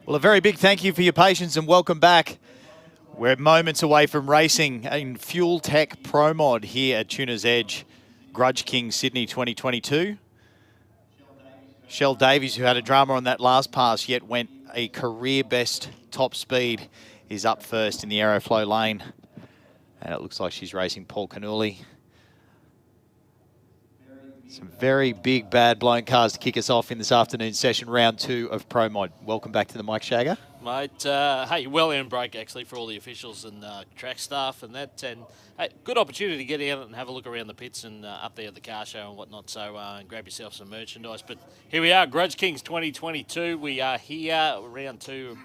Well, a very big thank you for your patience and welcome back. We're moments away from racing in Fuel Tech Pro Mod here at Tuner's Edge, Grudge Kings Sydney 2022. Shell Davies, who had a drama on that last pass, yet went a career best top speed, is up first in the Aeroflow lane. And it looks like she's racing Paul Canole. Some very big, bad blown cars to kick us off in this afternoon session, round 2 of Pro Mod. Welcome back to the Mike Shagger. Mate, hey, well earned break actually for all the officials and track staff and that. And hey, good opportunity to get out and have a look around the pits and up there at the car show and whatnot. So grab yourself some merchandise. But here we are, Grudge Kings 2022. We are here, round 2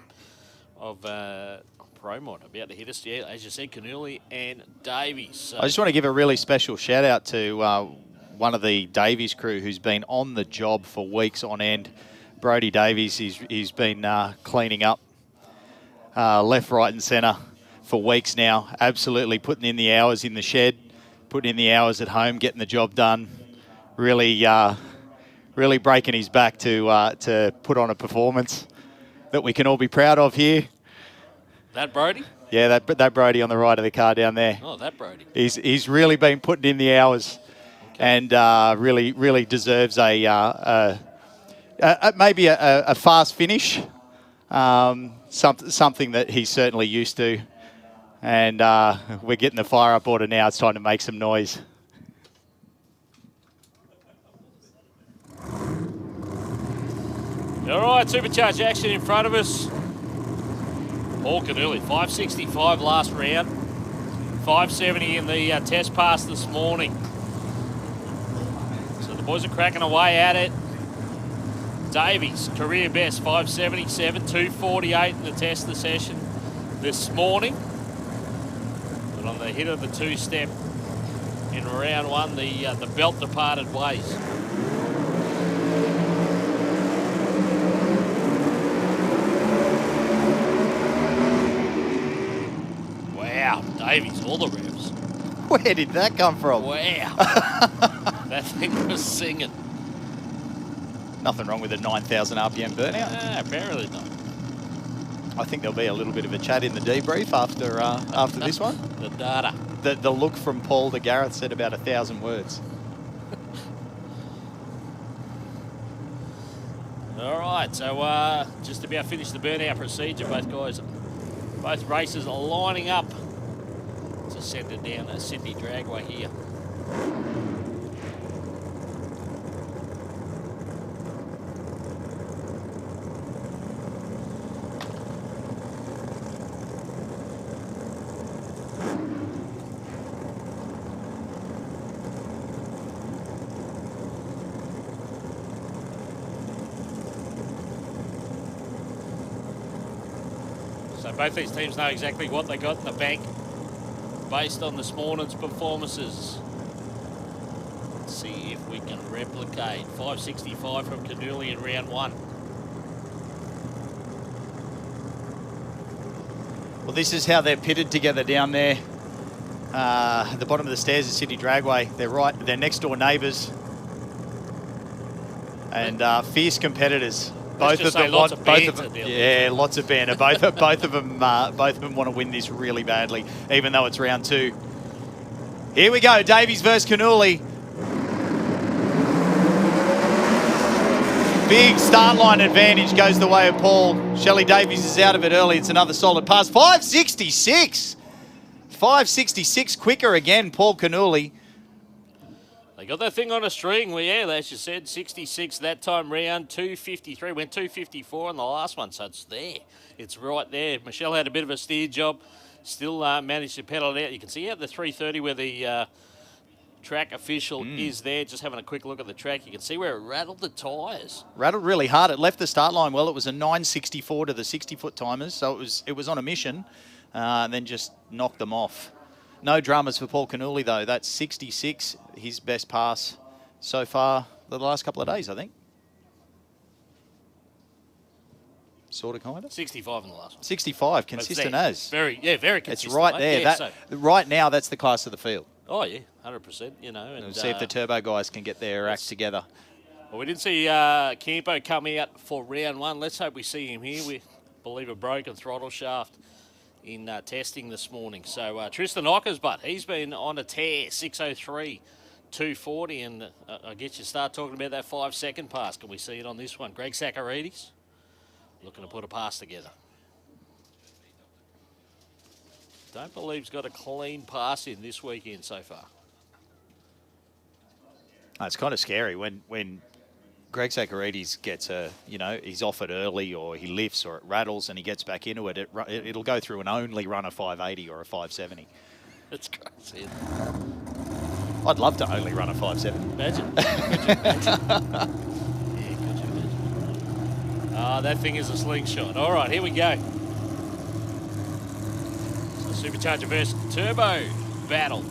of Pro Mod. About to hit us, yeah, as you said, Canole and Davies. So I just want to give a really special shout out to one of the Davies crew who's been on the job for weeks on end. Brody Davies, he's been cleaning up left, right and centre for weeks now. Absolutely putting in the hours in the shed, putting in the hours at home, getting the job done. Really, really breaking his back to put on a performance that we can all be proud of here. That Brody? Yeah, that Brody on the right of the car down there. Oh, that Brody. He's really been putting in the hours. And really deserves maybe a fast finish, something that he's certainly used to. And we're getting the fire up order now. It's time to make some noise. All right, Supercharged action in front of us. Paul Canole, 565 last round, 570 in the test pass this morning. Boys are cracking away at it. Davies, career best, 577, 248 in the test the session this morning. But on the hit of the two-step in round 1, the belt departed ways. Wow, Davies, all the revs. Where did that come from? Wow. That thing was singing. Nothing wrong with a 9,000 RPM burnout. Apparently not. I think there'll be a little bit of a chat in the debrief after this one. The data. The look from Paul to Gareth said about 1,000 words. All right, so just about finished the burnout procedure. Both races are lining up to send it down to Sydney Dragway here. So both these teams know exactly what they got in the bank based on this morning's performances. Let's see if we can replicate 565 from Canole in round 1. Well, this is how they're pitted together down there. At the bottom of the stairs at Sydney Dragway. They're next door neighbours. And fierce competitors. Both of them want, yeah, lots of banter. Both of them want to win this really badly, even though it's round 2. Here we go, Davies versus Canole. Big start line advantage goes the way of Paul. Shelley Davies is out of it early. It's another solid pass. 566. 566 quicker again, Paul Canole. They got that thing on a string. Well, yeah, as you said, 66 that time round, 253. Went 254 on the last one, so it's there. It's right there. Michelle had a bit of a steer job. Still managed to pedal it out. You can see out the 330 where the track official is there. Just having a quick look at the track. You can see where it rattled the tyres. Rattled really hard. It left the start line well. It was a 964 to the 60-foot timers, so it was on a mission, and then just knocked them off. No dramas for Paul Canole, though. That's 66, his best pass so far the last couple of days, I think. Sort of, kind of. 65 in the last one. 65, consistent as. Very consistent. It's right there. Yeah, right now, that's the class of the field. Oh, yeah, 100%, you know. And we'll see if the turbo guys can get their act together. Well, we did see Campo come out for round 1. Let's hope we see him here. believe, a broken throttle shaft in testing this morning. So Tristan Ockersbutt, he's been on a tear, 6:03, 2:40, and I guess you start talking about that 5-second pass. Can we see it on this one? Greg Sakaridis looking to put a pass together. Don't believe he's got a clean pass in this weekend so far. It's kind of scary when Greg Sakaridis gets he's offered early, or he lifts, or it rattles and he gets back into it. It'll go through and only run a 580 or a 570. That's crazy. I'd love to only run a 570. Imagine. Could you imagine? Yeah, could you imagine? That thing is a slingshot. All right, here we go. So Supercharger versus Turbo battle.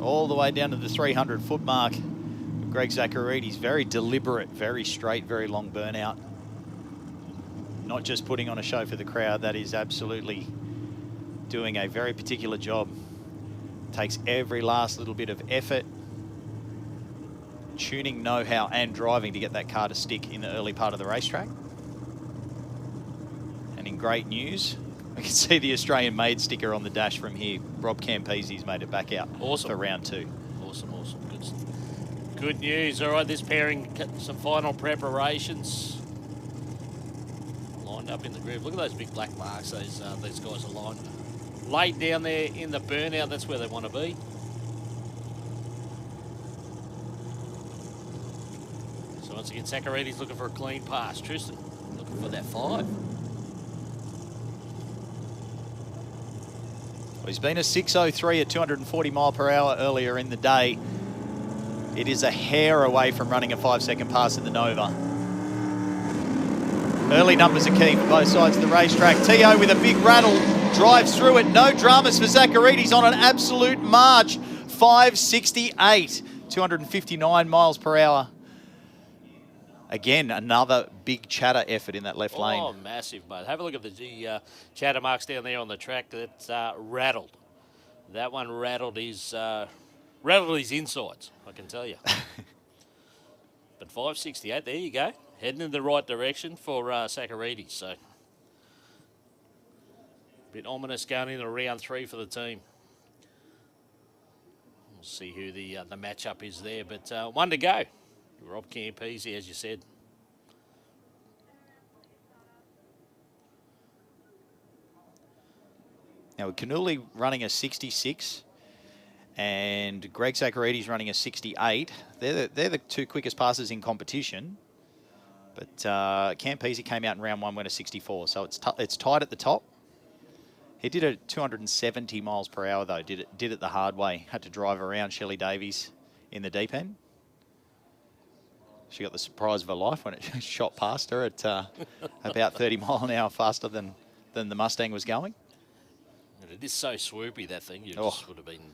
All the way down to the 300-foot mark. Greg Sakaridis, very deliberate, very straight, very long burnout. Not just putting on a show for the crowd, that is absolutely doing a very particular job. Takes every last little bit of effort, tuning, know-how, and driving to get that car to stick in the early part of the racetrack. And in great news, we can see the Australian-made sticker on the dash from here. Rob Campese's made it back out for round 2. Awesome. Good news. All right, this pairing, some final preparations. Lined up in the groove. Look at those big black marks these guys are lined. Laid down there in the burnout. That's where they want to be. So once again, Sakaridis looking for a clean pass. Tristan looking for that 5. Well, he's been a 6:03 at 240 mile per hour earlier in the day. It is a hair away from running a 5-second pass in the Nova. Early numbers are key for both sides of the racetrack. T.O. with a big rattle, drives through it. No dramas for Sakaridis on an absolute march. 568, 259 miles per hour. Again, another big chatter effort in that left lane. Oh, massive, mate. Have a look at the chatter marks down there on the track. That's rattled. That one rattled his insides, I can tell you. But 568, there you go. Heading in the right direction for Sakaridis. So, a bit ominous going into round 3 for the team. We'll see who the matchup is there. But 1 to go. Rob Campese, as you said. Now, with Canole running a 66 and Greg Sakaridis running a 68, they're the 2 quickest passers in competition. But Campese came out in round 1, went a 64, so it's tight at the top. He did it 270 miles per hour, though. Did it the hard way. Had to drive around Shelley Davies in the deep end. She got the surprise of her life when it shot past her at about 30 mile an hour faster than the Mustang was going. And it is so swoopy, that thing. You just would have been,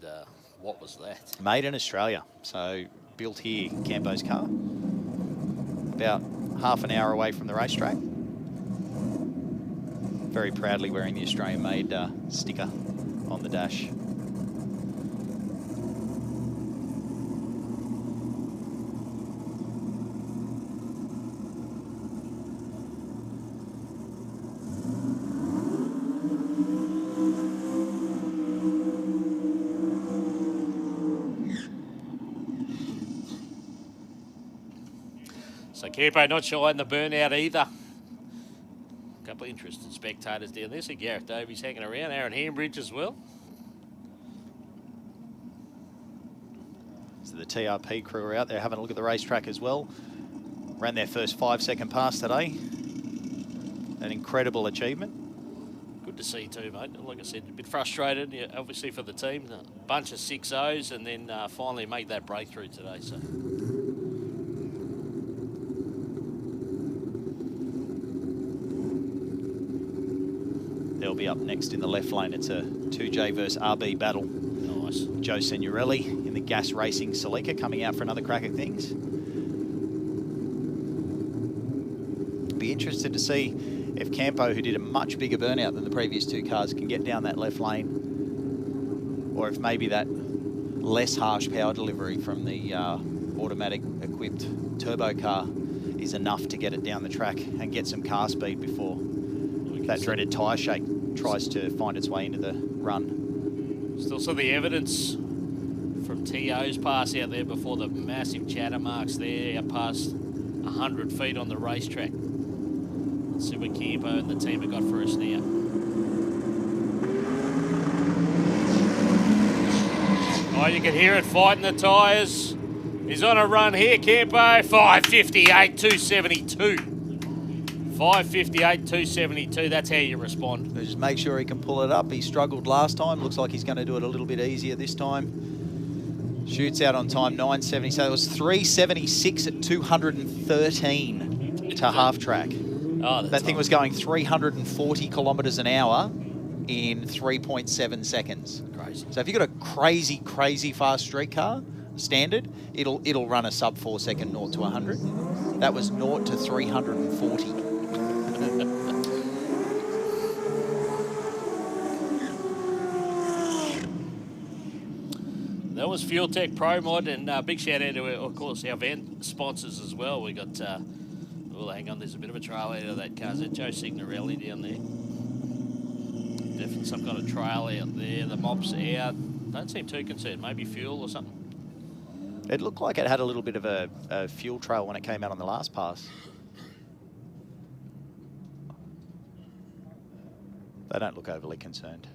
what was that? Made in Australia. So built here, Campo's car. About half an hour away from the racetrack. Very proudly wearing the Australian-made sticker on the dash. So Campo not shy in the burnout either. A couple of interested spectators down there. So Gareth Davies hanging around. Aaron Hambridge as well. So the TRP crew are out there having a look at the racetrack as well. Ran their first 5-second pass today. An incredible achievement. Good to see too, mate. Like I said, a bit frustrated, yeah, obviously, for the team. A bunch of 6-0s and then finally make that breakthrough today. So. They'll be up next in the left lane. It's a 2J versus RB battle. Nice. Joe Senorelli in the Gas Racing Celica coming out for another crack at things. interested to see if Campo, who did a much bigger burnout than the previous two cars, can get down that left lane, or if maybe that less harsh power delivery from the automatic equipped turbo car is enough to get it down the track and get some car speed before that dreaded tyre shake tries to find its way into the run. Still saw the evidence from T.O.'s pass out there before the massive chatter marks there, out past 100 feet on the racetrack. Let's see what Campo and the team have got for us now. Oh, you can hear it fighting the tyres. He's on a run here, Campo. 5:58, 272. 5:58, 272. That's how you respond. So just make sure he can pull it up. He struggled last time. Looks like he's going to do it a little bit easier this time. Shoots out on time 9:70. So it was 3:76 at 213 to half track. Oh, that thing was going 340 kilometres an hour in 3.7 seconds. Crazy. So if you've got a crazy, crazy fast street car, standard, it'll run a sub 4 second 0 to 100. That was 0 to 340. That was Fuel Tech Pro Mod, and big shout out to, of course, our van sponsors as well. We got, well, hang on, there's a bit of a trail out of that car. Is that Joe Signorelli down there? Definitely some kind of trail out there. The mob's out. Don't seem too concerned. Maybe fuel or something. It looked like it had a little bit of a fuel trail when it came out on the last pass. They don't look overly concerned.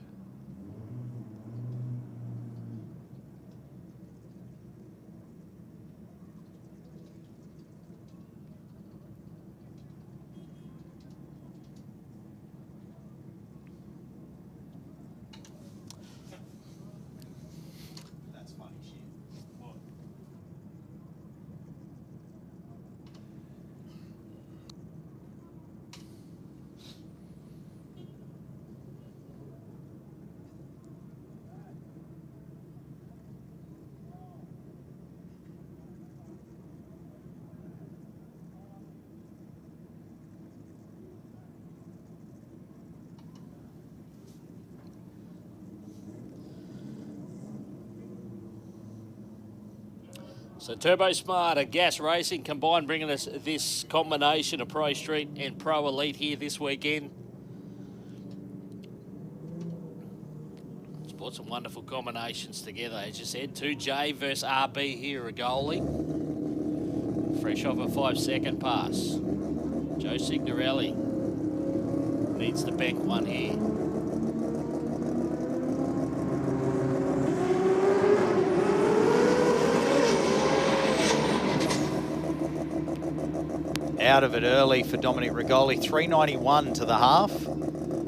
So Turbo Smart and Gas Racing combined, bringing us this combination of Pro Street and Pro Elite here this weekend. It's brought some wonderful combinations together, as you said. 2J versus RB here at Golick. Fresh off a 5-second pass. Joe Signorelli needs to bank one here. Out of it early for Dominic Rigoli, 391 to the half,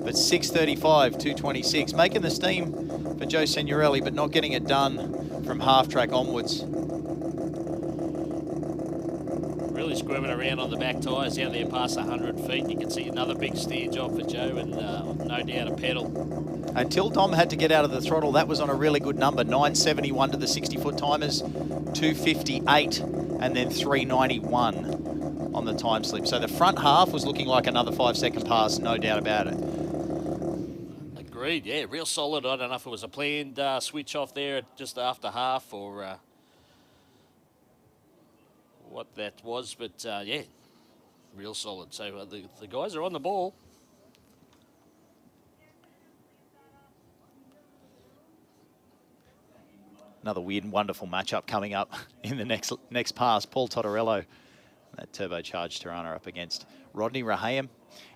but 635, 226. Making the steam for Joe Signorelli, but not getting it done from half track onwards. Really squirming around on the back tyres out there past 100 feet. You can see another big steer job for Joe, and no doubt a pedal. Until Dom had to get out of the throttle, that was on a really good number. 971 to the 60-foot timers, 258, and then 391 on the time slip. So the front half was looking like another 5-second pass, no doubt about it. Agreed, yeah, real solid. I don't know if it was a planned switch off there just after half or what that was, but yeah, real solid. So the guys are on the ball. Another weird and wonderful matchup coming up in the next pass. Paul Tottorello, that turbocharged Tirana, up against Rodney Rahayan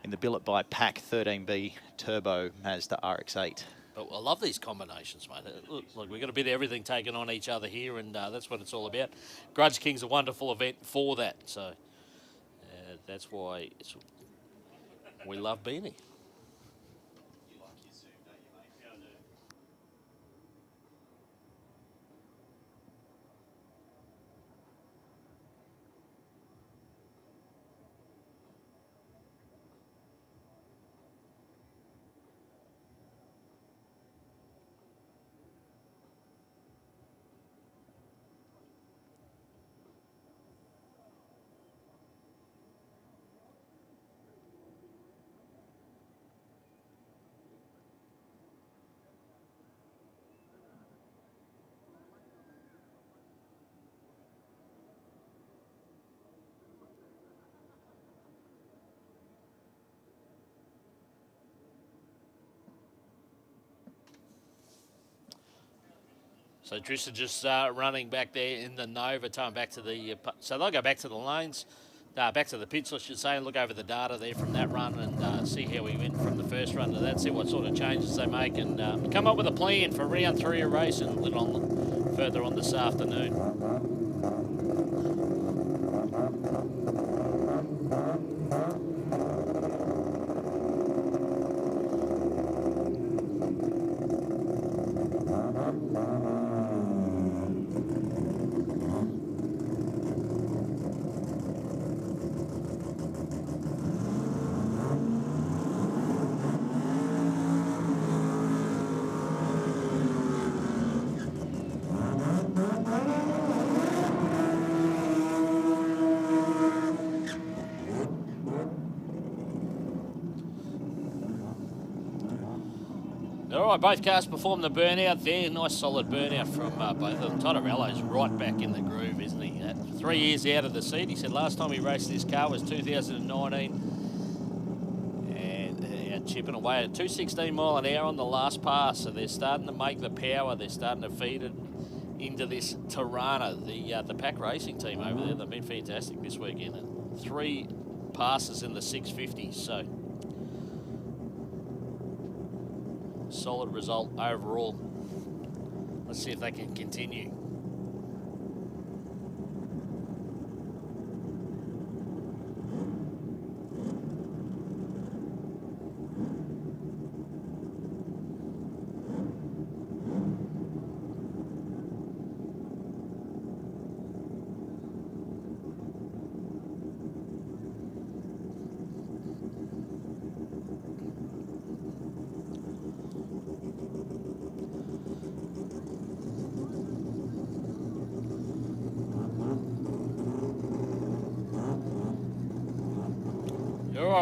in the billet by Pack 13B Turbo Mazda RX-8. But I love these combinations, mate. Look, we've got a bit of everything taken on each other here, and that's what it's all about. Grudge Kings a wonderful event for that, so that's why we love being here. So Tristan just running back there in the Nova, time back to the... so they'll go back to the lanes, back to the pits, I should say, and look over the data there from that run and see how we went from the first run to that, see what sort of changes they make, and come up with a plan for round 3 of racing a little on, further on this afternoon. All right, both cars performed the burnout there. Nice solid burnout from both of them. Tortorello's right back in the groove, isn't he? 3 years out of the seat. He said last time he raced this car was 2019. And chipping away at 216 mile an hour on the last pass. So they're starting to make the power. They're starting to feed it into this Tirana, the Pack Racing team over there. They've been fantastic this weekend. 3 passes in the 650s. So solid result overall. Let's see if they can continue.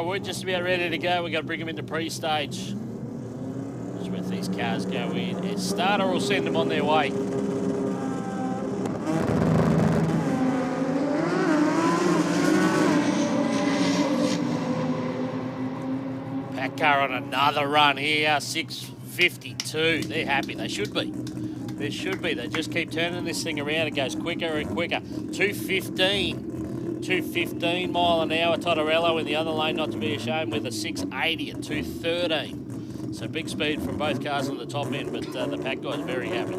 We're just about ready to go. We're going to bring them into pre-stage. Just let these cars go in. A starter will send them on their way. Pack car on another run here, 6:52. They're happy. They should be. They should be. They just keep turning this thing around. It goes quicker and quicker. 2:15. 215 mile an hour. Tortorello in the other lane, not to be ashamed, with a 680 at 213. So big speed from both cars on the top end, but the Pack guy's very happy.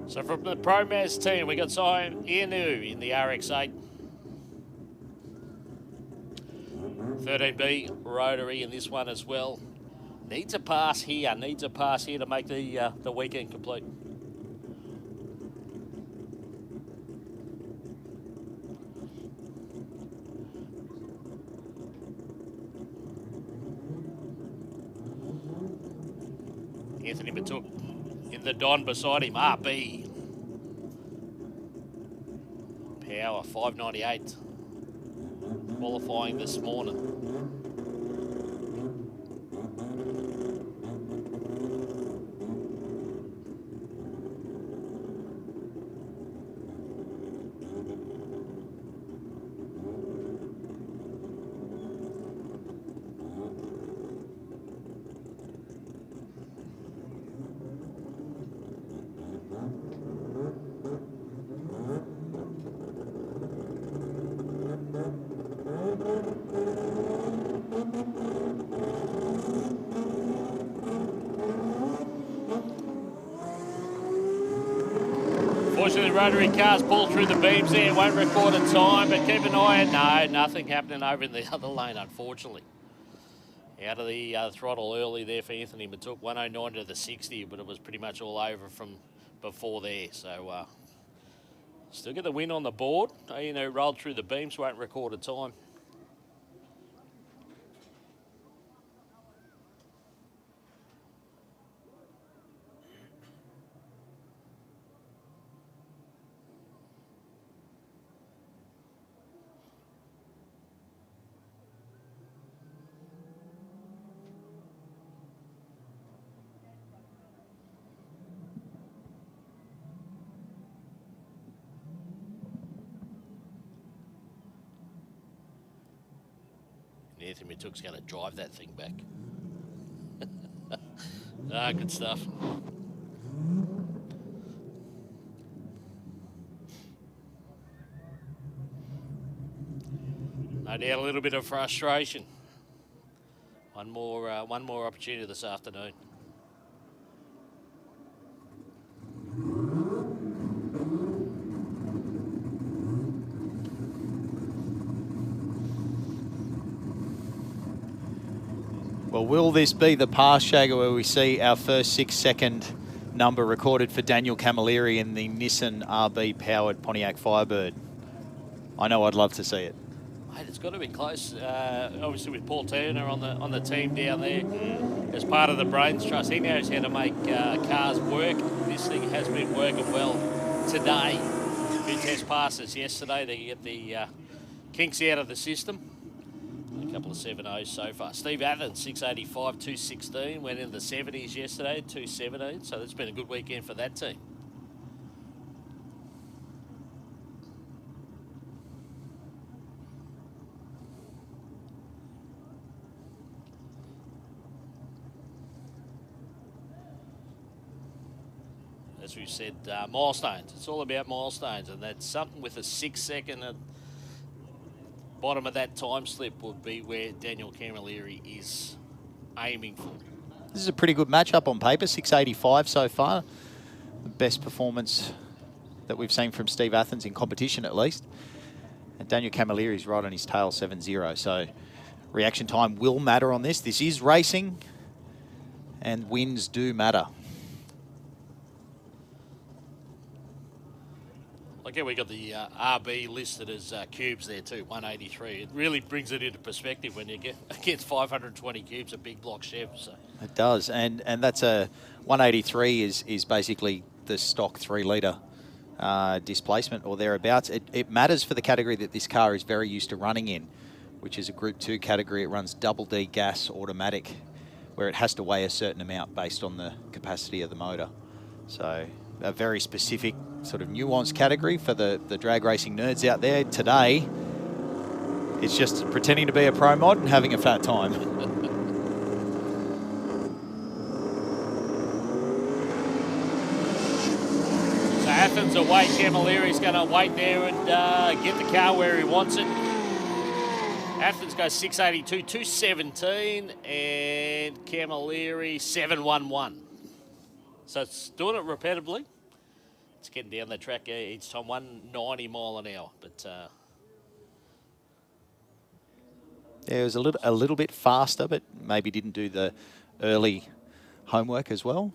So from the ProMaz team, we got Sion Inu in the RX-8. 13B Rotary in this one as well. Needs a pass here to make the weekend complete. Anthony Matuk in the Don beside him, RB. Power, 598. Qualifying this morning. Fortunately, the Rotary cars pull through the beams there. Won't record a time, but keep an eye on... No, nothing happening over in the other lane, unfortunately. Out of the throttle early there for Anthony Matuk, 109 to the 60, but it was pretty much all over from before there. So still get the win on the board. You know, rolled through the beams, won't record a time. Anthony Matuk's going to drive that thing back. Good stuff. No doubt a little bit of frustration. One more opportunity this afternoon. Well, will this be the pass, Shagger, where we see our first 6-second number recorded for Daniel Camilleri in the Nissan RB-powered Pontiac Firebird? I know I'd love to see it. Mate, it's got to be close. Obviously, with Paul Turner on the team down there as part of the Brains Trust, he knows how to make cars work. This thing has been working well today. A few test passes yesterday to get the kinks out of the system. A couple of 7.0s so far. Steve Athens, 685, 216. Went in the 70s yesterday, 217. So it's been a good weekend for that team. As we've said, milestones. It's all about milestones, and that's something with a 6-second at bottom of that time slip would be where Daniel Camilleri is aiming for. This is a pretty good matchup on paper, 685 so far. The best performance that we've seen from Steve Athens in competition, at least. And Daniel Camilleri's right on his tail, 7-0. So reaction time will matter on this. This is racing, and wins do matter. Like how we got the RB listed as cubes there too, 183. It really brings it into perspective when you get against 520 cubes, a big block Chev. So. It does, and that's a 183 is basically the stock 3-litre displacement or thereabouts. It matters for the category that this car is very used to running in, which is a Group 2 category. It runs double D gas automatic, where it has to weigh a certain amount based on the capacity of the motor. So a very specific sort of nuanced category for the drag racing nerds out there. Today, it's just pretending to be a pro mod and having a fat time. So Athens away, Camilleri's going to wait there and get the car where he wants it. Athens goes 682, 217, and Camilleri 711. So it's doing it repetitively. It's getting down the track each time, 190 mile an hour. But yeah, it was a little bit faster, but maybe didn't do the early homework as well.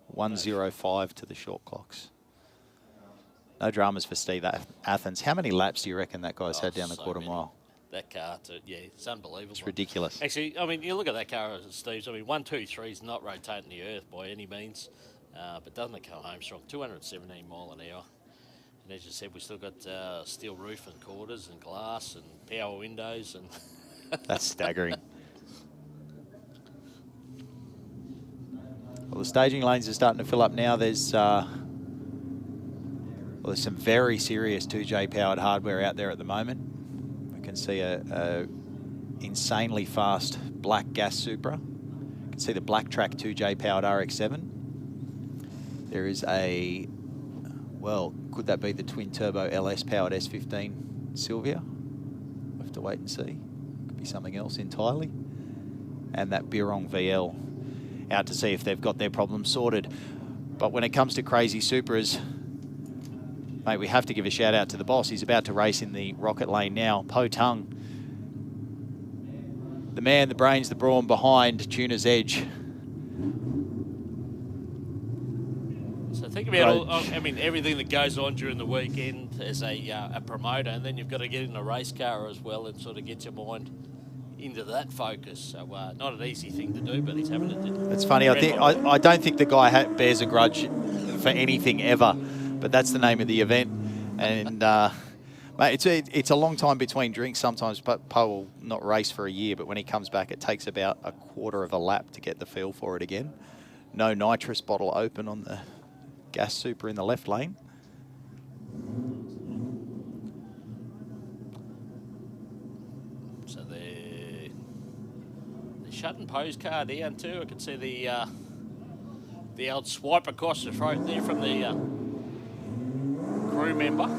105 to the short clocks. No dramas for Steve Athens. How many laps do you reckon that guy's had down the quarter mile? That car, yeah, it's unbelievable. It's ridiculous. Actually, I mean, you look at that car, Steve's. I mean, 1, 2, 3 is not rotating the earth by any means, but doesn't it come home strong? 217 mile an hour. And as you said, we've still got steel roof and quarters and glass and power windows. And that's staggering. Well, the staging lanes are starting to fill up now. There's some very serious 2J powered hardware out there at the moment. We can see a insanely fast black gas Supra. You can see the Black Track 2J powered RX-7. There is a, well, could that be the twin turbo LS powered S15 Sylvia? We'll have to wait and see. Could be something else entirely. And that Birong VL out to see if they've got their problem sorted. But when it comes to crazy Supras, mate, we have to give a shout out to the boss. He's about to race in the rocket lane now. Poe Tong the man, the brains, the brawn behind Tuna's Edge. So think about everything that goes on during the weekend as a promoter, and then you've got to get in a race car as well and sort of get your mind into that focus. So not an easy thing to do, but he's having to do. It's funny. I don't think the guy bears a grudge for anything ever, but that's the name of the event. And mate, it's a long time between drinks sometimes. But Poe will not race for a year, but when he comes back, it takes about a quarter of a lap to get the feel for it again. No nitrous bottle open on the gas super in the left lane. So they're shutting Poe's car down too. I can see the old swipe across the throat there from the crew member.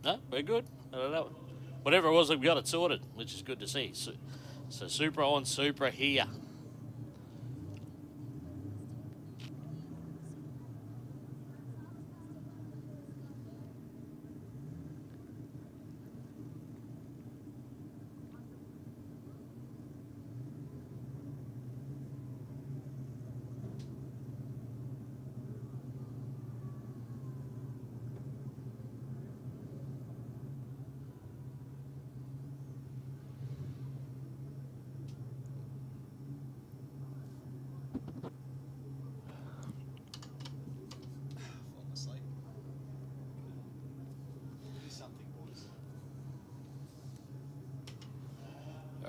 No, we're good. I don't know. Whatever it was, we've got it sorted, which is good to see. So Supra on Supra here.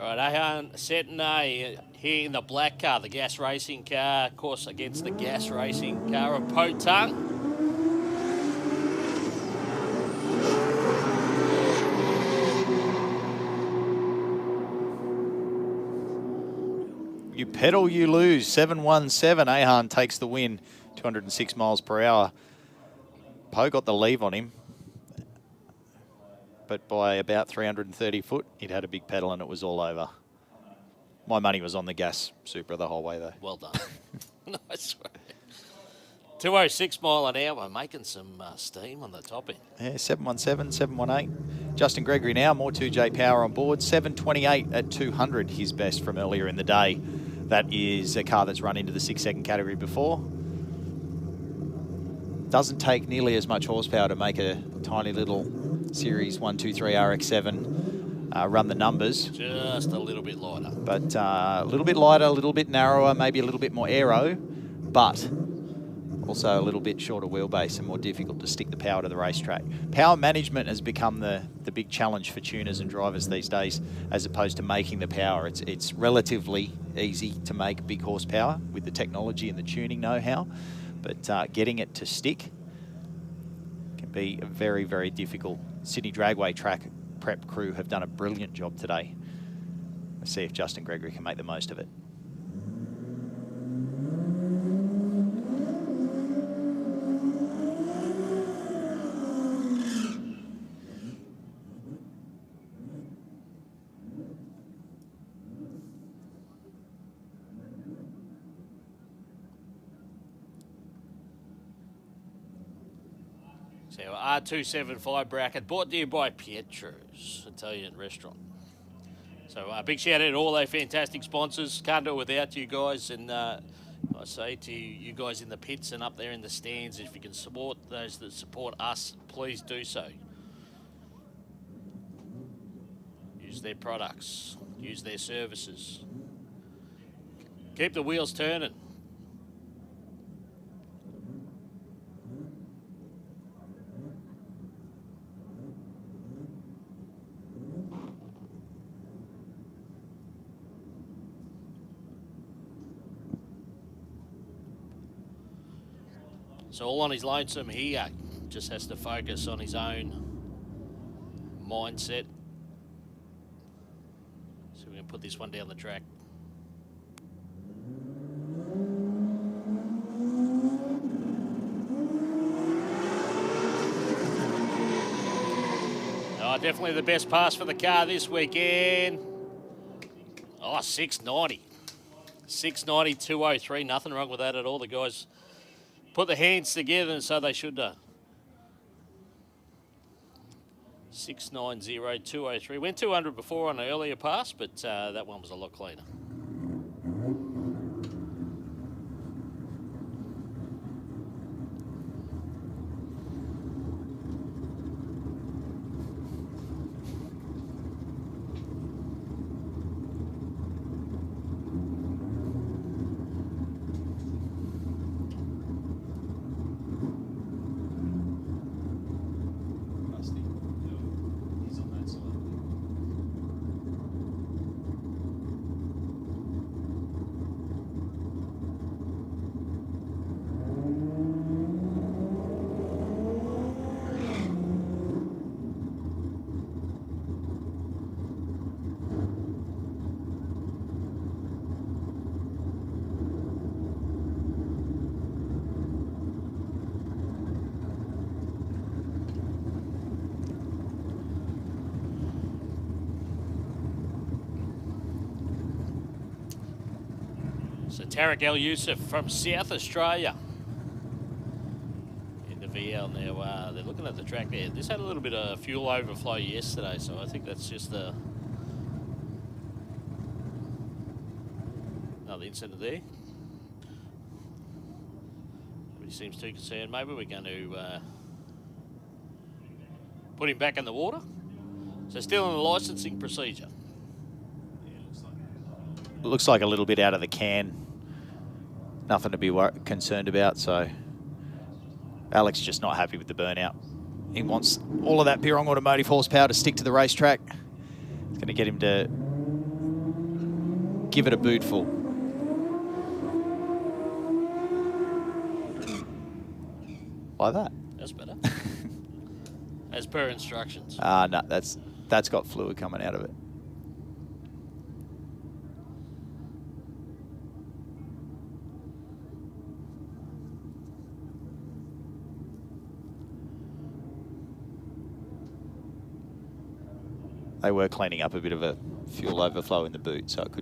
All right, Rahayan setting here in the black car, the gas racing car, of course, against the gas racing car of Poe Tong. You pedal, you lose. 717. Rahayan takes the win, 206 miles per hour. Poe got the leave on him, but by about 330 foot, he'd had a big pedal and it was all over. My money was on the gas Supra the whole way, though. Well done. Nice work. 206 mile an hour, making some steam on the top end. Yeah, 717, 718. Justin Gregory now, more 2J power on board. 728 at 200, his best from earlier in the day. That is a car that's run into the 6-second category before. Doesn't take nearly as much horsepower to make a tiny little Series 123 RX-7 run the numbers. Just a little bit lighter. But a little bit lighter, a little bit narrower, maybe a little bit more aero, but also a little bit shorter wheelbase and more difficult to stick the power to the racetrack. Power management has become the big challenge for tuners and drivers these days, as opposed to making the power. It's relatively easy to make big horsepower with the technology and the tuning know-how, but getting it to stick can be very, very difficult. Sydney Dragway track prep crew have done a brilliant job today. Let's see if Justin Gregory can make the most of it. So R275 bracket brought to you by Pietro's Italian Restaurant. So big shout out to all those fantastic sponsors. Can't do it without you guys. And I say to you guys in the pits and up there in the stands, if you can support those that support us, please do so. Use their products, use their services. Keep the wheels turning. So all on his lonesome here, just has to focus on his own mindset. So we're going to put this one down the track. Oh, definitely the best pass for the car this weekend. Oh, 690. 690, 203. Nothing wrong with that at all. The guys put their hands together, and so they should do. 690, 203. Went 200 before on an earlier pass, but that one was a lot cleaner. So Tarek El Youssef from South Australia in the VL now. They're looking at the track there. This had a little bit of fuel overflow yesterday, so I think that's just another incident there. Nobody seems too concerned. Maybe we're going to put him back in the water. So still in the licensing procedure. Looks like a little bit out of the can. Nothing to be concerned about, so Alex just not happy with the burnout. He wants all of that Pirong Automotive horsepower to stick to the racetrack. It's going to get him to give it a bootful. Like that. That's better. As per instructions. No, that's got fluid coming out of it. They were cleaning up a bit of a fuel overflow in the boot, so it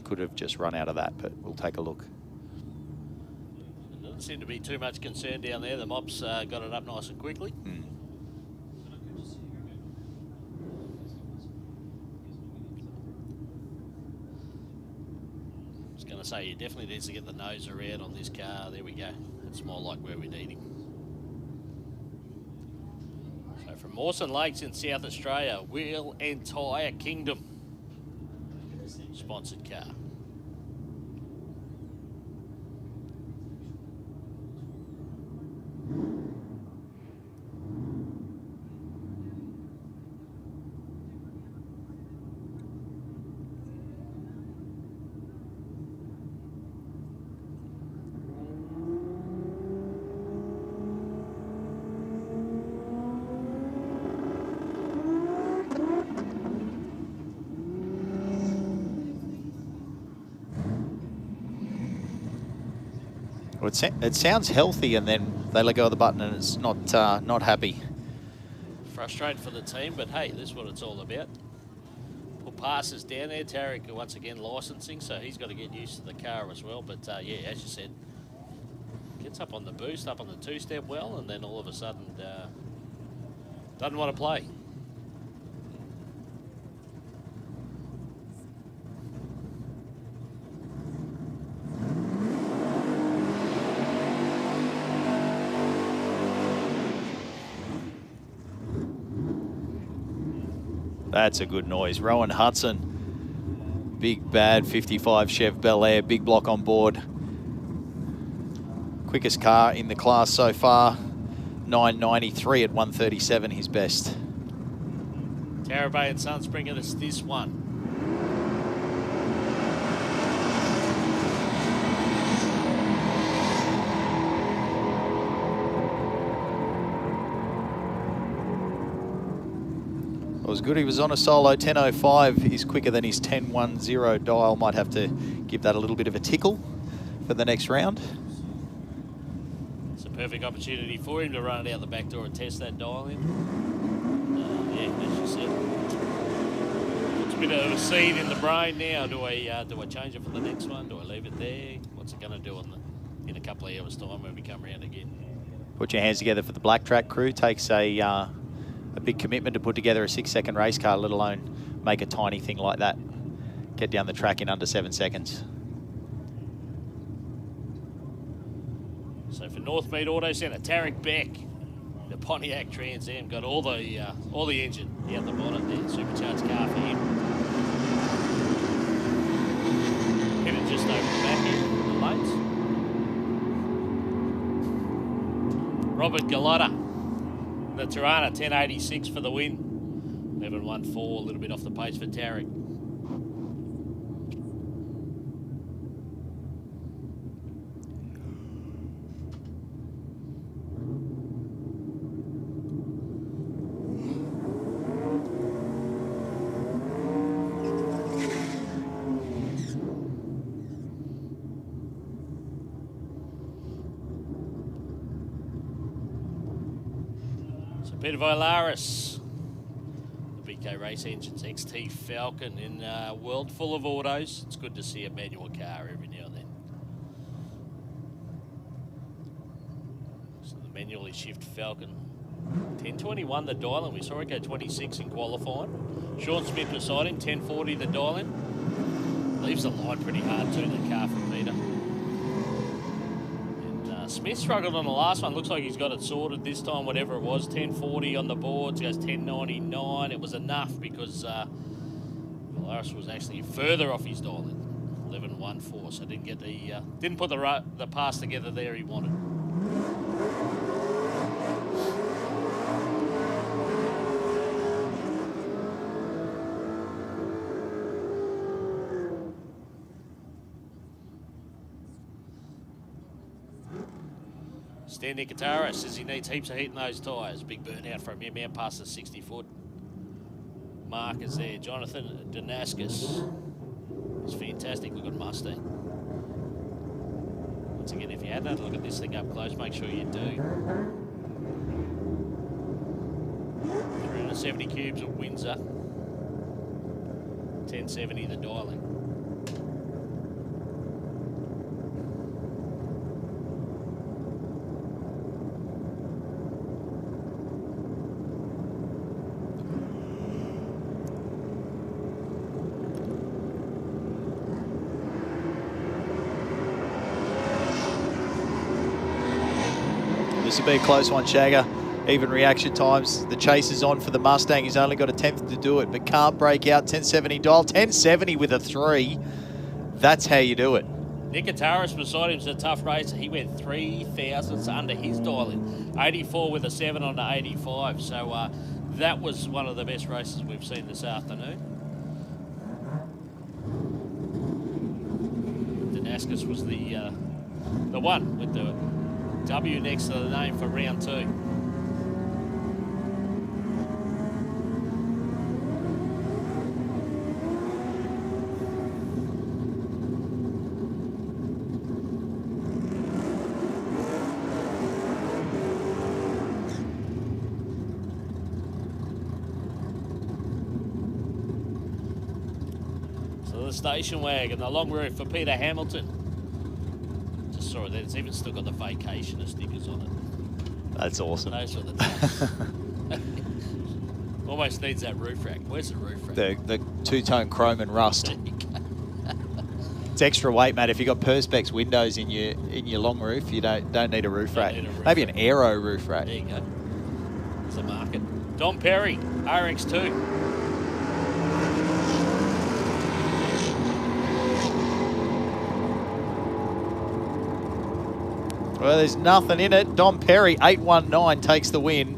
could have just run out of that, but we'll take a look. There doesn't seem to be too much concern down there. The mops got it up nice and quickly. I was going to say, he definitely needs to get the nose around on this car. There we go. It's more like where we need him. From Mawson Lakes in South Australia, Wheel and Tyre Kingdom sponsored car. Well, it sounds healthy, and then they let go of the button and it's not happy. Frustrating for the team, but hey, this is what it's all about. Put passes down there. Tarek, once again, licensing, so he's got to get used to the car as well. But yeah, as you said, gets up on the boost, up on the two-step well, and then all of a sudden doesn't want to play. That's a good noise. Rowan Hudson, big bad 55 Chev Bel Air, big block on board. Quickest car in the class so far, 993 at 137, his best. Tarabay and Sons bringing us this one. It was good. He was on a solo 10.05. He's quicker than his 10.10 dial. Might have to give that a little bit of a tickle for the next round. It's a perfect opportunity for him to run it out the back door and test that dial in. Yeah, as you said, it's a bit of a seed in the brain now. Do I change it for the next one? Do I leave it there? What's it going to do in a couple of hours' time when we come around again? Put your hands together for the black track crew. Takes a big commitment to put together a 6-second race car, let alone make a tiny thing like that. Get down the track in under 7 seconds. So for Northmead Auto Centre, Tarek Beck, the Pontiac Trans Am, got all the engine out the bottom there. Supercharged car for him. Headed just over the back here in the lanes. Robert Gallotta, the Tirana, 1086 for the win. 11.14, a little bit off the pace for Tarek. Peter Vilaris, the BK Race Engines XT Falcon in a world full of autos. It's good to see a manual car every now and then. So the manually shift Falcon. 10.21 the dial-in. We saw it go 26 in qualifying. Sean Smith beside him, 10.40 the dial-in. Leaves the line pretty hard too, the car for Peter. Smith struggled on the last one. Looks like he's got it sorted this time, whatever it was. 10.40 on the boards, goes 10.99. It was enough because Volaris was actually further off his dial-in. 11.14, so didn't put the pass together there he wanted. Stan Nicotara says he needs heaps of heat in those tyres. Big burnout from him out past the 60-foot mark is there. Jonathan Damascus is fantastic looking Mustang. Once again, if you hadn't had a look at this thing up close, make sure you do. 370 cubes of Windsor. 1070 the dial-in. This will be a close one, Shagger. Even reaction times. The chase is on for the Mustang. He's only got a 10th to do it, but can't break out. 1070 dial. 1070 with a 3. That's how you do it. Nicotaris beside him is a tough racer. He went 3 thousandths under his dial-in. 84 with a 7 on the 85. So that was one of the best races we've seen this afternoon. Damascus was the one with the W next to the name for round 2. So the station wagon, the long roof for Peter Hamilton. Sorry, it's even still got the vacationer stickers on it. That's awesome. Those are the days. Almost needs that roof rack. Where's the roof rack? The two-tone chrome and rust. It's extra weight, mate. If you got Perspex windows in your long roof, you don't need a roof rack. Maybe an aero roof rack. There you go. There's a market. Dom Perry, RX2. Well, there's nothing in it. Dom Perry, 819, takes the win.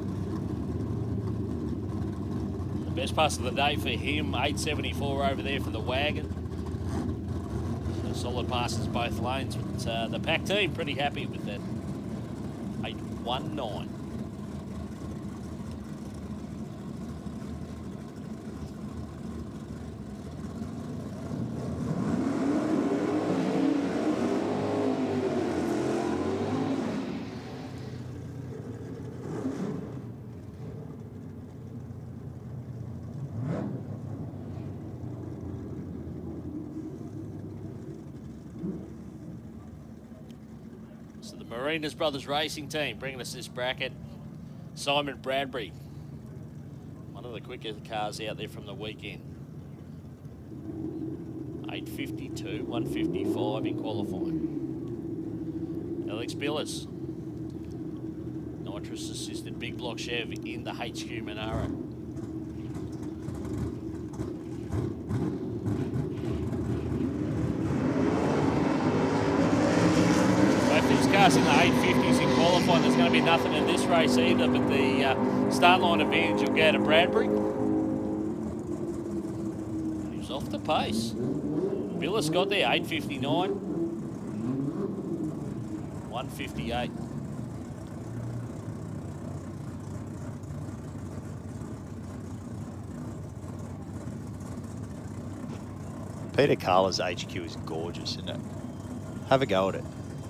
The best pass of the day for him, 874 over there for the wagon. So solid passes both lanes. But the pack team pretty happy with that. 819. Marinas Brothers Racing Team bringing us this bracket. Simon Bradbury, one of the quicker cars out there from the weekend. 8:52, 1:55 in qualifying. Alex Billis, nitrous assisted big block Chev in the HQ Monaro. Both these cars in the 850s in qualifying. There's going to be nothing in this race either, but the start line advantage will go to Bradbury. He's off the pace. Billis got there, 8:59. 1:58. Peter Carla's HQ is gorgeous, isn't it? Have a go at it.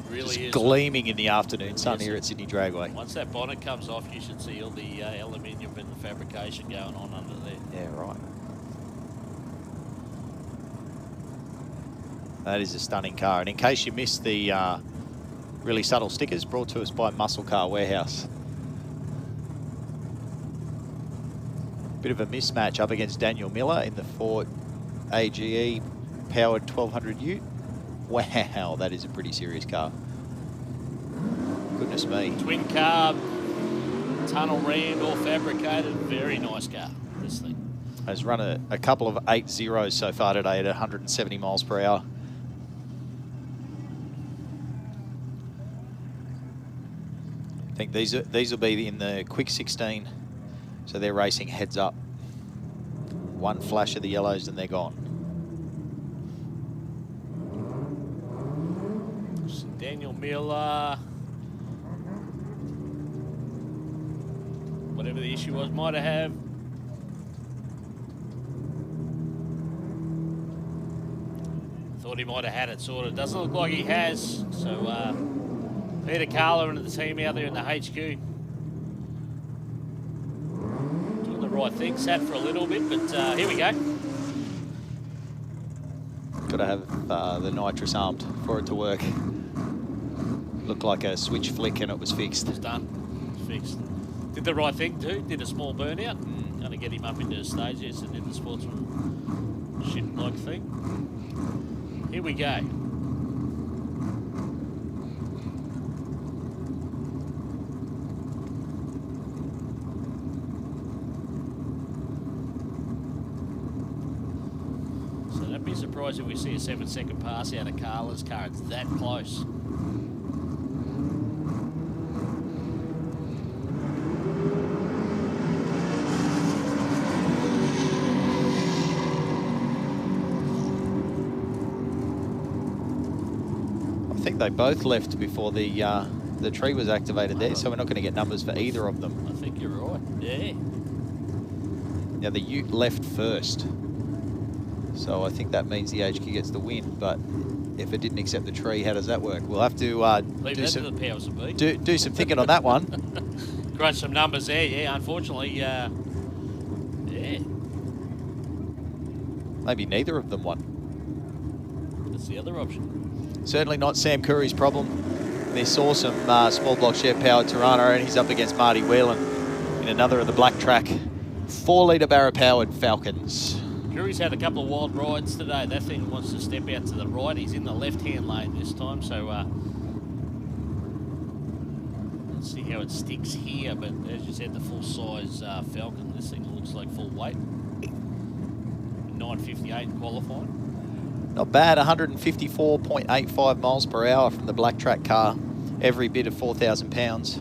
Really just is. Gleaming in the afternoon sun here at Sydney Dragway. Once that bonnet comes off, you should see all the aluminium and the fabrication going on under there. Yeah, right. That is a stunning car. And in case you missed the really subtle stickers brought to us by Muscle Car Warehouse. Bit of a mismatch up against Daniel Miller in the Ford AGE powered 1200 Ute. Wow, that is a pretty serious car. Goodness me. Twin carb, tunnel rammed, all fabricated. Very nice car, this thing. Has run a couple of 8.0s so far today at 170 miles per hour. I think these will be in the quick 16, so they're racing heads up. One flash of the yellows and they're gone. Daniel Miller, whatever the issue was, might have. Thought he might have had it sorted. Doesn't look like he has. So Peter Carla and the team out there in the HQ doing the right thing. Sat for a little bit, but here we go. Got to have the nitrous armed for it to work. Looked like a switch flick and it was fixed. It's done. It's fixed. Did the right thing too. Did a small burnout. Going to get him up into a stage. Yes, and did the sportsmanship-like thing. Here we go. So don't be surprised if we see a 7-second pass out of Carla's car. It's that close. I think they both left before the tree was activated there, so we're not going to get numbers for either of them. I think you're right. Yeah. Now the Ute left first, so I think that means the HQ gets the win. But if it didn't accept the tree, how does that work? We'll have to do some thinking on that one. Crunch some numbers there. Yeah, unfortunately, yeah. Maybe neither of them won. That's the other option. Certainly not Sam Curry's problem. This awesome small block Chev powered Tirana, and he's up against Marty Whelan in another of the black track 4-litre Barra powered Falcons. Curry's had a couple of wild rides today. That thing wants to step out to the right. He's in the left-hand lane this time, so let's see how it sticks here. But as you said, the full-size Falcon, this thing looks like full weight. 9:58 in qualifying. Not bad, 154.85 miles per hour from the black track car. Every bit of 4,000 pounds.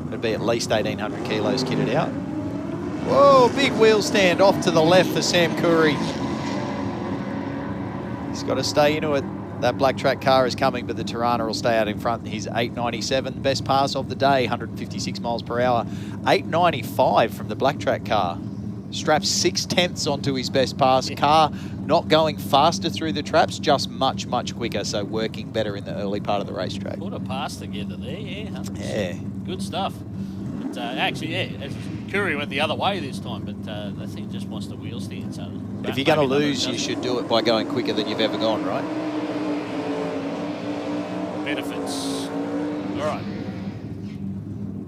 It'd be at least 1,800 kilos kitted out. Whoa, big wheel stand off to the left for Sam Curry. He's got to stay into it. That black track car is coming, but the Tirana will stay out in front. He's 8.97, best pass of the day, 156 miles per hour. 8.95 from the black track car. Straps 6/10 onto his best pass. Car not going faster through the traps, just much, much quicker, so working better in the early part of the racetrack. Put a pass together there, yeah. Yeah. Good stuff. But actually, yeah, Curry went the other way this time, but that thing just wants the wheel stand. So if you're going to lose, you should do it by going quicker than you've ever gone, right? Benefits. All right.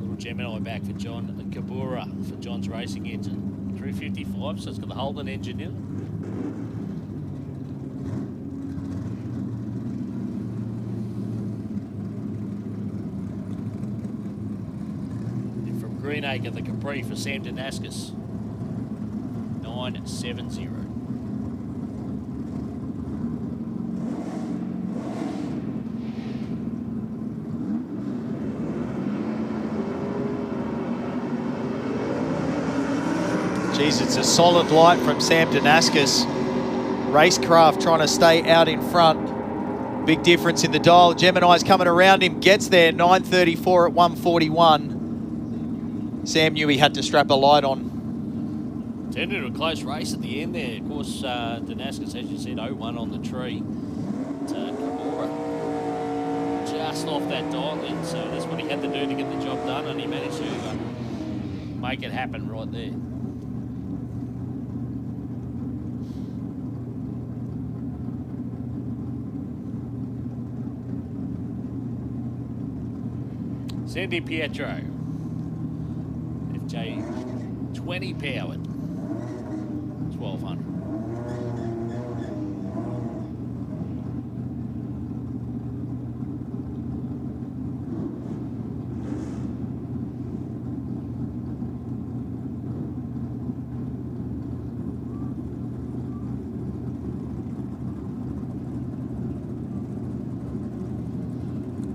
Little Gemini back for John Cabrera for John's racing engine. 355, so it's got the Holden engine in it. Greenacre, the Capri for Sam Damascus. 970. Geez, it's a solid light from Sam Damascus. Racecraft trying to stay out in front. Big difference in the dial. Gemini's coming around him, gets there, 934 at 141. Sam knew he had to strap a light on. Turned into a close race at the end there. Of course, Damascus, as you said, 0-1 on the tree. Cabrera just off that dial in, so that's what he had to do to get the job done, and he managed to make it happen right there. Sandy Pietro. FJ 20 powered. 1200.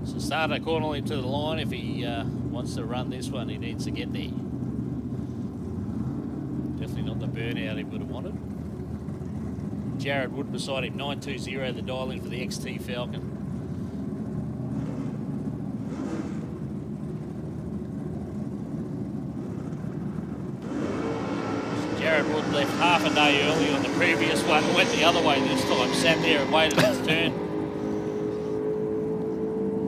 So starter cornering to the line. If he wants to run this one, he needs to get there. Definitely not the burnout he would have wanted. Jared Wood beside him, 920, the dial in for the XT Falcon. Jared Wood left half a day early on the previous one, went the other way this time, sat there and waited his turn.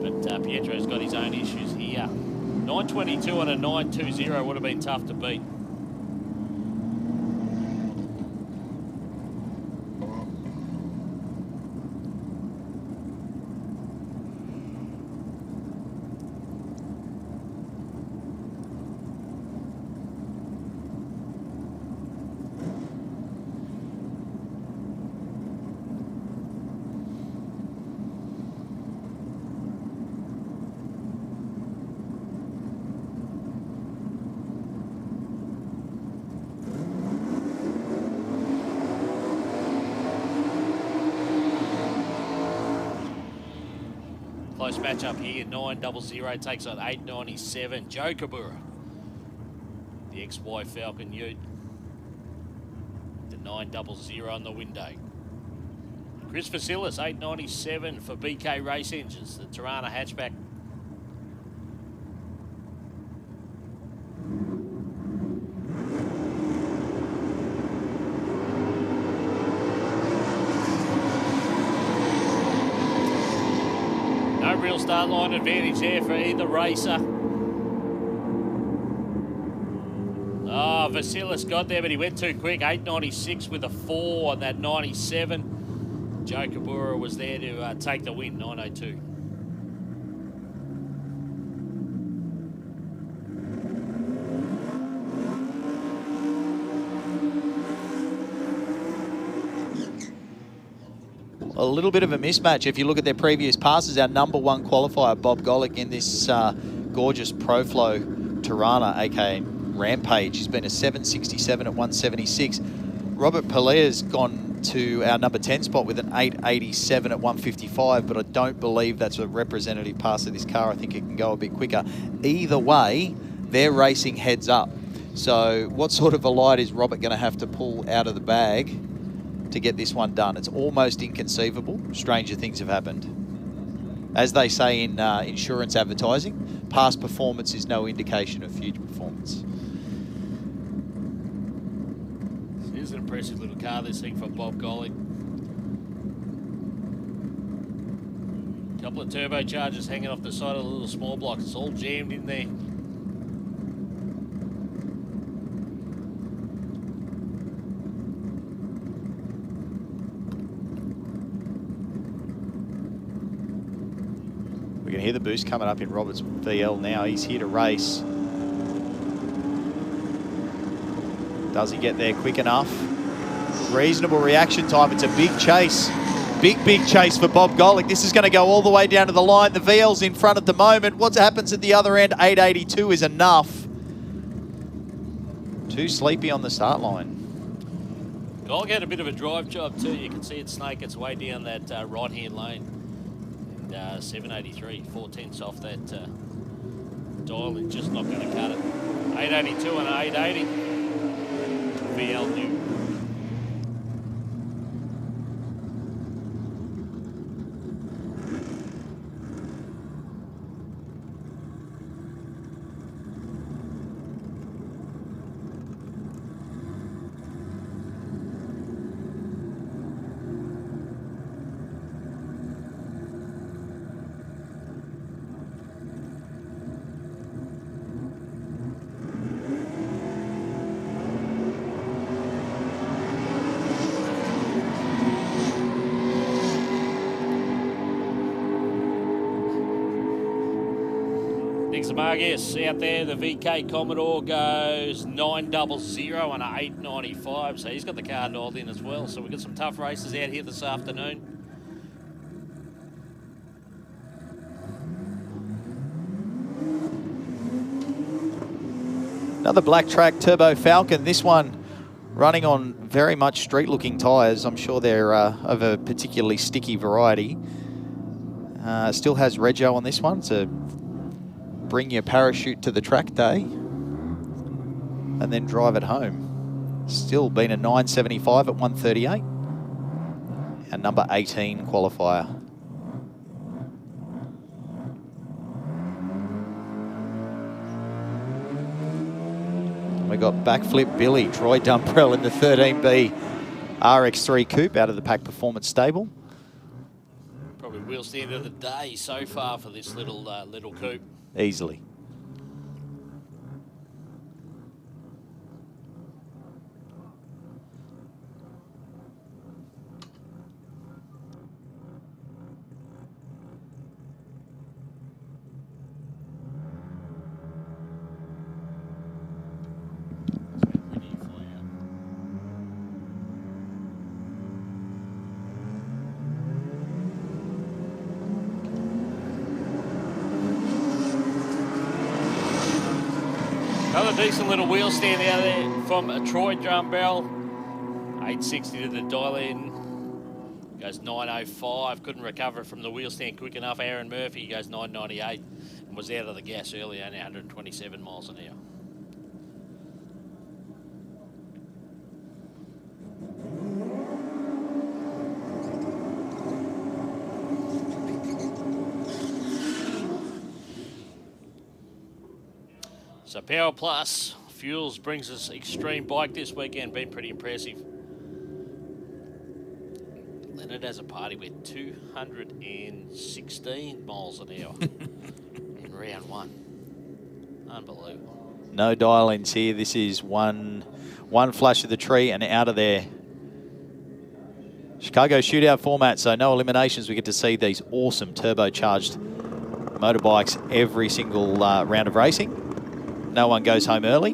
But Pietro's got his own issues here. 922 and a 920 would have been tough to beat. Close match up here, 900 takes on 897. Joe Cabrera, the XY Falcon Ute. The 900 on the window. Chris Vasilis, 897 for BK Race Engines, the Tirana hatchback. Real start line advantage there for either racer. Vasilis got there, but he went too quick. 896 with a 4 on that 97. Joe Cabrera was there to take the win, 902. A little bit of a mismatch. If you look at their previous passes, our #1 qualifier, Bob Golick, in this gorgeous ProFlow Tirana, aka Rampage, he's been a 767 at 176. Robert Pelea's gone to our #10 spot with an 887 at 155, but I don't believe that's a representative pass of this car. I think it can go a bit quicker. Either way, they're racing heads up. So what sort of a light is Robert going to have to pull out of the bag to get this one done? It's almost inconceivable. Stranger things have happened. As they say in insurance advertising, past performance is no indication of future performance. It is an impressive little car, this thing, for Bob Golick. Couple of turbochargers hanging off the side of the little small block. It's all jammed in there. We can hear the boost coming up in Roberts VL now. He's here to race. Does he get there quick enough? Reasonable reaction time. It's a big chase. Big chase for Bob Golick. This is going to go all the way down to the line. The VL's in front at the moment. What happens at the other end? 882 is enough. Too sleepy on the start line. Golick had a bit of a drive job too. You can see it snake its way down that right-hand lane. And 783, 4/10 off that dial. It's just not going to cut it. 882 and 880. VL new. Margus out there, the VK Commodore goes 900 and an 895, so he's got the car dialed in as well. So we've got some tough races out here this afternoon. Another black track Turbo Falcon. This one running on very much street-looking tyres. I'm sure they're of a particularly sticky variety. Still has Rego on this one, so bring your parachute to the track day and then drive it home. Still been a 975 at 138 and number 18 qualifier. We got Backflip Billy, Troy Dumbrell in the 13B RX3 Coupe out of the Pack Performance stable. Probably wheel stand of the day so far for this little coupe. Easily. Another decent little wheel stand out there from a Troy Dumbrell. 860 to the dial in. Goes 905. Couldn't recover from the wheel stand quick enough. Aaron Murphy goes 998 and was out of the gas early, only 127 miles an hour. So Power Plus Fuels brings us Extreme Bike this weekend, been pretty impressive. Leonard has a party with 216 miles an hour in round one. Unbelievable. No dial-ins here. This is one flash of the tree and out of there. Chicago shootout format, so no eliminations. We get to see these awesome turbocharged motorbikes every single round of racing. No one goes home early.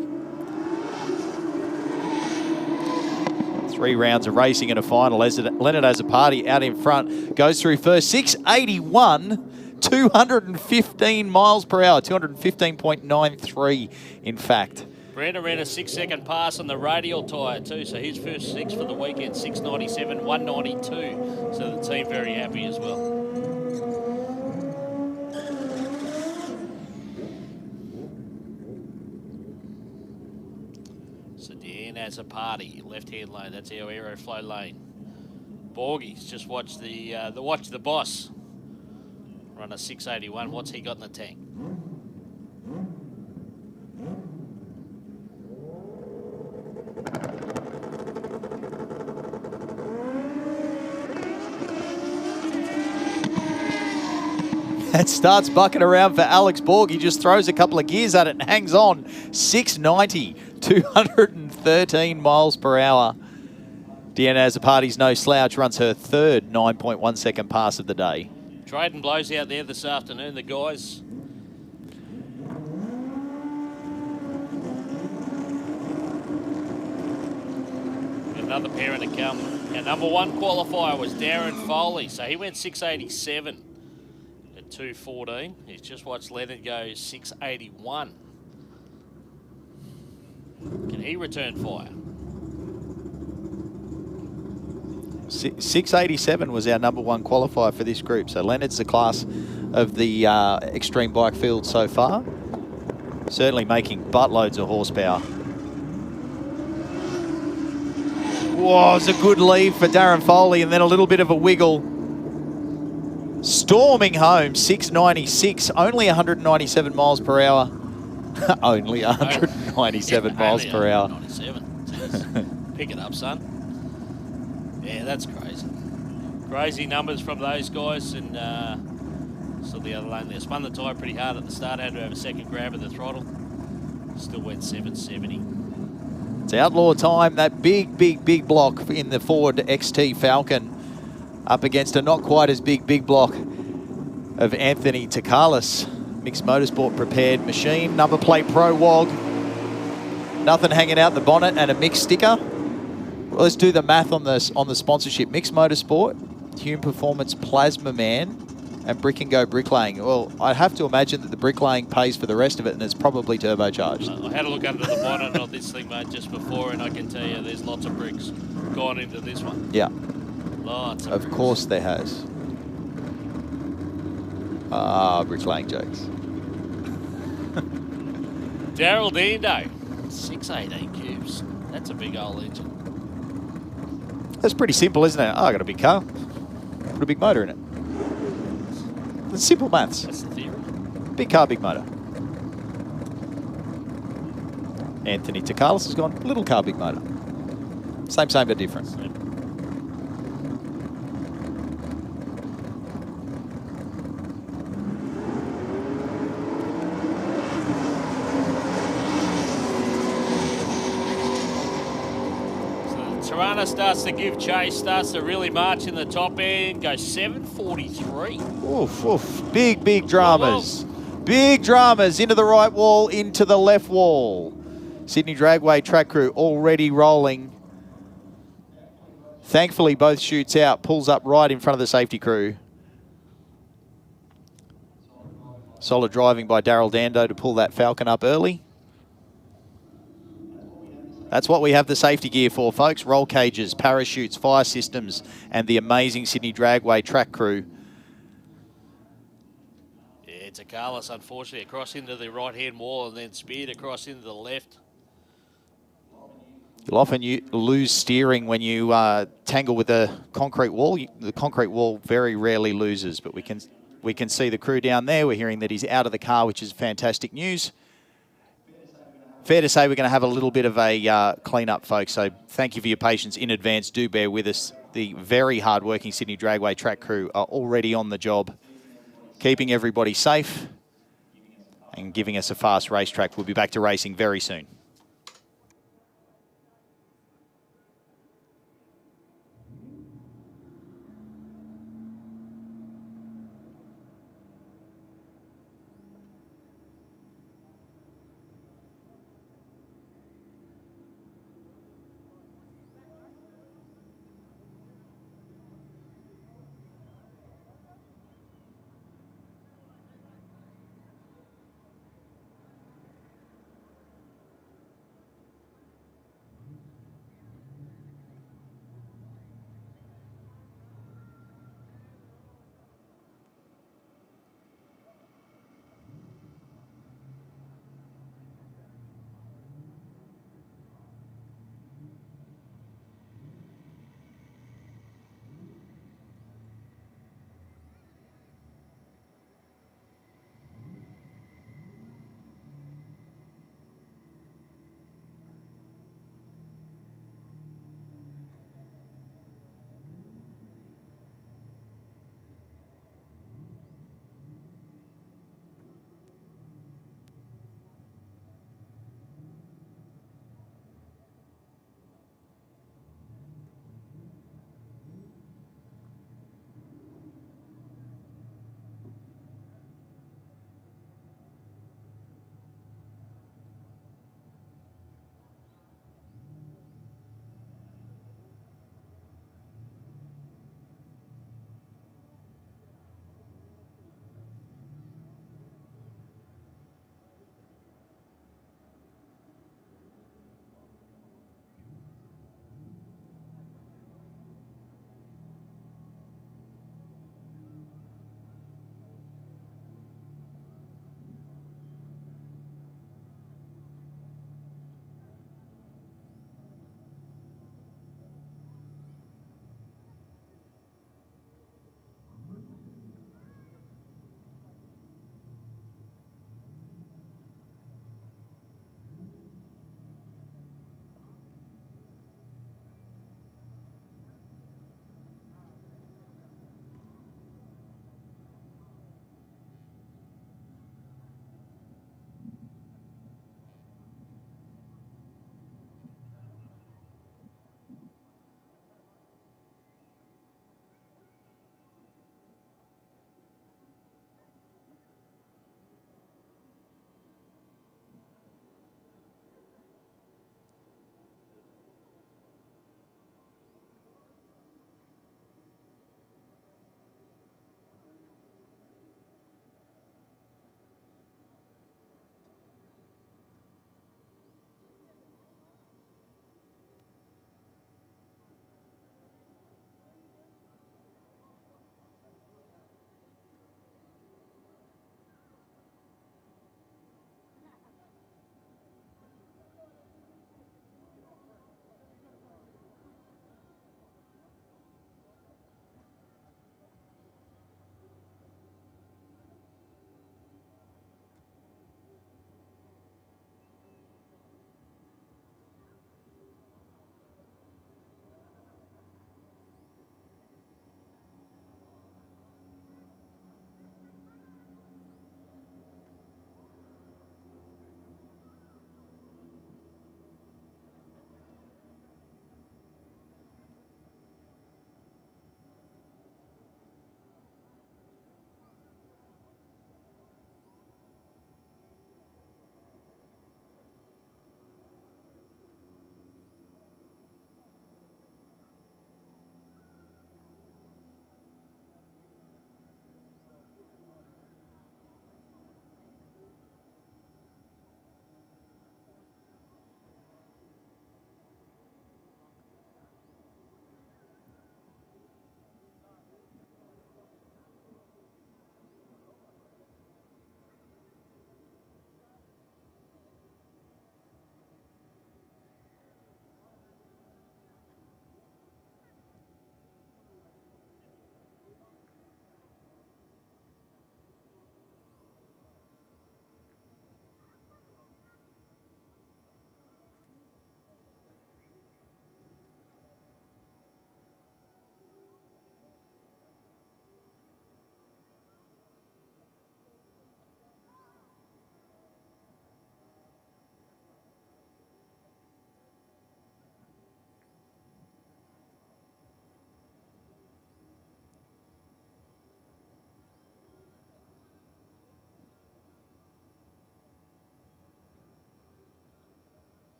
3 rounds of racing and a final. Leonard has a party out in front. Goes through first. 681, 215 miles per hour. 215.93, in fact. Brandon ran a 6-second pass on the radial tyre too, so his first 6 for the weekend. 697, 192. So the team very happy as well. As a party, left-hand lane. That's our Aeroflow lane. Borgie's just watch the boss run a 681. What's he got in the tank? It starts bucking around for Alex Borg. He just throws a couple of gears at it and hangs on. 690, 213 miles per hour. Deanna Azzopardi's no slouch, runs her third 9.1 second pass of the day. Trading blows out there this afternoon, the guys. Another parent to come. Our number 1 qualifier was Darren Foley, so he went 687 at 2:14. He's just watched Leonard go 681. Can he return fire? 687 was our number 1 qualifier for this group. So Leonard's the class of the extreme bike field so far. Certainly making buttloads of horsepower. Whoa, it's a good lead for Darren Foley, and then a little bit of a wiggle. Storming home, 696, only 197 miles per hour. Only 197 miles per hour. 97. Pick it up, son. Yeah, that's crazy. Crazy numbers from those guys, and still the other lane there. Spun the tyre pretty hard at the start, had to have a second grab of the throttle. Still went 770. It's outlaw time, that big block in the Ford XT Falcon up against a not quite as big block of Anthony Takalis. Mixed Motorsport prepared machine, number plate Pro Wog. Nothing hanging out the bonnet and a mixed sticker. Well, let's do the math on this on the sponsorship. Mixed Motorsport, Hume Performance Plasma Man, and Brick and Go Bricklaying. Well, I have to imagine that the bricklaying pays for the rest of it, and it's probably turbocharged. I had a look under the bonnet of this thing, mate, just before, and I can tell you there's lots of bricks gone into this one. Yeah. Lots of bricks. Course there has. Bricklaying jokes. Daryl Dando, 618 cubes. That's a big old engine. That's pretty simple, isn't it? Oh, I got a big car. Put a big motor in it. It's simple maths. That's the theory. Big car, big motor. Anthony Takalis has gone little car, big motor. Same, but different. Same. Tirana starts to give chase, starts to really march in the top end, goes 743. Oof. Big dramas. Big dramas into the right wall, into the left wall. Sydney Dragway track crew already rolling. Thankfully, both chutes out, pulls up right in front of the safety crew. Solid driving by Daryl Dando to pull that Falcon up early. That's what we have the safety gear for, folks. Roll cages, parachutes, fire systems, and the amazing Sydney Dragway track crew. Yeah, it's a Carlos, unfortunately, across into the right-hand wall and then speared across into the left. You'll often lose steering when you tangle with a concrete wall. The concrete wall very rarely loses, but we can see the crew down there. We're hearing that he's out of the car, which is fantastic news. Fair to say we're going to have a little bit of a clean-up, folks, so thank you for your patience in advance. Do bear with us. The very hard-working Sydney Dragway track crew are already on the job, keeping everybody safe and giving us a fast racetrack. We'll be back to racing very soon.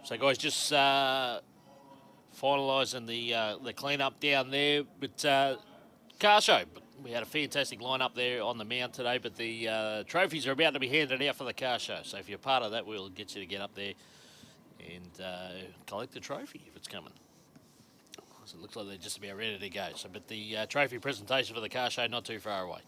So guys, just finalising the clean-up down there. But car show, we had a fantastic line-up there on the mount today, but the trophies are about to be handed out for the car show. So if you're part of that, we'll get you to get up there and collect the trophy if it's coming. So it looks like they're just about ready to go. So, but the trophy presentation for the car show not too far away.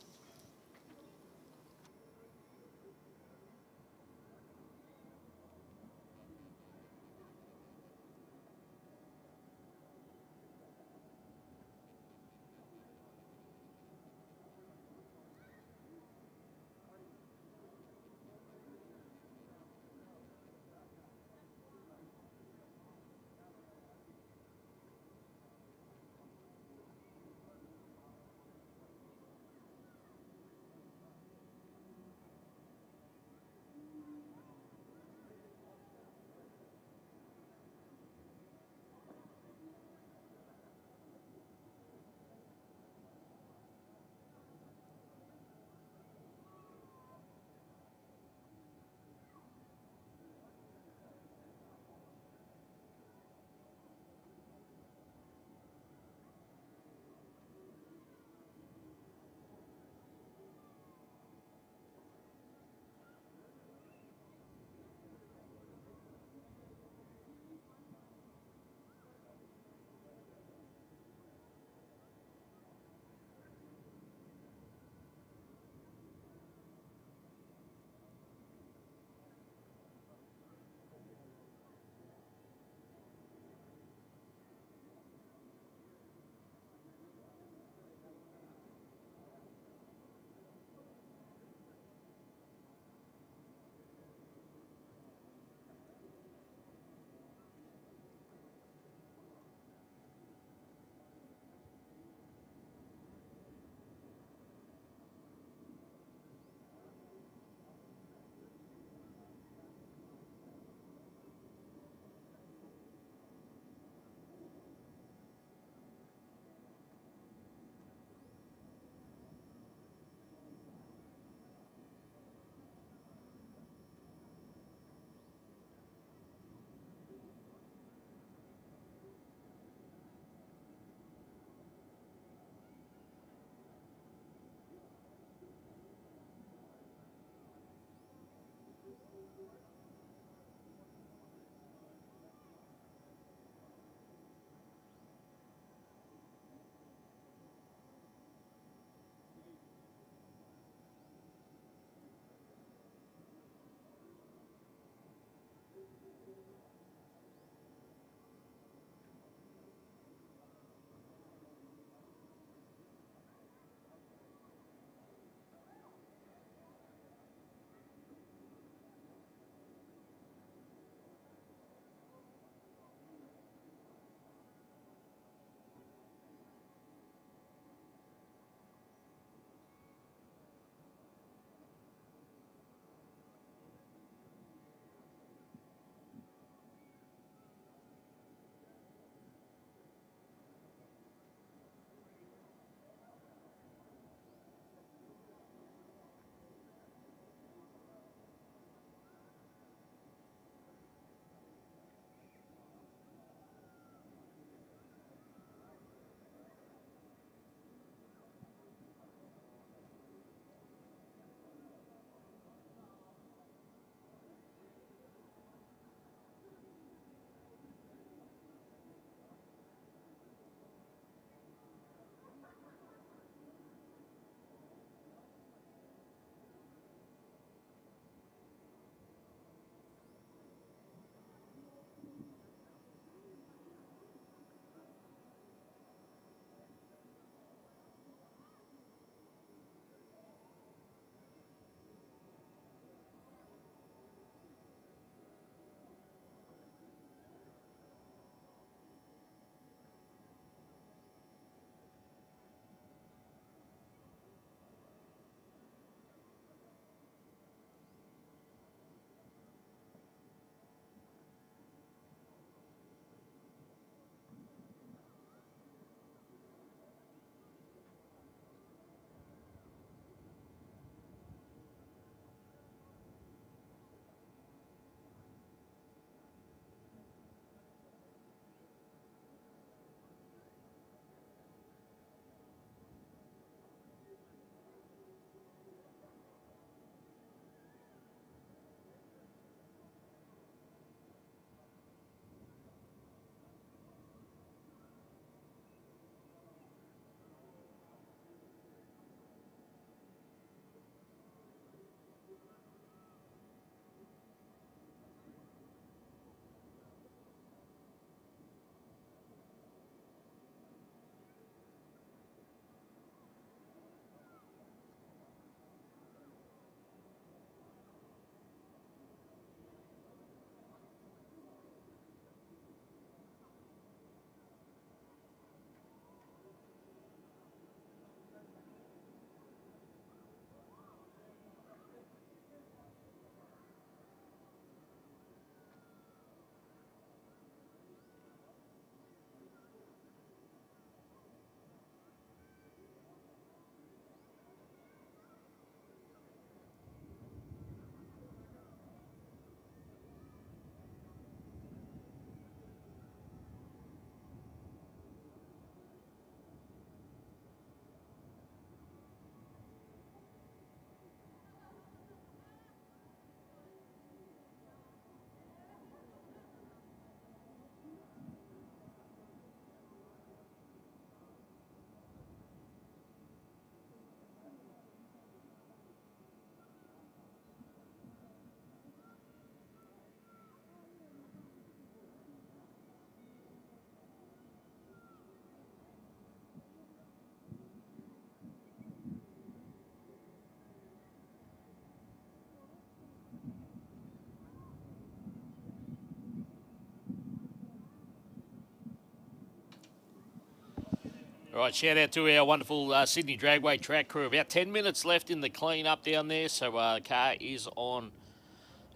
All right, shout out to our wonderful Sydney Dragway track crew. About 10 minutes left in the clean up down there, so car is on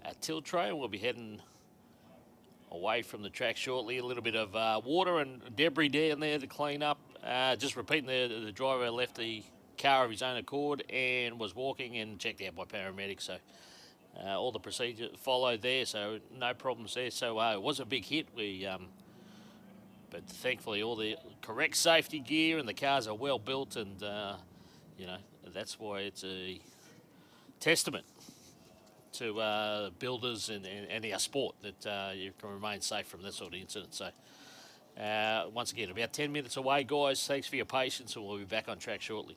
a tilt tray, and we'll be heading away from the track shortly. A little bit of water and debris down there to clean up. Just repeating, the driver left the car of his own accord and was walking and checked out by paramedics. So all the procedure followed there, so no problems there. So it was a big hit. But thankfully all the correct safety gear and the cars are well built, and you know, that's why it's a testament to builders and our sport that you can remain safe from this sort of incident. So once again, about 10 minutes away, guys. Thanks for your patience, and we'll be back on track shortly.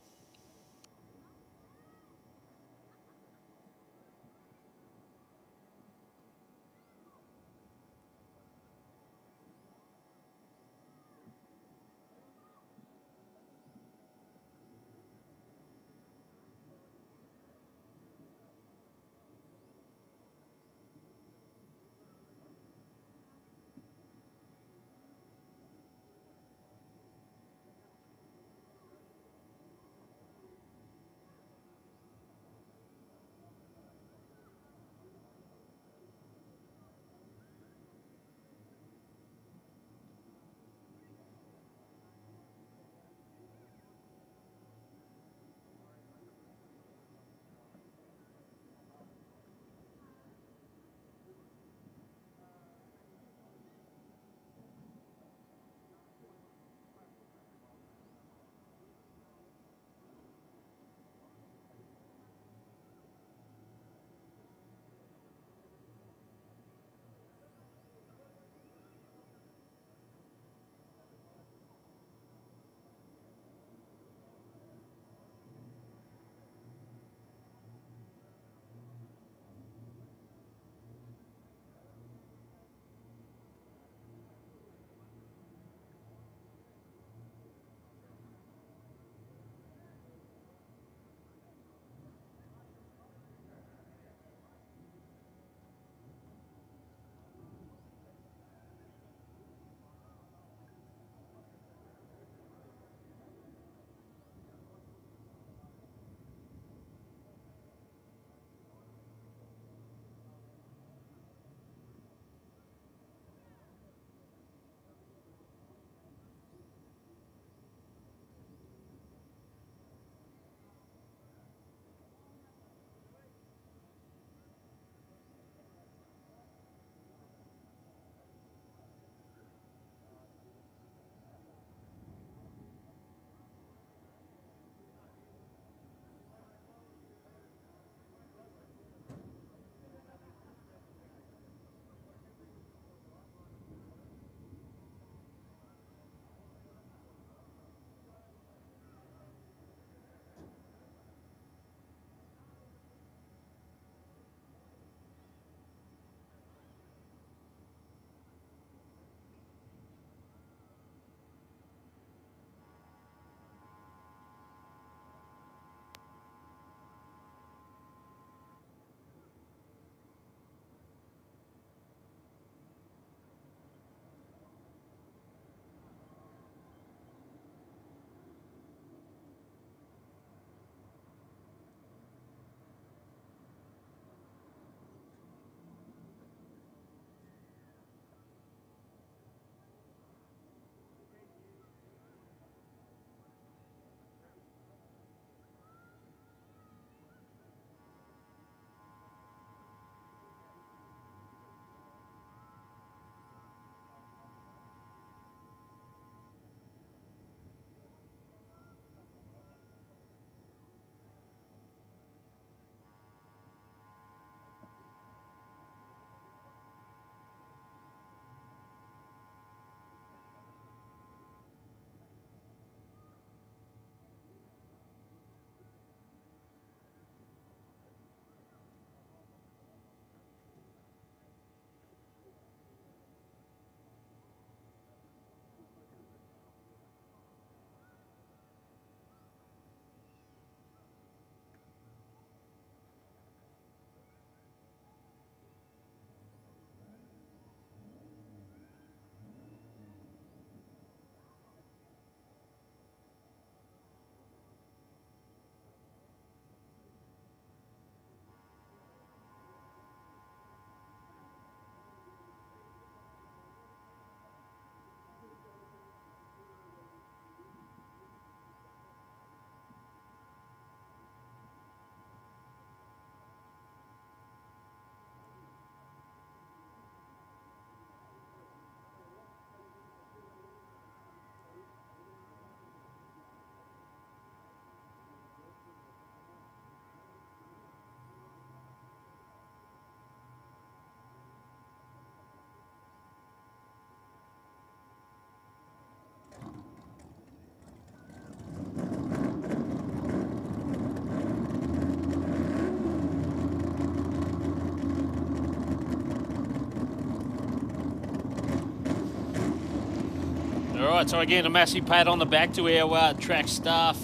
right, so again, a massive pat on the back to our track staff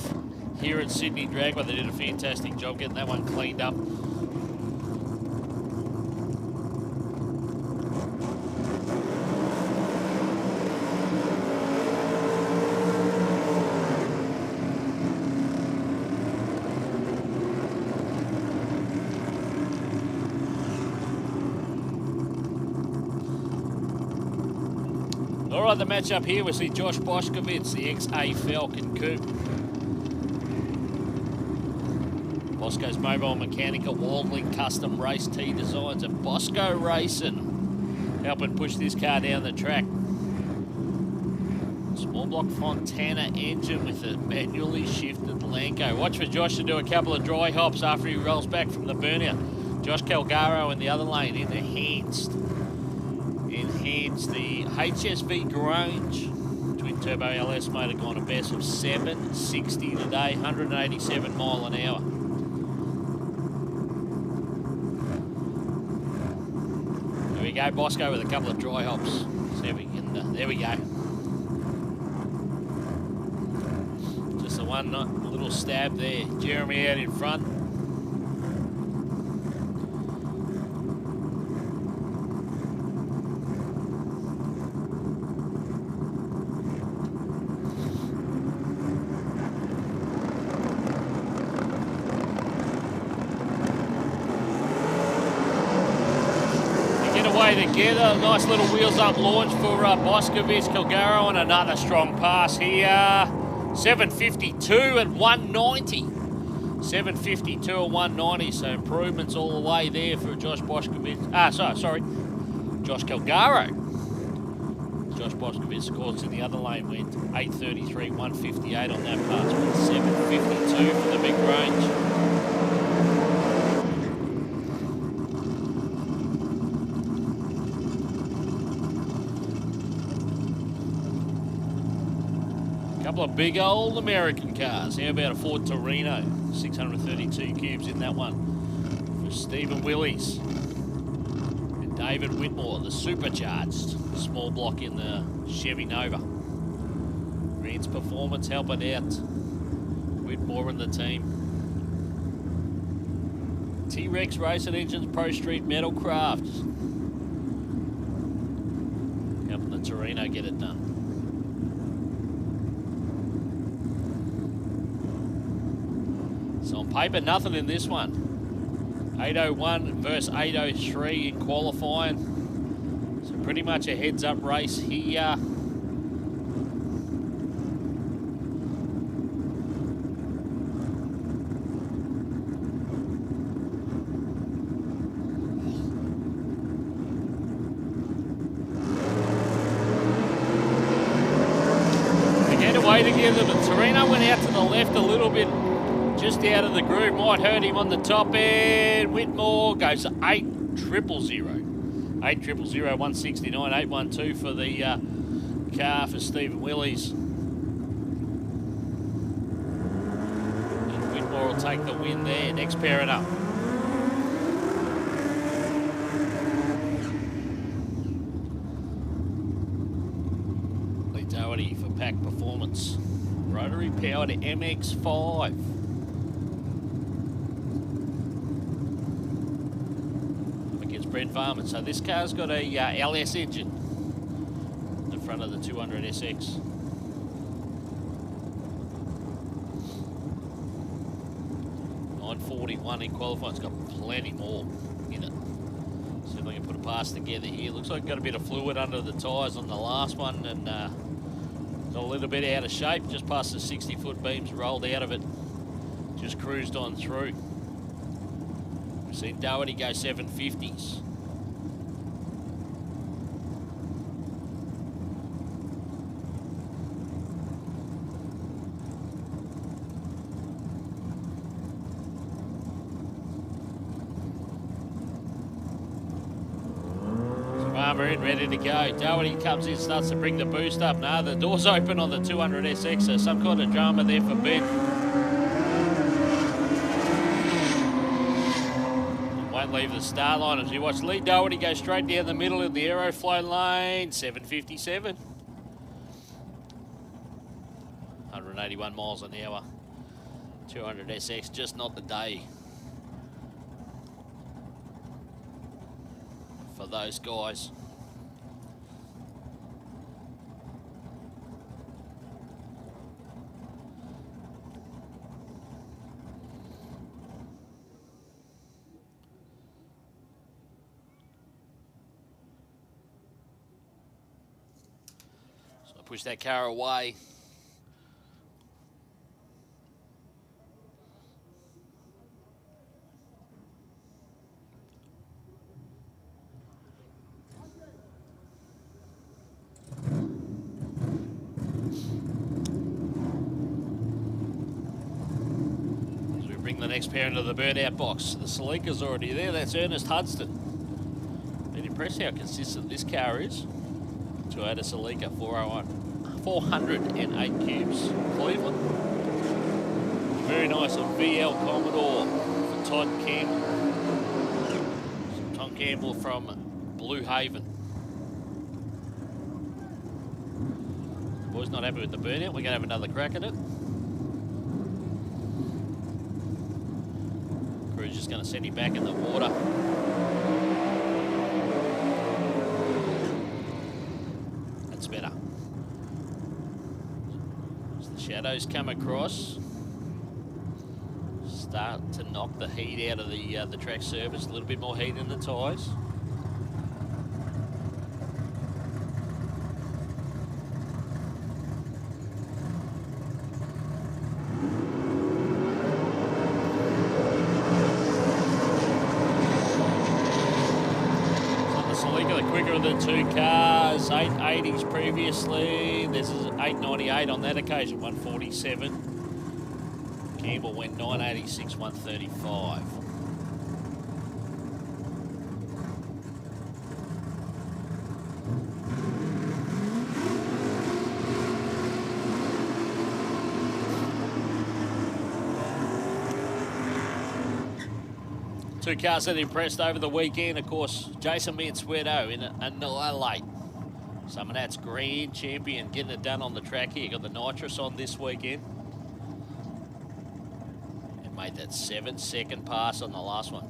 here at Sydney Dragway. They did a fantastic job getting that one cleaned up. All right, the match up here, we see Josh Boshkovitz, the ex-A Falcon Coupe. Bosco's mobile mechanic at Waldling Custom Race T Designs at Bosco Racing, helping push this car down the track. Small block Fontana engine with a manually shifted Lanco. Watch for Josh to do a couple of dry hops after he rolls back from the burnout. Josh Calgaro in the other lane, enhanced the HSV Grange twin turbo LS motor, gone a best of 760 today, 187 mile an hour. There we go, Bosco with a couple of dry hops. See if we can, there we go. Just the one little stab there. Jeremy out in front. Together, nice little wheels up launch for Boskovic, Calgaro, and another strong pass here. 752 at 190. 752 at 190, so improvements all the way there for Josh Boskovic. Sorry, Josh Calgaro. Josh Boskovic, of course, in the other lane went 833, 158 on that pass, but 752 for the big range. Couple of big old American cars. How about a Ford Torino? 632 cubes in that one for Stephen Willies. And David Whitmore, the Supercharged. Small block in the Chevy Nova. Rance Performance helping out Whitmore and the team. T-Rex Racing Engines, Pro Street Metalcraft. Helping the Torino get it done. So on paper, nothing in this one. 801 versus 803 in qualifying. So pretty much a heads-up race here. Again, away together, but Torino went out to the left a little bit. Just out of the groove, might hurt him on the top end. Whitmore goes 8,000. 8,000, 169, 812 for the car for Stephen Willies. And Whitmore will take the win there. Next pairing up. Lee Doherty for Pack Performance. Rotary powered MX-5. Brent Farman. So this car's got a LS engine in the front of the 200 SX. .941 in qualifying. It's got plenty more in it. See if I can put a pass together here. Looks like got a bit of fluid under the tyres on the last one, and got a little bit out of shape. Just past the 60-foot beams, rolled out of it. Just cruised on through. We've seen Doherty go 750s. Farmer in, ready to go. Doherty comes in, starts to bring the boost up. Now the door's open on the 200 SX, so some kind of drama there for Ben. Won't leave the start line as you watch Lee Doherty go straight down the middle of the Aeroflow lane, 757. 181 miles an hour. 200 SX, just not the day for those guys. So I push that car away. The next pair into the burnout box. The Celica's already there. That's Ernest Hudston. Been impressed how consistent this car is. Toyota Celica 401. 408 cubes. Cleveland. Very nice. A VL Commodore for Todd Campbell. Tom Campbell from Blue Haven. The boy's not happy with the burnout. We're going to have another crack at it. Crew's just going to send him back in the water. That's better. As the shadows come across, start to knock the heat out of the track surface. A little bit more heat in the tyres. The two cars, 880s previously. This is 898 on that occasion, 147. Campbell went 986, 135. Two cars that impressed over the weekend, of course, Jason Mansueto in Annihilate. Some of that's grand champion, getting it done on the track here. Got the nitrous on this weekend. And made that 7-second pass on the last one.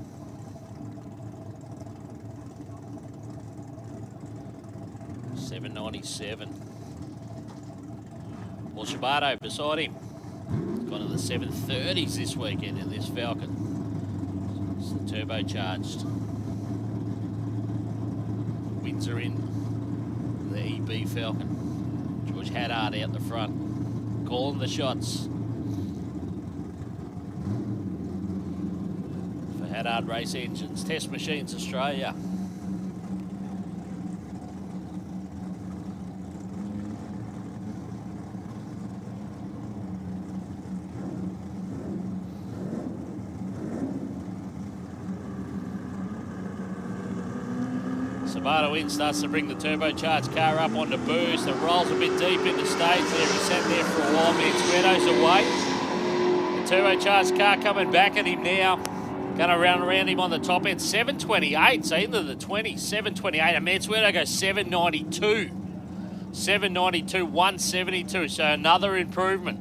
$7.97. Well, Shabato beside him. Gone to the 730s this weekend in this Falcon. It's the turbocharged. Windsor in the EB Falcon. George Haddard out the front, calling the shots for Haddard Race Engines. Test Machines Australia. Sabato in, starts to bring the turbocharged car up onto boost. It rolls a bit deep in the stage there. He sat there for a while. Mansueto's away. The turbocharged car coming back at him now. Going to run around him on the top end. 728, so into the 20s. 728, and Mansueto goes 792. 792, 172, so another improvement.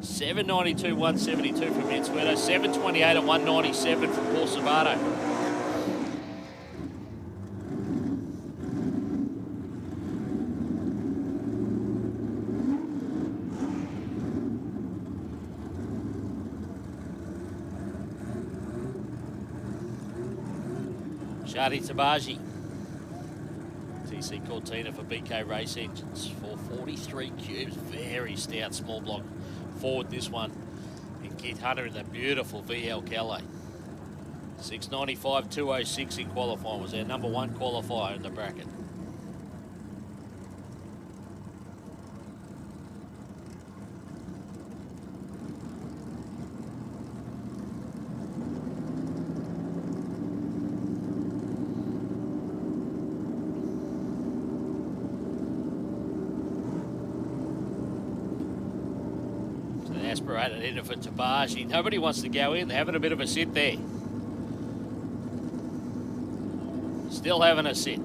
792, 172 from Mansueto. 728 and 197 from Paul Sabato. Shadi Tabaji, TC Cortina for BK Race Engines, 443 cubes, very stout small block forward this one. And Kit Hunter in the beautiful VL Calais. 695, 206 in qualifying, was our number one qualifier in the bracket. Aspirated in for Tabaji. Nobody wants to go in. They're having a bit of a sit there. Still having a sit.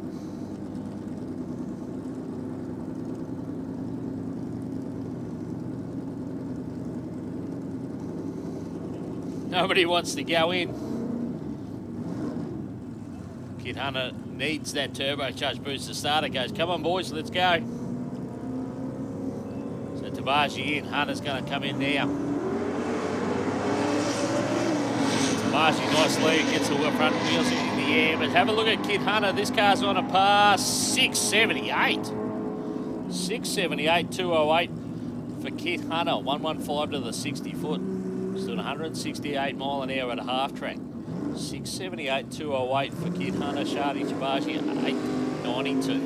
Nobody wants to go in. Kid Hunter needs that turbocharged booster starter. Goes, come on, boys, let's go. So Tabaji in. Hunter's going to come in now. Tabaji, nice lead, gets the front wheels in the air. But have a look at Kid Hunter. This car's on a par 678. 678, 208 for Kid Hunter. 115 to the 60 foot. Stood 168 mile an hour at a half track. 678, 208 for Kid Hunter. Shadi Tabaji at 892.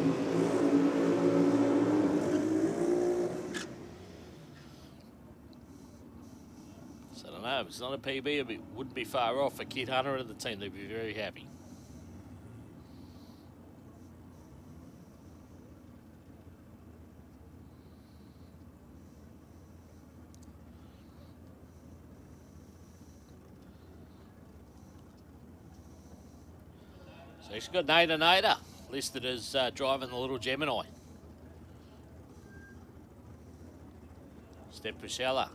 So I don't know, if it's not a PB, it wouldn't be far off for Kid Hunter and the team. They'd be very happy. He's got Nader Nader listed as driving the little Gemini. Step Pusella.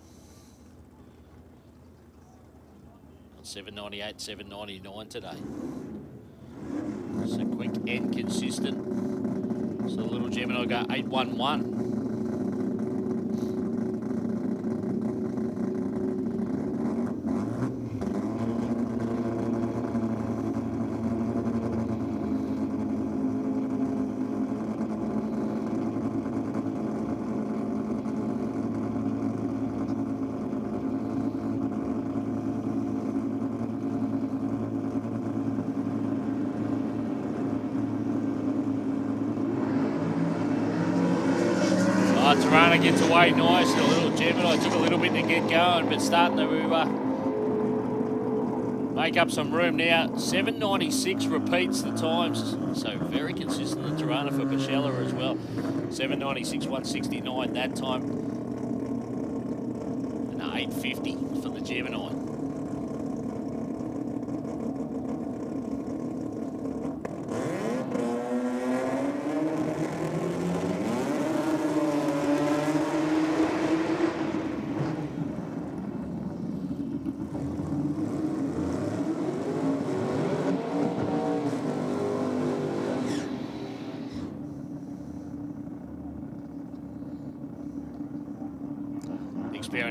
On 798, 799 today. So quick and consistent. So the little Gemini go 811. Tirana gets away nice. The little Gemini took a little bit to get going, but starting to make up some room now. 796 repeats the times, so very consistent the Tirana for Bashella as well. 796, 169 that time, and 850 for the Gemini.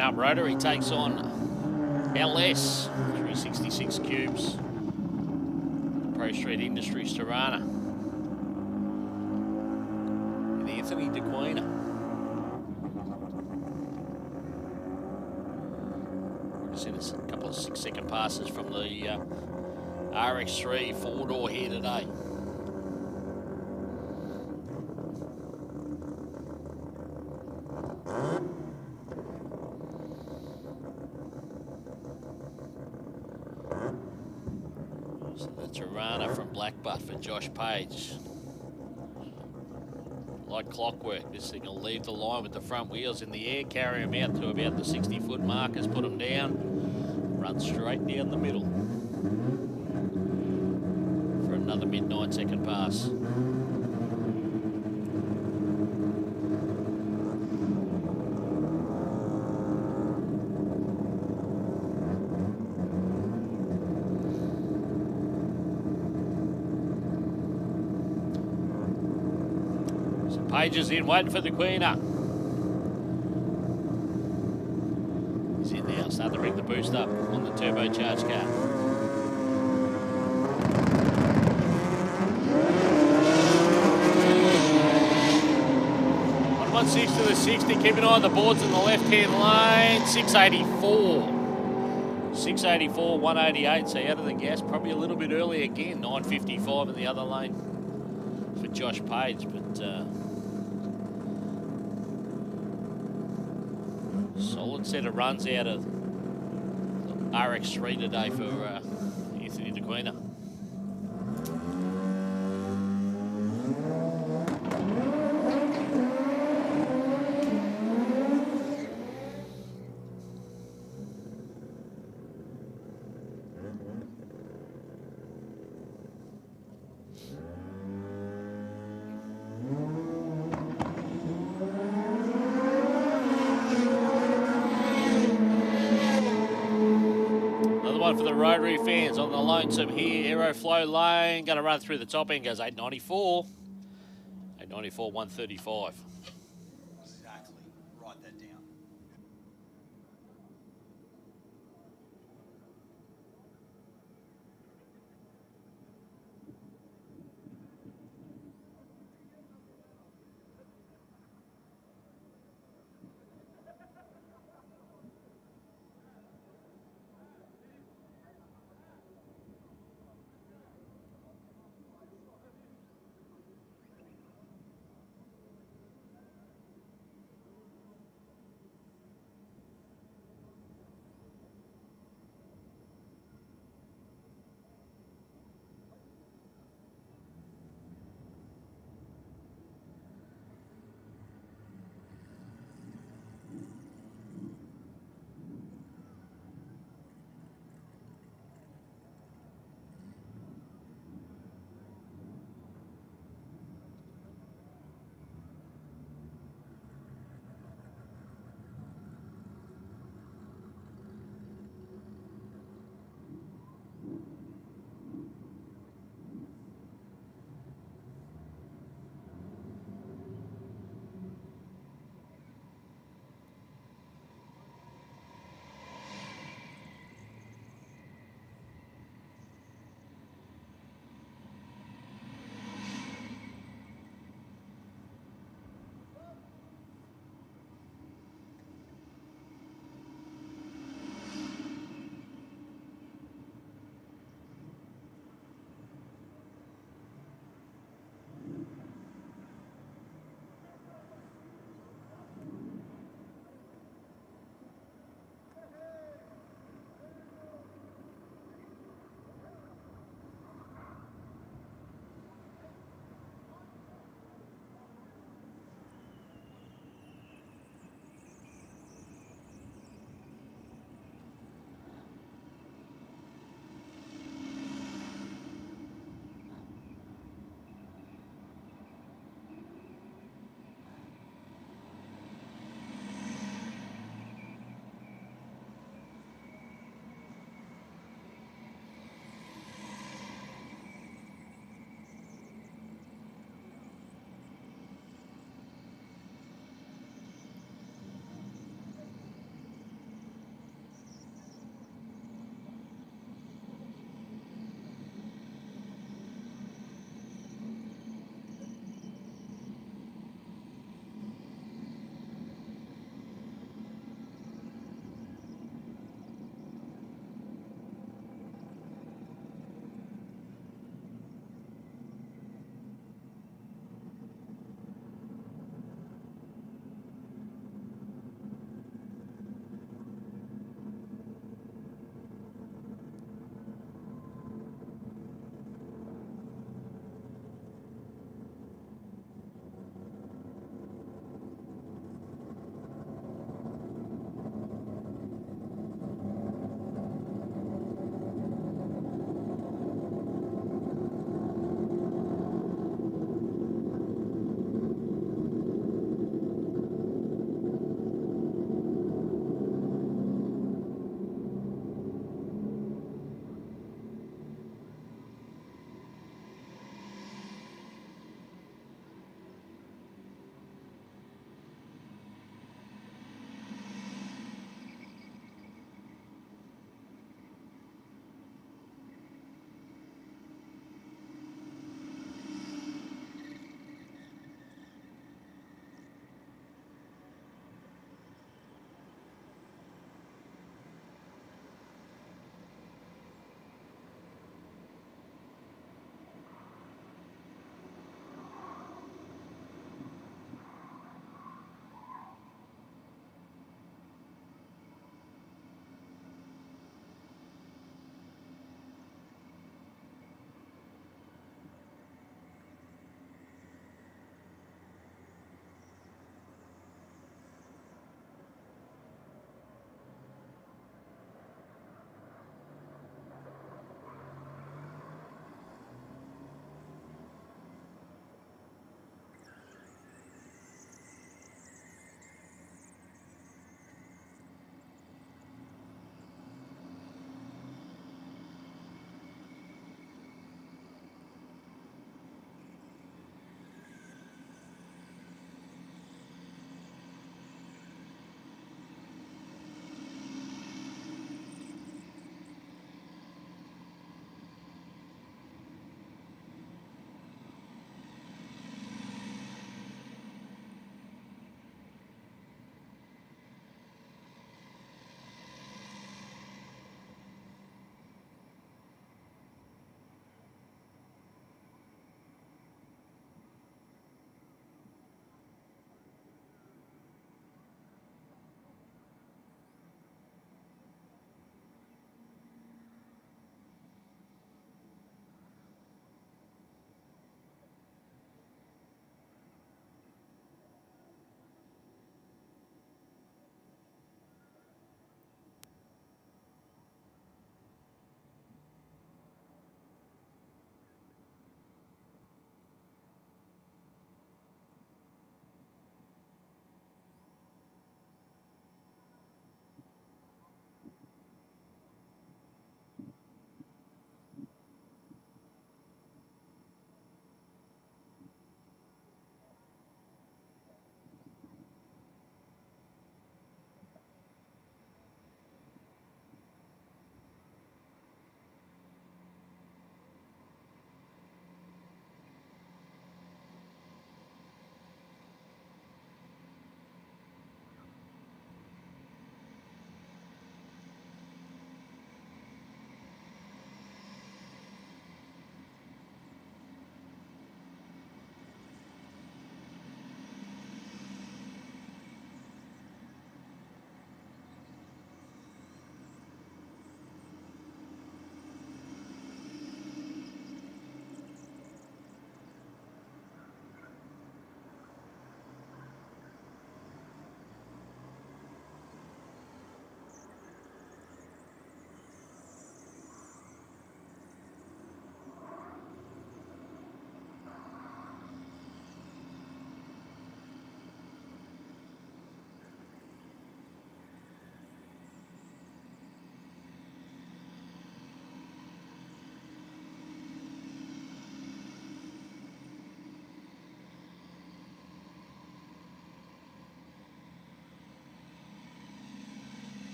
Up Rotary takes on LS 366 cubes. Pro Street Industries Tirana. And Anthony DeQuina. We're just in a couple of 6-second passes from the RX3 4-door here today. Blackbutt for Josh Page. Like clockwork, this thing will leave the line with the front wheels in the air, carry him out to about the 60-foot markers, put him down, run straight down the middle for another mid 9-second pass. Page is in, waiting for the Queener. He's in now, starting to bring the boost up on the turbocharged car. 116 to the 60, keep an eye on the boards in the left-hand lane. 684. 684, 188, so out of the gas, probably a little bit early again. 955 in the other lane for Josh Page, but solid set of runs out of RX3 today for Anthony DeQuina. one for the Rotary fans on the lonesome here. Aeroflow lane, going to run through the top end, goes 894. 894, 135. Exactly. Write that down.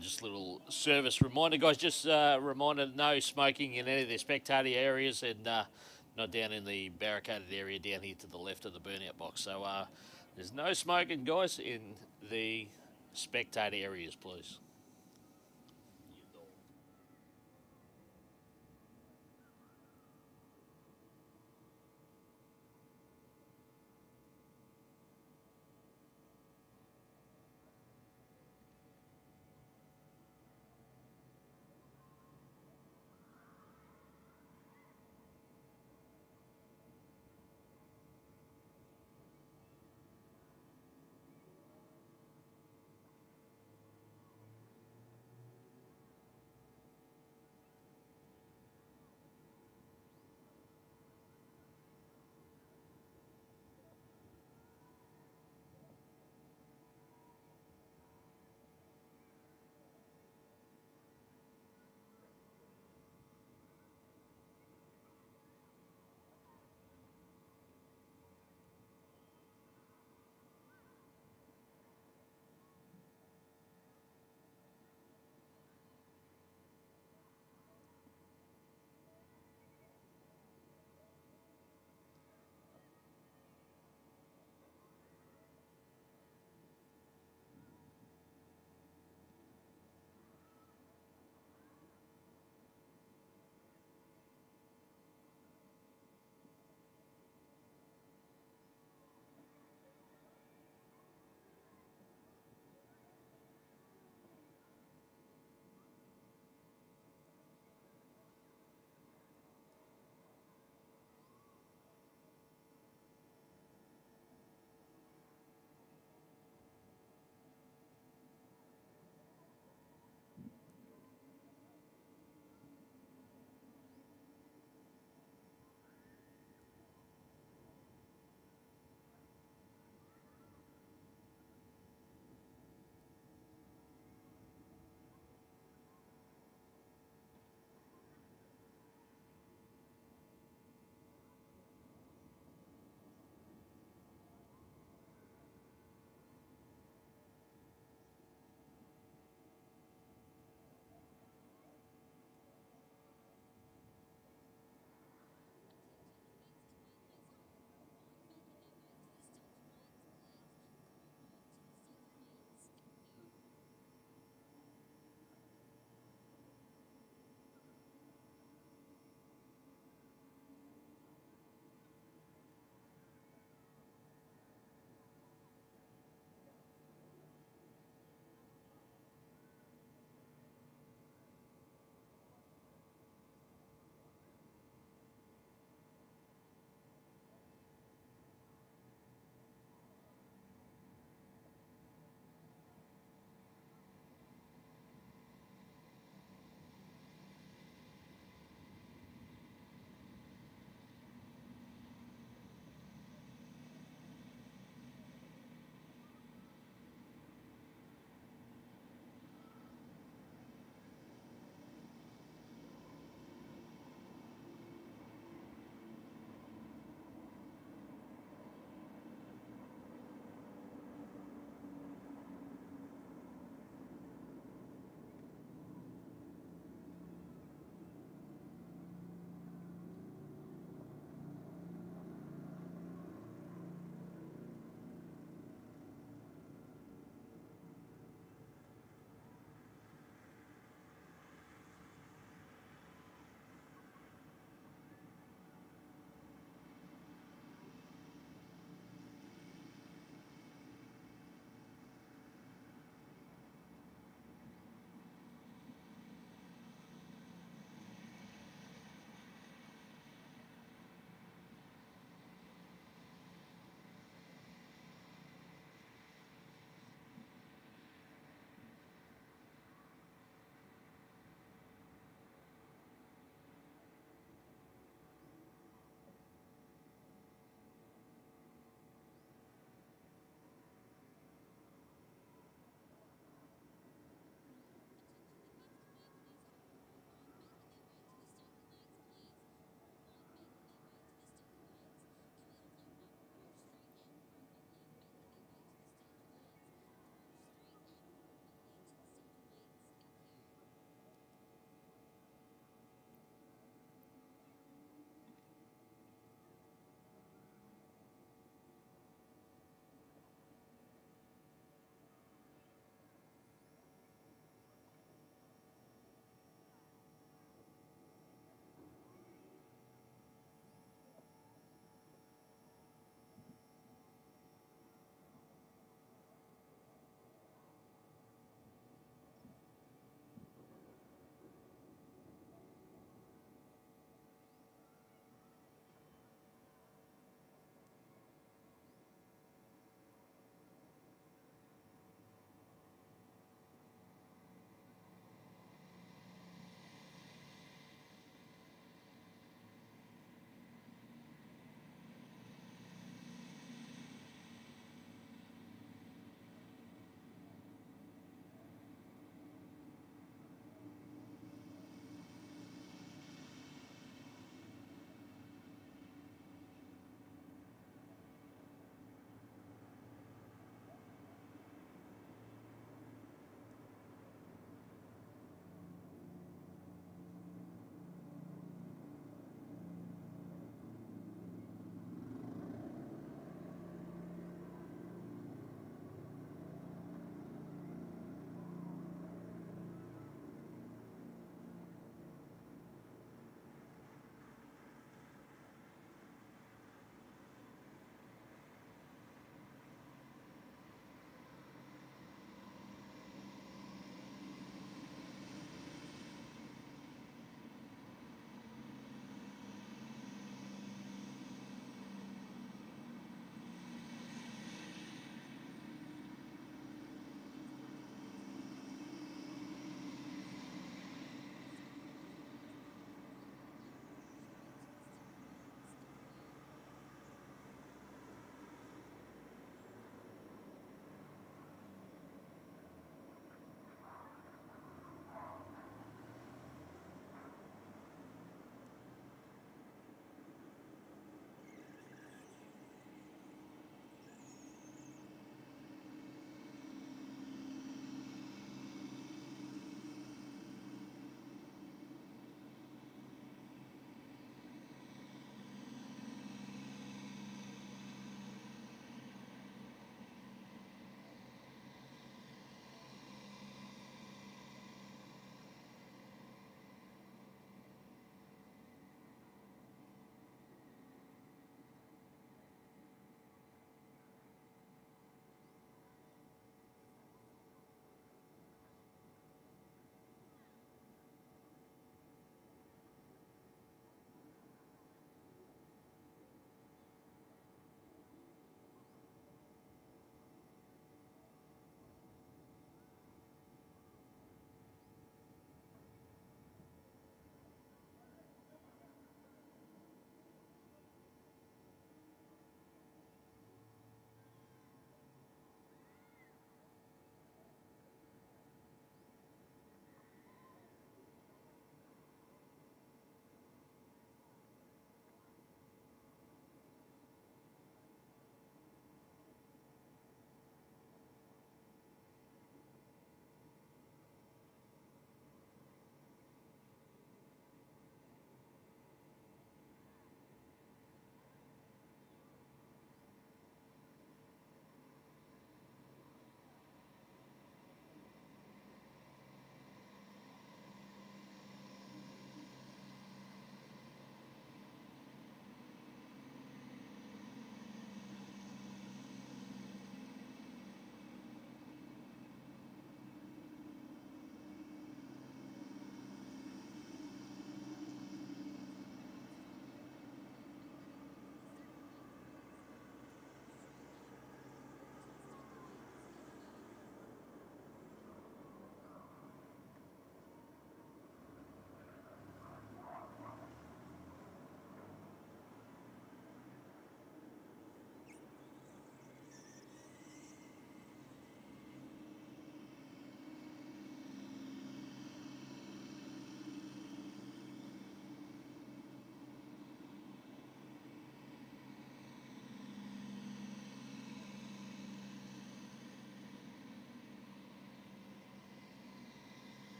Just a little service reminder, guys. Just reminder, no smoking in any of the spectator areas and not down in the barricaded area down here to the left of the burnout box. So there's no smoking, guys, in the spectator areas, please.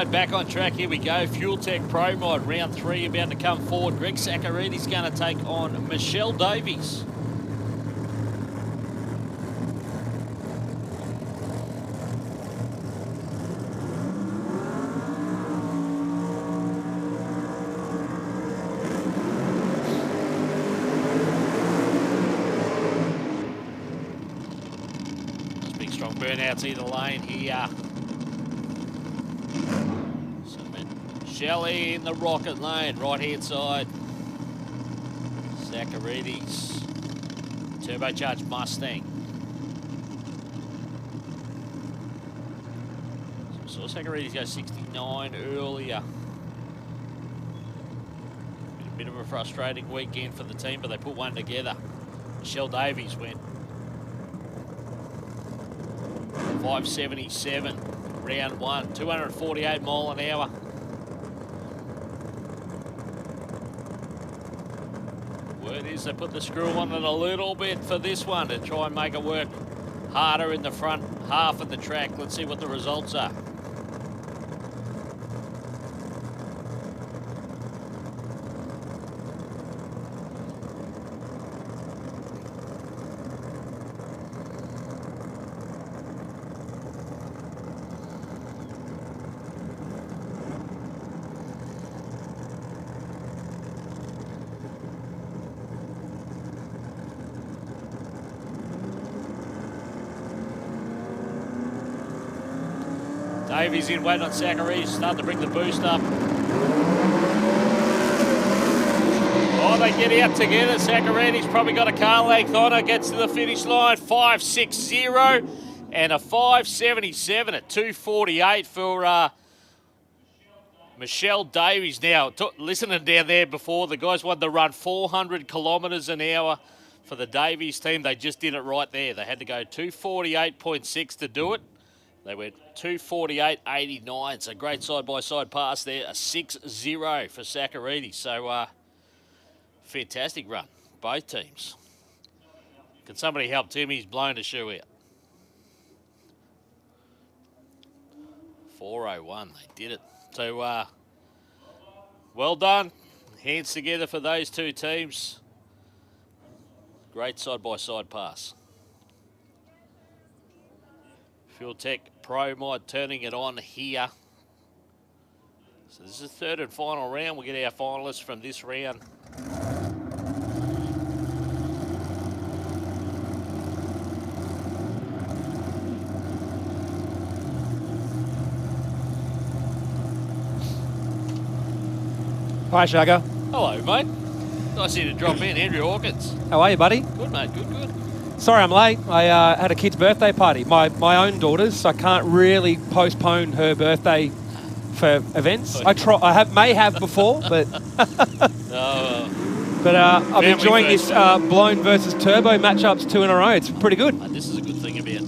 mode, back on track. Here we go. Fuel Tech Pro Mod, round 3 about to come forward. Greg Saccharidi's going to take on Michelle Davies. Big strong burnouts either lane here. Shelley in the rocket lane, right-hand side. Saccharides, turbocharged Mustang. So saw Saccharides go 69 earlier. Been a bit of a frustrating weekend for the team, but they put one together. Michelle Davies went 577, round 1, 248 mile an hour. Word is they put the screw on it a little bit for this one to try and make it work harder in the front half of the track. Let's see what the results are. Davies in, waiting on Saccharides, starting to bring the boost up. Oh, they get out together. Saccharides probably got a car length on her, gets to the finish line, 5.60 and a 5.77 at 2.48 for Michelle Davies. Now, listening down there before, the guys wanted to run 400 kilometres an hour for the Davies team. They just did it right there. They had to go 2.48.6 to do it. They went 2.48.89, so great side-by-side pass there, a 6-0 for Saccharides. So, fantastic run, both teams. Can somebody help Tim? He's blown a shoe out. 4.01, they did it. So, well done. Hands together for those two teams. Great side-by-side pass. Fuel Tech Pro Mod turning it on here. So this is the third and final round. We'll get our finalists from this round. Hi, Shagger. Hello, mate. Nice of you to drop in. Andrew Hawkins. How are you, buddy? Good, mate. Good, good. Sorry I'm late. I had a kid's birthday party. My own daughter's, so I can't really postpone her birthday for events. May have before, but I'm enjoying this blown versus turbo matchups 2 in a row. It's pretty good. This is a good thing about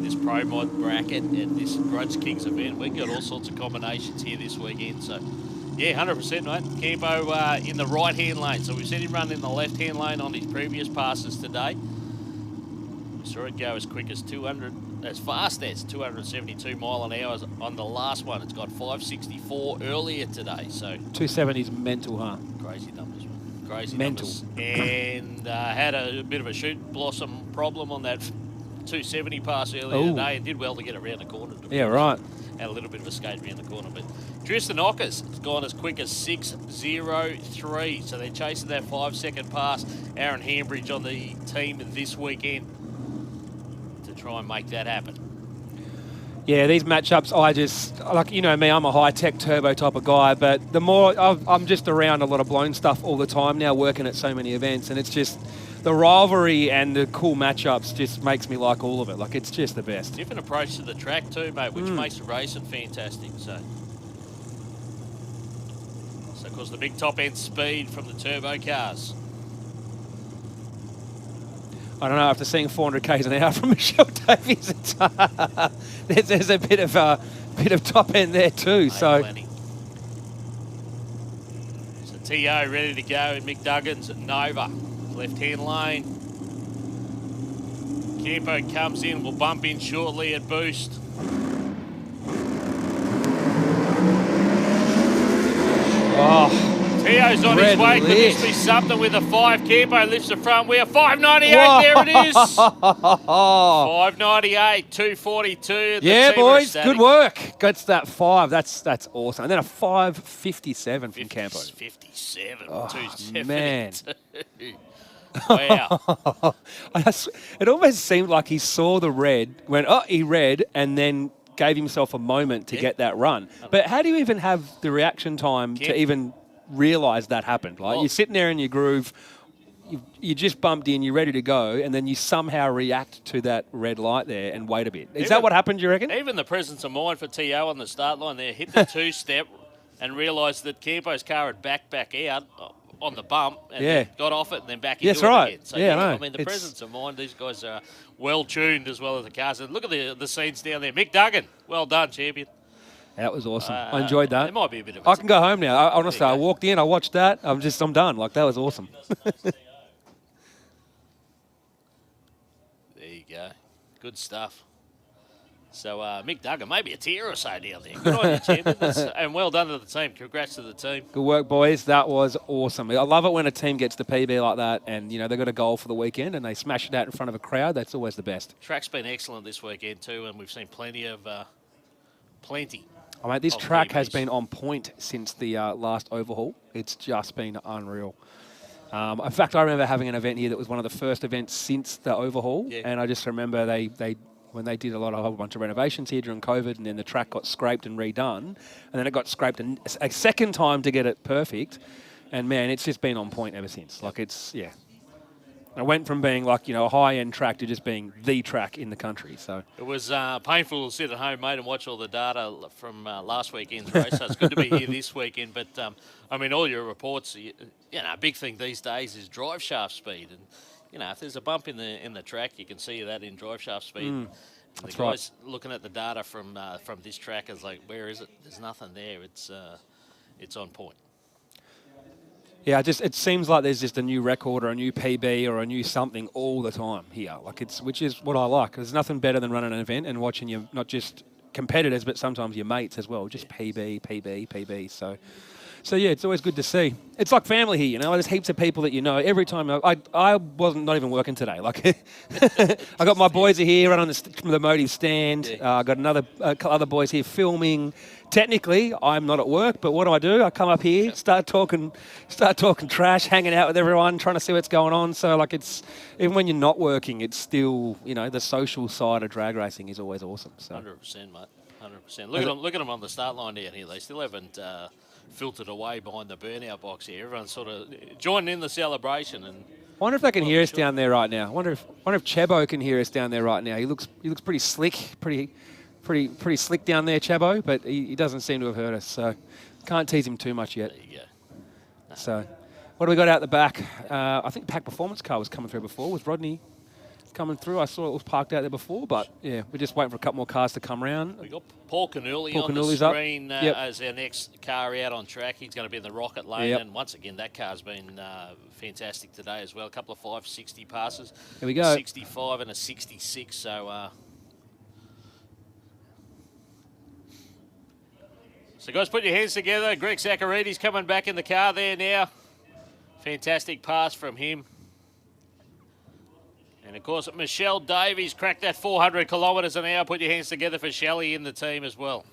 this Pro Mod bracket and this Grudge Kings event. We've got all sorts of combinations here this weekend. So, yeah, 100%, mate. Campo in the right-hand lane. So we've seen him run in the left-hand lane on his previous passes today. We saw it go as quick as 200, as fast as 272 mile an hour on the last one. It's got 564 earlier today. So 270 is mental, huh? Crazy numbers, man. Crazy mental numbers. And had a bit of a shoot blossom problem on that 270 pass earlier today, and did well to get around the corner. Yeah, right. Had a little bit of a skate around the corner, but Tristan Ockers has gone as quick as 6.03, so they're chasing that 5-second pass. Aaron Hambridge on the team this weekend to try and make that happen. Yeah, these matchups, I just, like, you know me, I'm a high-tech turbo type of guy, but the more, I'm just around a lot of blown stuff all the time now, working at so many events, and it's just, the rivalry and the cool matchups just makes me like all of it. Like, it's just the best. Different approach to the track too, mate, which makes the racing fantastic. So, of course, the big top-end speed from the turbo cars. I don't know, after seeing 400 k's an hour from Michelle Davies, it's, there's a bit of top end there too. So T.O. ready to go in Mick Duggan's at Nova. Left-hand lane. Campo comes in, will bump in shortly at boost. Campo's on his way. Could this be something with a 5? Campo lifts the front wheel. 598, Whoa. there it is. 598, 242. Yeah, boys, good work. Gets that 5. That's awesome. And then a 557 from Campo. 57, oh, 272. Man. Wow. It almost seemed like he saw the red, he read, and then gave himself a moment to get that run. But how do you even have the reaction time to even realise that happened? Like, you're sitting there in your groove, you just bumped in, you're ready to go, and then you somehow react to that red light there and wait a bit. Is that what happened, do you reckon? Even the presence of mind for T.O. on the start line there, hit the 2-step and realised that Campo's car had back out on the bump and then got off it and then back into it again. So, I mean, the presence of mind, these guys are well tuned as well as the cars. And look at the scenes down there. Mick Duggan, well done, champion. That was awesome. I enjoyed that. There might be a bit of I can go home now. Honestly, I walked in, I watched that. I'm done. Like, that was awesome. There you go. Good stuff. So, Mick Duggan, maybe a tier or so down there. Good on you, champion. And well done to the team. Congrats to the team. Good work, boys. That was awesome. I love it when a team gets the PB like that and, they got a goal for the weekend and they smash it out in front of a crowd. That's always the best. Track's been excellent this weekend too, and we've seen plenty. Oh, mate, this track has been on point since the last overhaul. It's just been unreal. In fact, I remember having an event here that was one of the first events since the overhaul, and I just remember when they did a whole bunch of renovations here during COVID, and then the track got scraped and redone, and then it got scraped a second time to get it perfect, and man, it's just been on point ever since. Like, it's, I went from being like, a high-end track to just being the track in the country. So it was painful to sit at home, mate, and watch all the data from last weekend's race. So it's good to be here this weekend. But I mean, all your reports, a big thing these days is drive shaft speed, and if there's a bump in the track, you can see that in drive shaft speed. That's the guys looking at the data from this track is like, where is it? There's nothing there. It's on point. Yeah, it seems like there's just a new record or a new PB or a new something all the time here. Which is what I like. There's nothing better than running an event and watching your, not just competitors, but sometimes your mates as well. Just PB. So yeah, it's always good to see. It's like family here, There's heaps of people that every time. I wasn't not even working today. I got my boys are here running the motive stand. I got a couple other boys here filming. Technically, I'm not at work, but what do? I come up here, start talking trash, hanging out with everyone, trying to see what's going on. So it's even when you're not working, it's still the social side of drag racing is always awesome. So 100%, mate. 100%. Look at them on the start line down here. They still haven't filtered away behind the burnout box here. Everyone's sort of joining in the celebration. And I wonder if they can hear us down there right now. I wonder if Chebo can hear us down there right now. He looks pretty slick, pretty slick down there, Chebo, but he doesn't seem to have heard us, so can't tease him too much yet. There you go. No. So, what do we got out the back? I think Pack Performance car was coming through before. Was Rodney coming through? I saw it was parked out there before, but yeah, we're just waiting for a couple more cars to come around. We got Paul Canole on the screen as our next car out on track. He's going to be in the rocket lane, and once again, that car's been fantastic today as well. A couple of 560 passes. Here we go. 65 and a 66, so... So, guys, put your hands together. Greg Zaccharidis coming back in the car there now. Fantastic pass from him. And, of course, Michelle Davies cracked that 400 kilometres an hour. Put your hands together for Shelley in the team as well.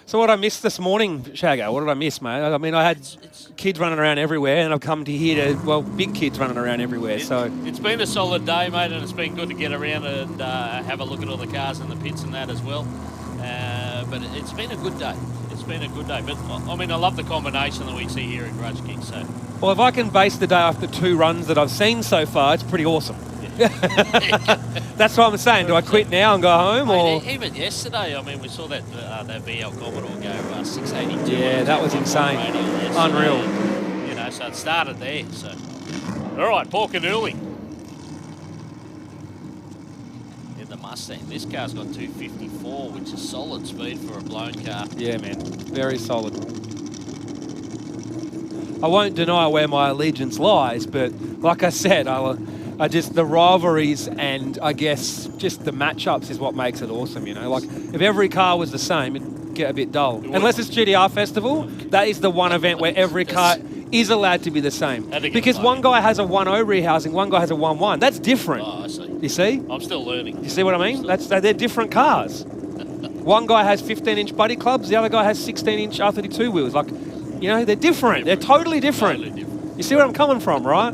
So what I missed this morning, Shagger? What did I miss, mate? I mean, I had kids running around everywhere, and I've come to here to, big kids running around everywhere. So it's been a solid day, mate, and it's been good to get around and have a look at all the cars in the pits and that as well. But it's been a good day. It's been a good day. But, I mean, I love the combination that we see here at Grudge Kings. So. Well, if I can base the day off the 2 runs that I've seen so far, it's pretty awesome. That's what I'm saying. Do I quit now and go home, or even yesterday? I mean, we saw that VL Commodore go 682. Yeah, that was insane, unreal. So it started there. So, all right, Paul Canole in the Mustang. This car's got 254, which is solid speed for a blown car. Yeah, man, very solid. I won't deny where my allegiance lies, but like I said, just the rivalries and I guess just the matchups is what makes it awesome, you know. Like if every car was the same, it'd get a bit dull. Unless it's GDR Festival, that is the one event where every car is allowed to be the same. Because one guy has a 1.0 rehousing, one guy has a 1.1. That's different. Oh, I see. You see? I'm still learning. You see what I mean? They're different cars. One guy has 15-inch buddy clubs, the other guy has 16-inch R32 wheels. Like, you know, they're different. They're totally different. You see where I'm coming from, right?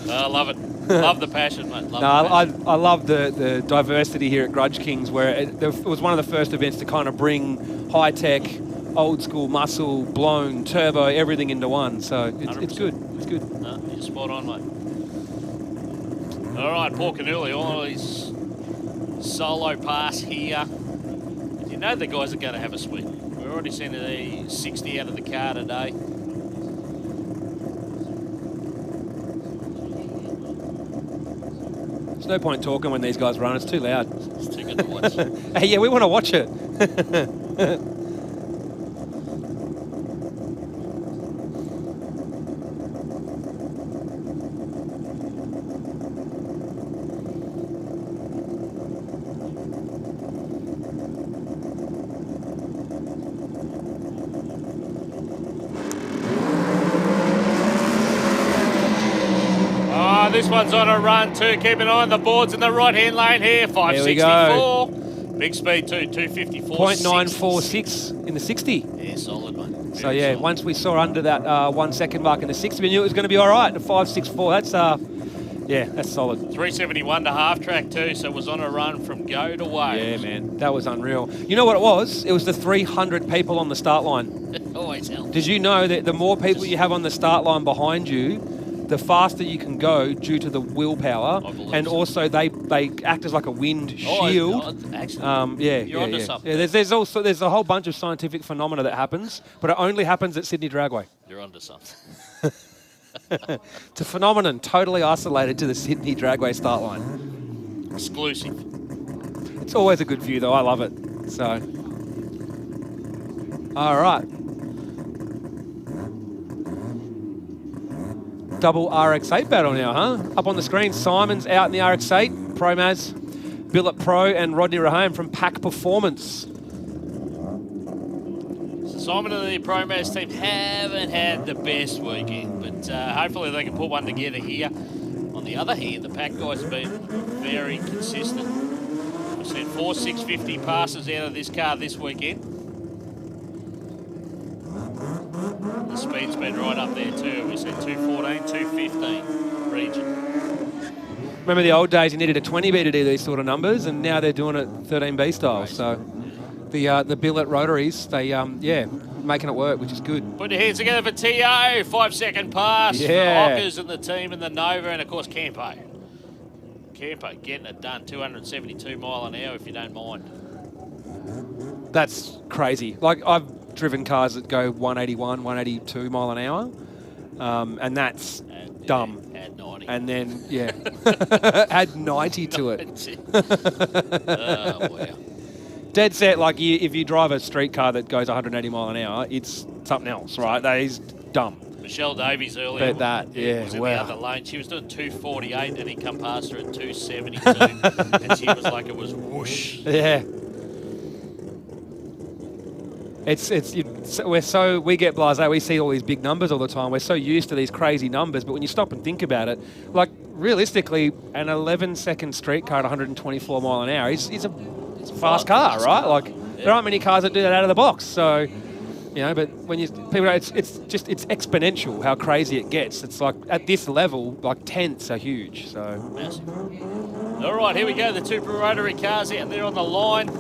I love it. Love the passion, mate. I love the diversity here at Grudge Kings, where it was one of the first events to kind of bring high-tech, old-school muscle, blown, turbo, everything into one. So it's good. It's good. No, you're spot on, mate. All right, Paul Canole, all his solo pass here. And you know the guys are going to have a swing. We're already seeing the 60 out of the car today. There's no point talking when these guys run. It's too loud. It's too good to watch. Hey, yeah, we want to watch it. This one's on a run too. Keep an eye on the boards in the right-hand lane here. 564. Big speed too. 254. 0.946 in the 60. Yeah, solid, mate. So yeah, solid. Once we saw under that 1 second mark in the 60, we knew it was going to be all right. The 564. That's yeah, that's solid. 371 to half track too. So it was on a run from go to way. Yeah, man, that was unreal. You know what it was? It was the 300 people on the start line. It always helps. Did you know that the more people you have on the start line behind you, the faster you can go due to the willpower, and also they act as like a wind shield. Actually, you're onto something. Yeah, there's a whole bunch of scientific phenomena that happens, but it only happens at Sydney Dragway. You're onto something. It's a phenomenon totally isolated to the Sydney Dragway start line. Exclusive. It's always a good view though. I love it. So, all right. Double RX-8 battle now, huh? Up on the screen, Simon's out in the RX-8, Promaz, Billet Pro, and Rodney Rahayan from Pack Performance. So Simon and the Promaz team haven't had the best weekend, but hopefully they can put one together here. On the other hand, the Pack guys have been very consistent. We've seen 4 650 passes out of this car this weekend. The speed's been right up there too. We've seen 214, 215 region. Remember the old days, you needed a 20B to do these sort of numbers, and now they're doing it 13B style. Right. So the billet rotaries, they making it work, which is good. Put your hands together for TO. 5 second pass for Hockers and the team in the Nova, and of course Campo. Campo getting it done. 272 mile an hour, if you don't mind. That's crazy. Like I've driven cars that go 181, 182 mile an hour, and that's dumb. Add 90. And then, add 90 to it. Oh, wow. Dead set, like if you drive a street car that goes 180 mile an hour, it's something else, right? That is dumb. Michelle Davies earlier. Bet that, was in the other lane. She was doing 248 and he come past her at 272 and she was like, it was whoosh. Yeah. We get blasé. We see all these big numbers all the time. We're so used to these crazy numbers, but when you stop and think about it, like realistically, an 11-second street car at 124 mile an hour is a fast car, right? Like there aren't many cars that do that out of the box. So, you know, but when people know it's exponential how crazy it gets. It's like at this level, like tenths are huge. So massive. All right, here we go. The two Rotary cars out there on the line.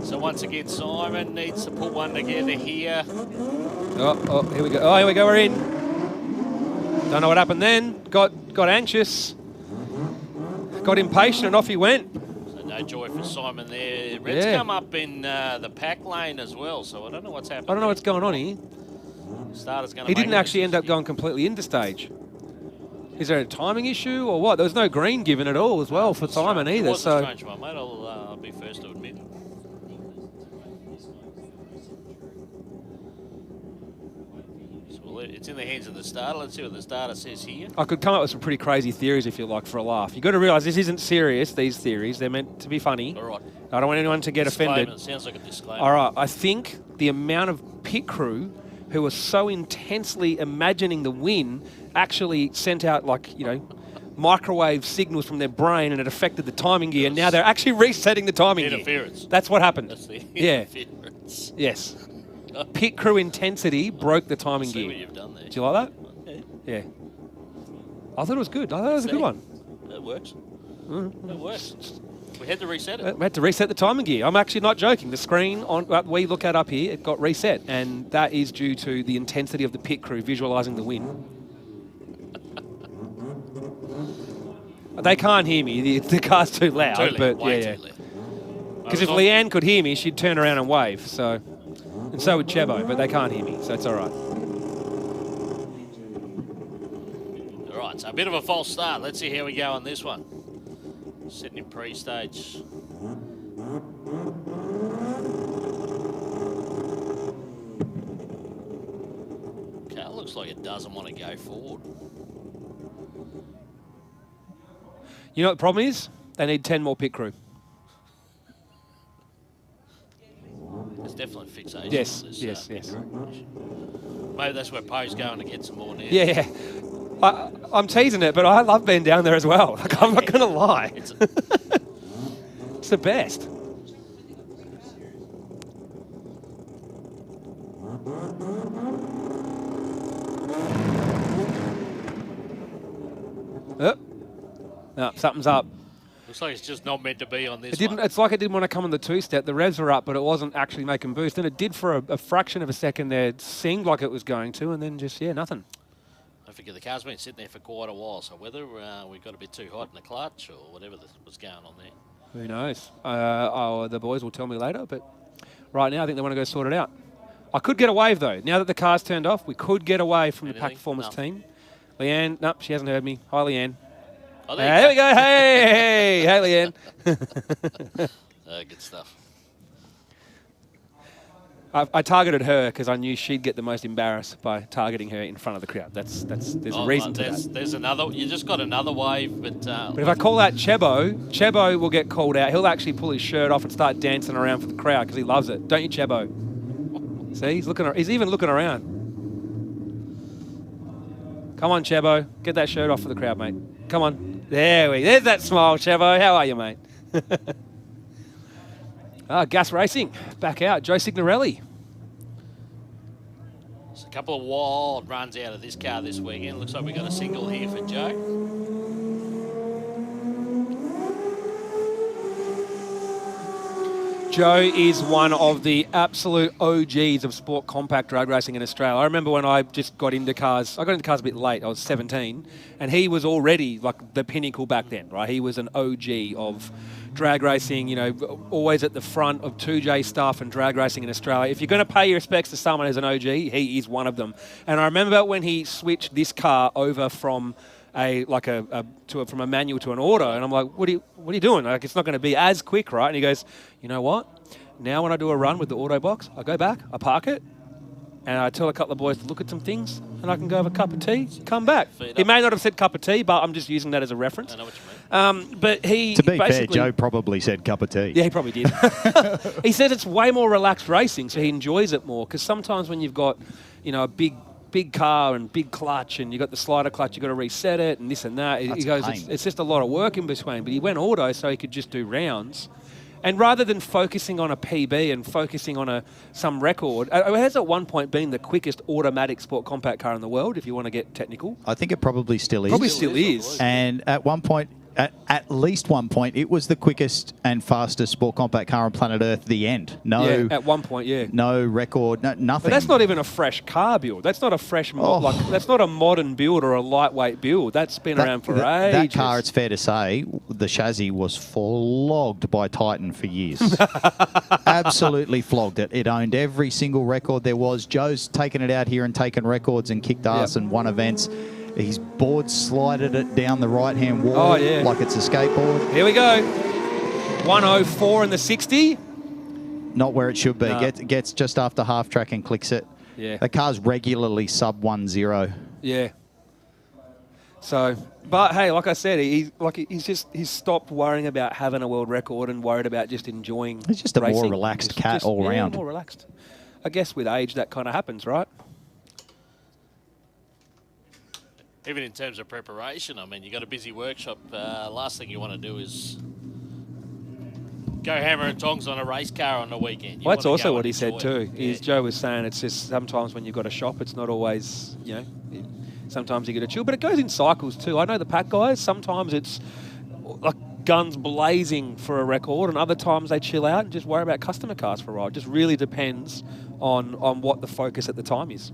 So once again, Simon needs to put one together here. Oh, here we go. Oh, here we go. We're in. Don't know what happened then. Got anxious. Got impatient and off he went. So no joy for Simon there. Red's come up in the pack lane as well, so I don't know what's happening. I don't know what's going on here. Starter's going to. He didn't actually end up going completely into stage. Is there a timing issue or what? There was no green given at all as well for Simon either. It was a strange one, mate. I'll be first to admit. It's in the hands of the starter. Let's see what the starter says here. I could come up with some pretty crazy theories if you like for a laugh. You've got to realise this isn't serious, these theories. They're meant to be funny. All right. I don't want anyone to get offended. It sounds like a disclaimer. All right. I think the amount of pit crew who were so intensely imagining the win actually sent out, like, you know, microwave signals from their brain, and it affected the timing gear. Now they're actually resetting the timing gear. Interference. That's what happened. That's the interference. Yes. Pit crew intensity broke the timing gear. See what you've done there. Do you like that? Yeah. I thought it was good. I thought it was a good one. That works. That works. We had to reset it. We had to reset the timing gear. I'm actually not joking. The screen on we look at up here, it got reset, and that is due to the intensity of the pit crew visualising the win. They can't hear me. The car's too loud. Too loud. But Way yeah. too loud. Because if Leanne could hear me, she'd turn around and wave. So, and so would Chebo, but they can't hear me, so it's all right. All right, so a bit of a false start. Let's see how we go on this one. Sitting in pre-stage. Okay, it looks like it doesn't want to go forward. You know what the problem is? They need 10 more pit crew. There's definitely fixation. Yes, on this, yes. Maybe that's where Poe's going to get some more now. Yeah. I'm teasing it, but I love being down there as well. Like, I'm not going to lie. It's the best. Oh. No, something's up. Looks like it's just not meant to be on this one. It's like it didn't want to come on the two-step. The revs were up, but it wasn't actually making boost. And it did for a fraction of a second there. It seemed like it was going to, and then just, yeah, nothing. I forget, the car's been sitting there for quite a while, so whether we got a bit too hot in the clutch or whatever was going on there. Who knows? The boys will tell me later, but right now I think they want to go sort it out. I could get a wave, though. Now that the car's turned off, we could get away from the Pack Performance team. Leanne, nope, she hasn't heard me. Hi, Leanne. Oh, there we go. Hey, Leanne. Good stuff. I targeted her because I knew she'd get the most embarrassed by targeting her in front of the crowd. There's a reason to that. There's another. You just got another wave, but if I call out Chebo will get called out. He'll actually pull his shirt off and start dancing around for the crowd because he loves it. Don't you, Chebo? See, he's even looking around. Come on, Chebo, get that shirt off for the crowd, mate. Come on. There's that smile, Chebo. How are you, mate? Gas Racing, back out. Joe Signorelli. There's a couple of wild runs out of this car this weekend. Looks like we got a single here for Joe. Joe is one of the absolute OGs of sport compact drag racing in Australia. I remember when I just got into cars, I got into cars a bit late, I was 17, and he was already like the pinnacle back then, right? He was an OG of drag racing, you know, always at the front of 2J stuff and drag racing in Australia. If you're going to pay your respects to someone who's an OG, he is one of them. And I remember when he switched this car over from from a manual to an auto, and I'm like, what are you doing? Like, it's not going to be as quick, right? And he goes, you know what? Now when I do a run with the auto box, I go back, I park it, and I tell a couple of boys to look at some things, and I can go have a cup of tea, come back. He may not have said cup of tea, but I'm just using that as a reference. I know what you mean. But he to be fair, Joe probably said cup of tea. Yeah, he probably did. He said it's way more relaxed racing, so he enjoys it more. Because sometimes when you've got, you know, a big car and big clutch, and you got the slider clutch, you got to reset it and this and that. He goes, it's just a lot of work in between. But he went auto so he could just do rounds. And rather than focusing on a PB and focusing on some record, it has at one point been the quickest automatic sport compact car in the world, if you want to get technical. I think it probably still is. Probably still is. And at one point, at least one point, it was the quickest and fastest sport compact car on planet Earth. The end. No. Yeah, at one point, yeah. No record. Nothing. But that's not even a fresh car build. That's not a fresh that's not a modern build or a lightweight build. That's been around for ages. That car, it's fair to say, the chassis was flogged by Titan for years. Absolutely flogged it. It owned every single record there was. Joe's taken it out here and taken records and kicked ass and won events. He's board slided it down the right-hand wall like it's a skateboard. Here we go. 104 in the 60. Not where it should be. No. Gets just after half track and clicks it. Yeah. The car's regularly sub 1-0. Yeah. So, but hey, like I said, he's stopped worrying about having a world record and worried about just enjoying. He's just a racing. more relaxed cat all round. More relaxed. I guess with age that kind of happens, right? Even in terms of preparation, I mean, you got a busy workshop. Last thing you want to do is go hammer and tongs on a race car on the weekend. Well, that's also what he said too. Joe was saying it's just sometimes when you've got a shop, it's not always, sometimes you get a chill, but it goes in cycles too. I know the pack guys, sometimes it's like guns blazing for a record, and other times they chill out and just worry about customer cars for a while. It just really depends on what the focus at the time is.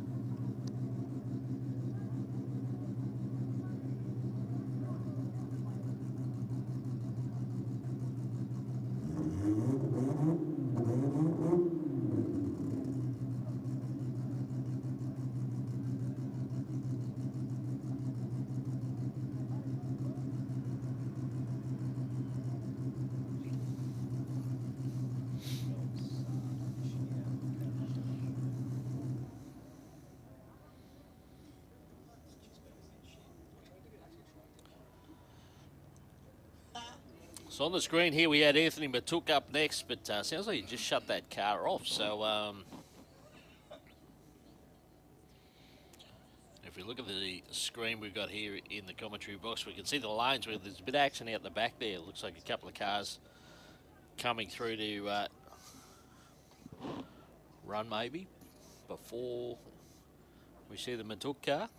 So on the screen here, we had Anthony Matuk up next, but sounds like he just shut that car off. So if we look at the screen we've got here in the commentary box, we can see the lanes where there's a bit of action out the back there. It looks like a couple of cars coming through to run maybe before we see the Matuk car.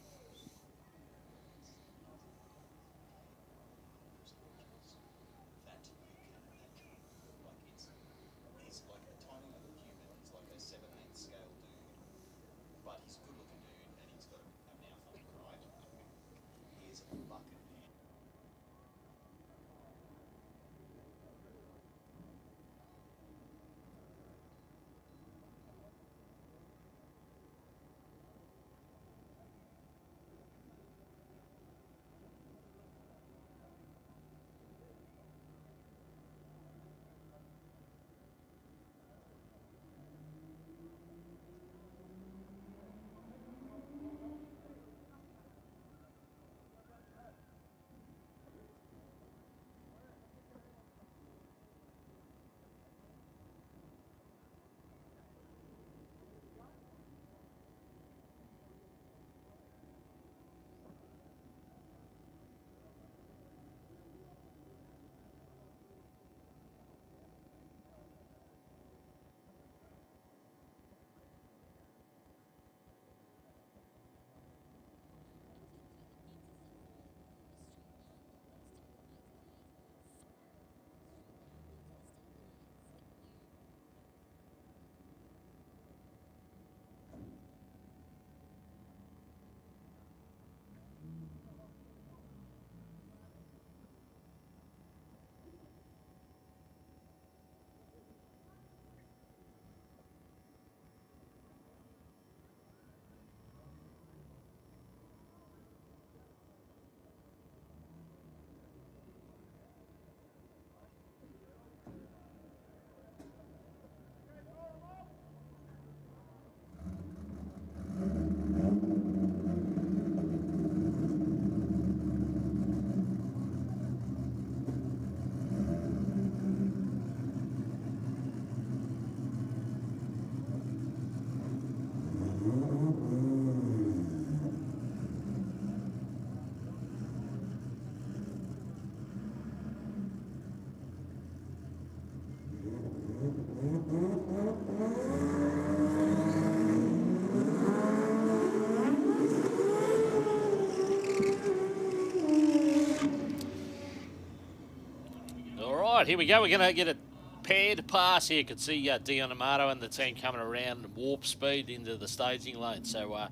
All right, here we go. We're going to get a paired pass here. You can see Dion Amato and the team coming around warp speed into the staging lane. So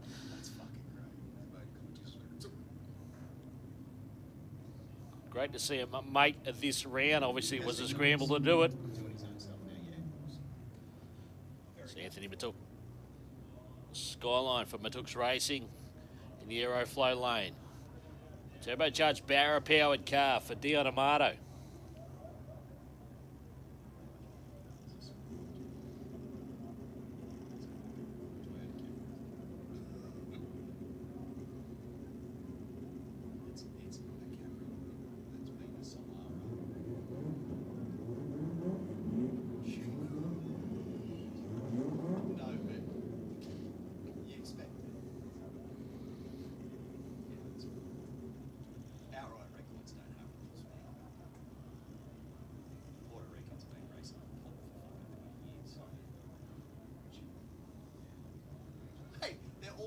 great to see a mate at this round. Obviously, it was a scramble to do it. So Anthony Matuk. Skyline for Matuk's Racing in the Aeroflow lane. Turbocharged Barra-powered car for Dion Amato.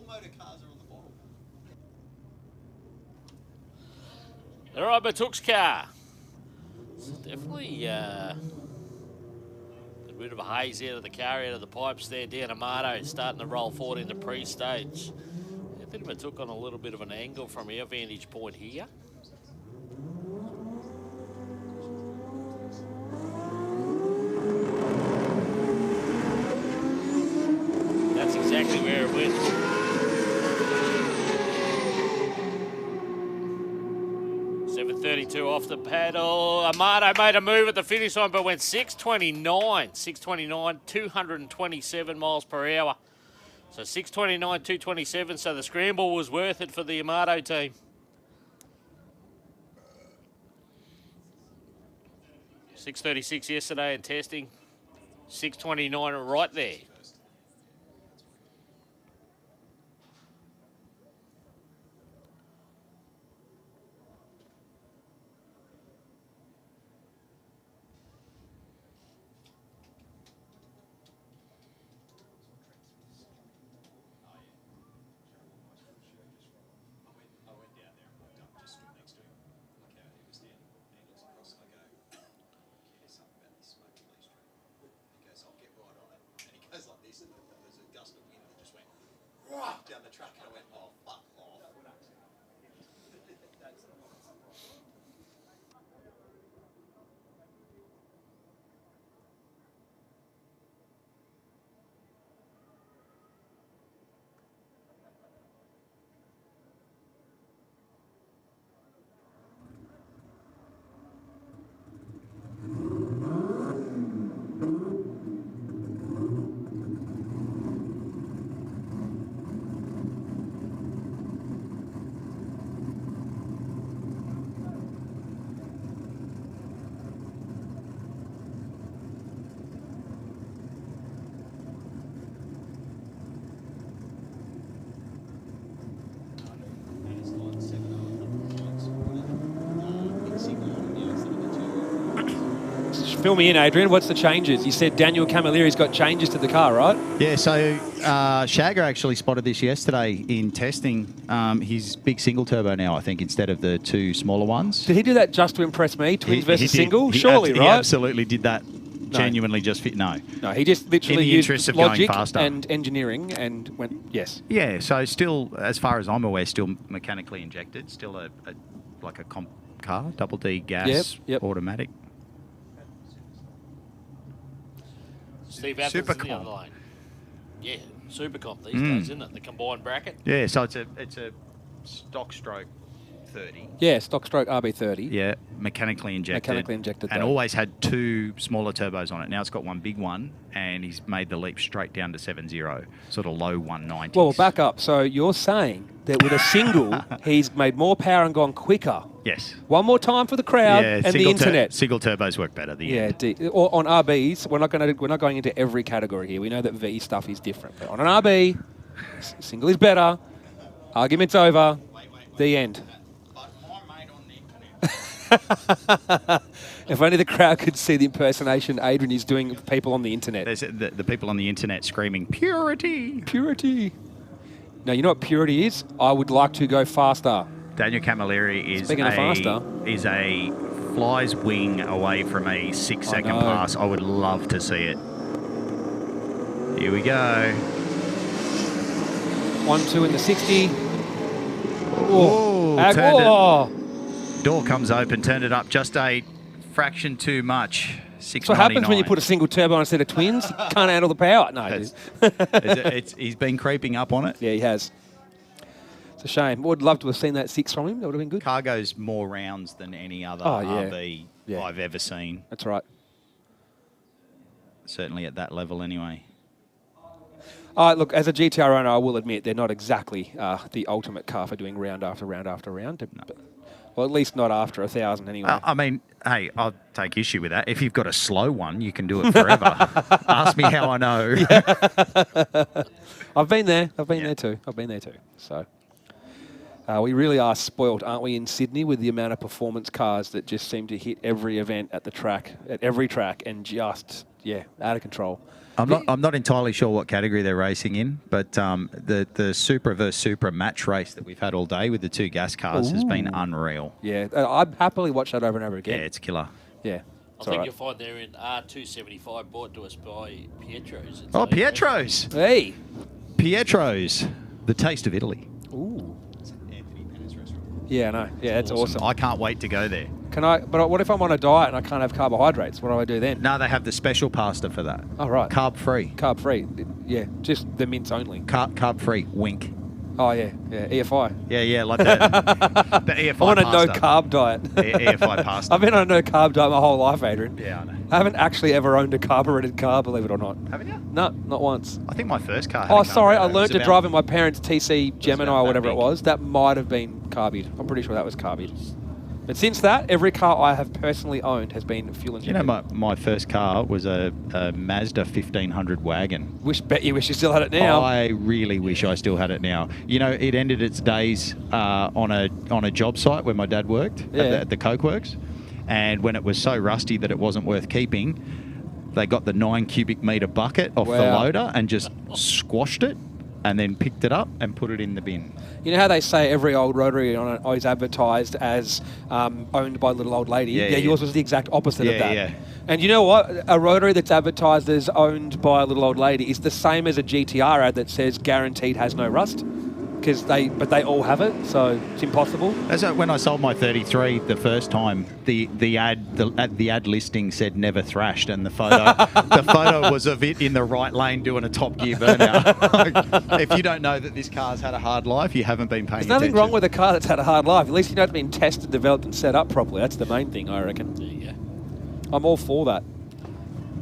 motor cars are on the bottom. All right, Batook's car. It's definitely a bit of a haze out of the car, out of the pipes there. Down Amato starting to roll forward into pre-stage. A bit of a took on a little bit of an angle from our vantage point here. That's exactly where it went. .732 off the paddle. Amato made a move at the finish line, but went 629. 629, 227 miles per hour. So 629, 227. So the scramble was worth it for the Amato team. .636 yesterday in testing. 629 right there. Down the track and I went, oh, fuck off. Fill me in, Adrian. What's the changes? You said Daniel Camilleri's got changes to the car, right? Yeah, so Shagger actually spotted this yesterday in testing. His big single turbo now, I think, instead of the two smaller ones. Did he do that just to impress me? Twins versus single? Surely, right? He absolutely did that. Genuinely just fit. No, he just literally used used logic and engineering and went, yes. Yeah, so still, as far as I'm aware, still mechanically injected, still like a comp car, double D gas, automatic. Steve Athens in the other lane. Yeah, Supercomp these days, isn't it? The combined bracket. Yeah, so it's a stock stroke 30. Yeah, stock stroke RB30. Yeah, mechanically injected. And though. always had two smaller turbos on it. Now it's got one big one, and he's made the leap straight down to 7.0, sort of low 190s. Well, back up. So you're saying that with a single, he's made more power and gone quicker. Yes. One more time for the crowd and the internet. Single turbos work better. Or on RBs, we're not going into every category here. We know that V stuff is different. But on an RB, single is better. Argument's over. The end. If only the crowd could see the impersonation Adrian is doing of people on the internet. There's the people on the internet screaming, purity! Purity! Now, you know what purity is? I would like to go faster. Daniel Camilleri is a fly's wing away from a 6-second pass. I would love to see it. Here we go. 1-2 in the 60. Door comes open, turned it up just a fraction too much. That's what happens when you put a single turbo instead of twins. You can't handle the power. No, he's been creeping up on it. Yeah, he has. It's a shame. Would love to have seen that 6 from him. That would have been good. Car goes more rounds than any other RV I've ever seen. That's right. Certainly at that level anyway. Look, as a GTR owner, I will admit they're not exactly the ultimate car for doing round after round after round. No. Well, at least not after 1,000 anyway. I mean, hey, I'll take issue with that. If you've got a slow one, you can do it forever. Ask me how I know. I've been there. I've been there too. So, We really are spoilt, aren't we, in Sydney, with the amount of performance cars that just seem to hit every event at every track, and just, out of control. I'm not entirely sure what category they're racing in, but the Supra versus Supra match race that we've had all day with the 2 gas cars has been unreal. Yeah, I'd happily watch that over and over again. Yeah, it's killer. Yeah. I think you'll find they're in R275, brought to us by Pietro's. Oh, Pietro's. Hey. Pietro's. The taste of Italy. Ooh. Anthony Pennett's restaurant. Yeah, no. Yeah, that's awesome. I can't wait to go there. But what if I'm on a diet and I can't have carbohydrates? What do I do then? No, they have the special pasta for that. Oh, right. Carb free. Carb free. Yeah, just the mince only. Carb free. Wink. Oh, yeah. EFI. Yeah, like the EFI I'm on a pasta. no-carb diet. EFI pasta. I've been on a no-carb diet my whole life, Adrian. Yeah, I know. I haven't actually ever owned a carbureted car, believe it or not. Haven't you? No, not once. I think my first car had Oh, a sorry, I carburetor. learned It to was drive in about- my parents' TC Gemini about or that whatever it big. was. That might have been carbied. I'm pretty sure that was carbied. But since that, every car I have personally owned has been fuel injected. You know, my first car was a Mazda 1500 wagon. Bet you wish you still had it now. I really wish I still had it now. You know, it ended its days on a job site where my dad worked at the Coke Works, and when it was so rusty that it wasn't worth keeping, they got the 9 cubic metre bucket off the loader and just squashed it, and then picked it up and put it in the bin. You know how they say every old Rotary is advertised as owned by little old lady? Yeah. Yours was the exact opposite of that. Yeah. And you know what? A Rotary that's advertised as owned by a little old lady is the same as a GTR ad that says guaranteed has no rust. But they all have it, so it's impossible. That's when I sold my 33 the first time. The ad listing said never thrashed, and the photo was of it in the right lane doing a top gear burnout. If you don't know that this car's had a hard life, you haven't been paying There's nothing attention. wrong with a car that's had a hard life. At least you know it's been tested, developed, and set up properly. That's the main thing, I reckon. There you go. I'm all for that.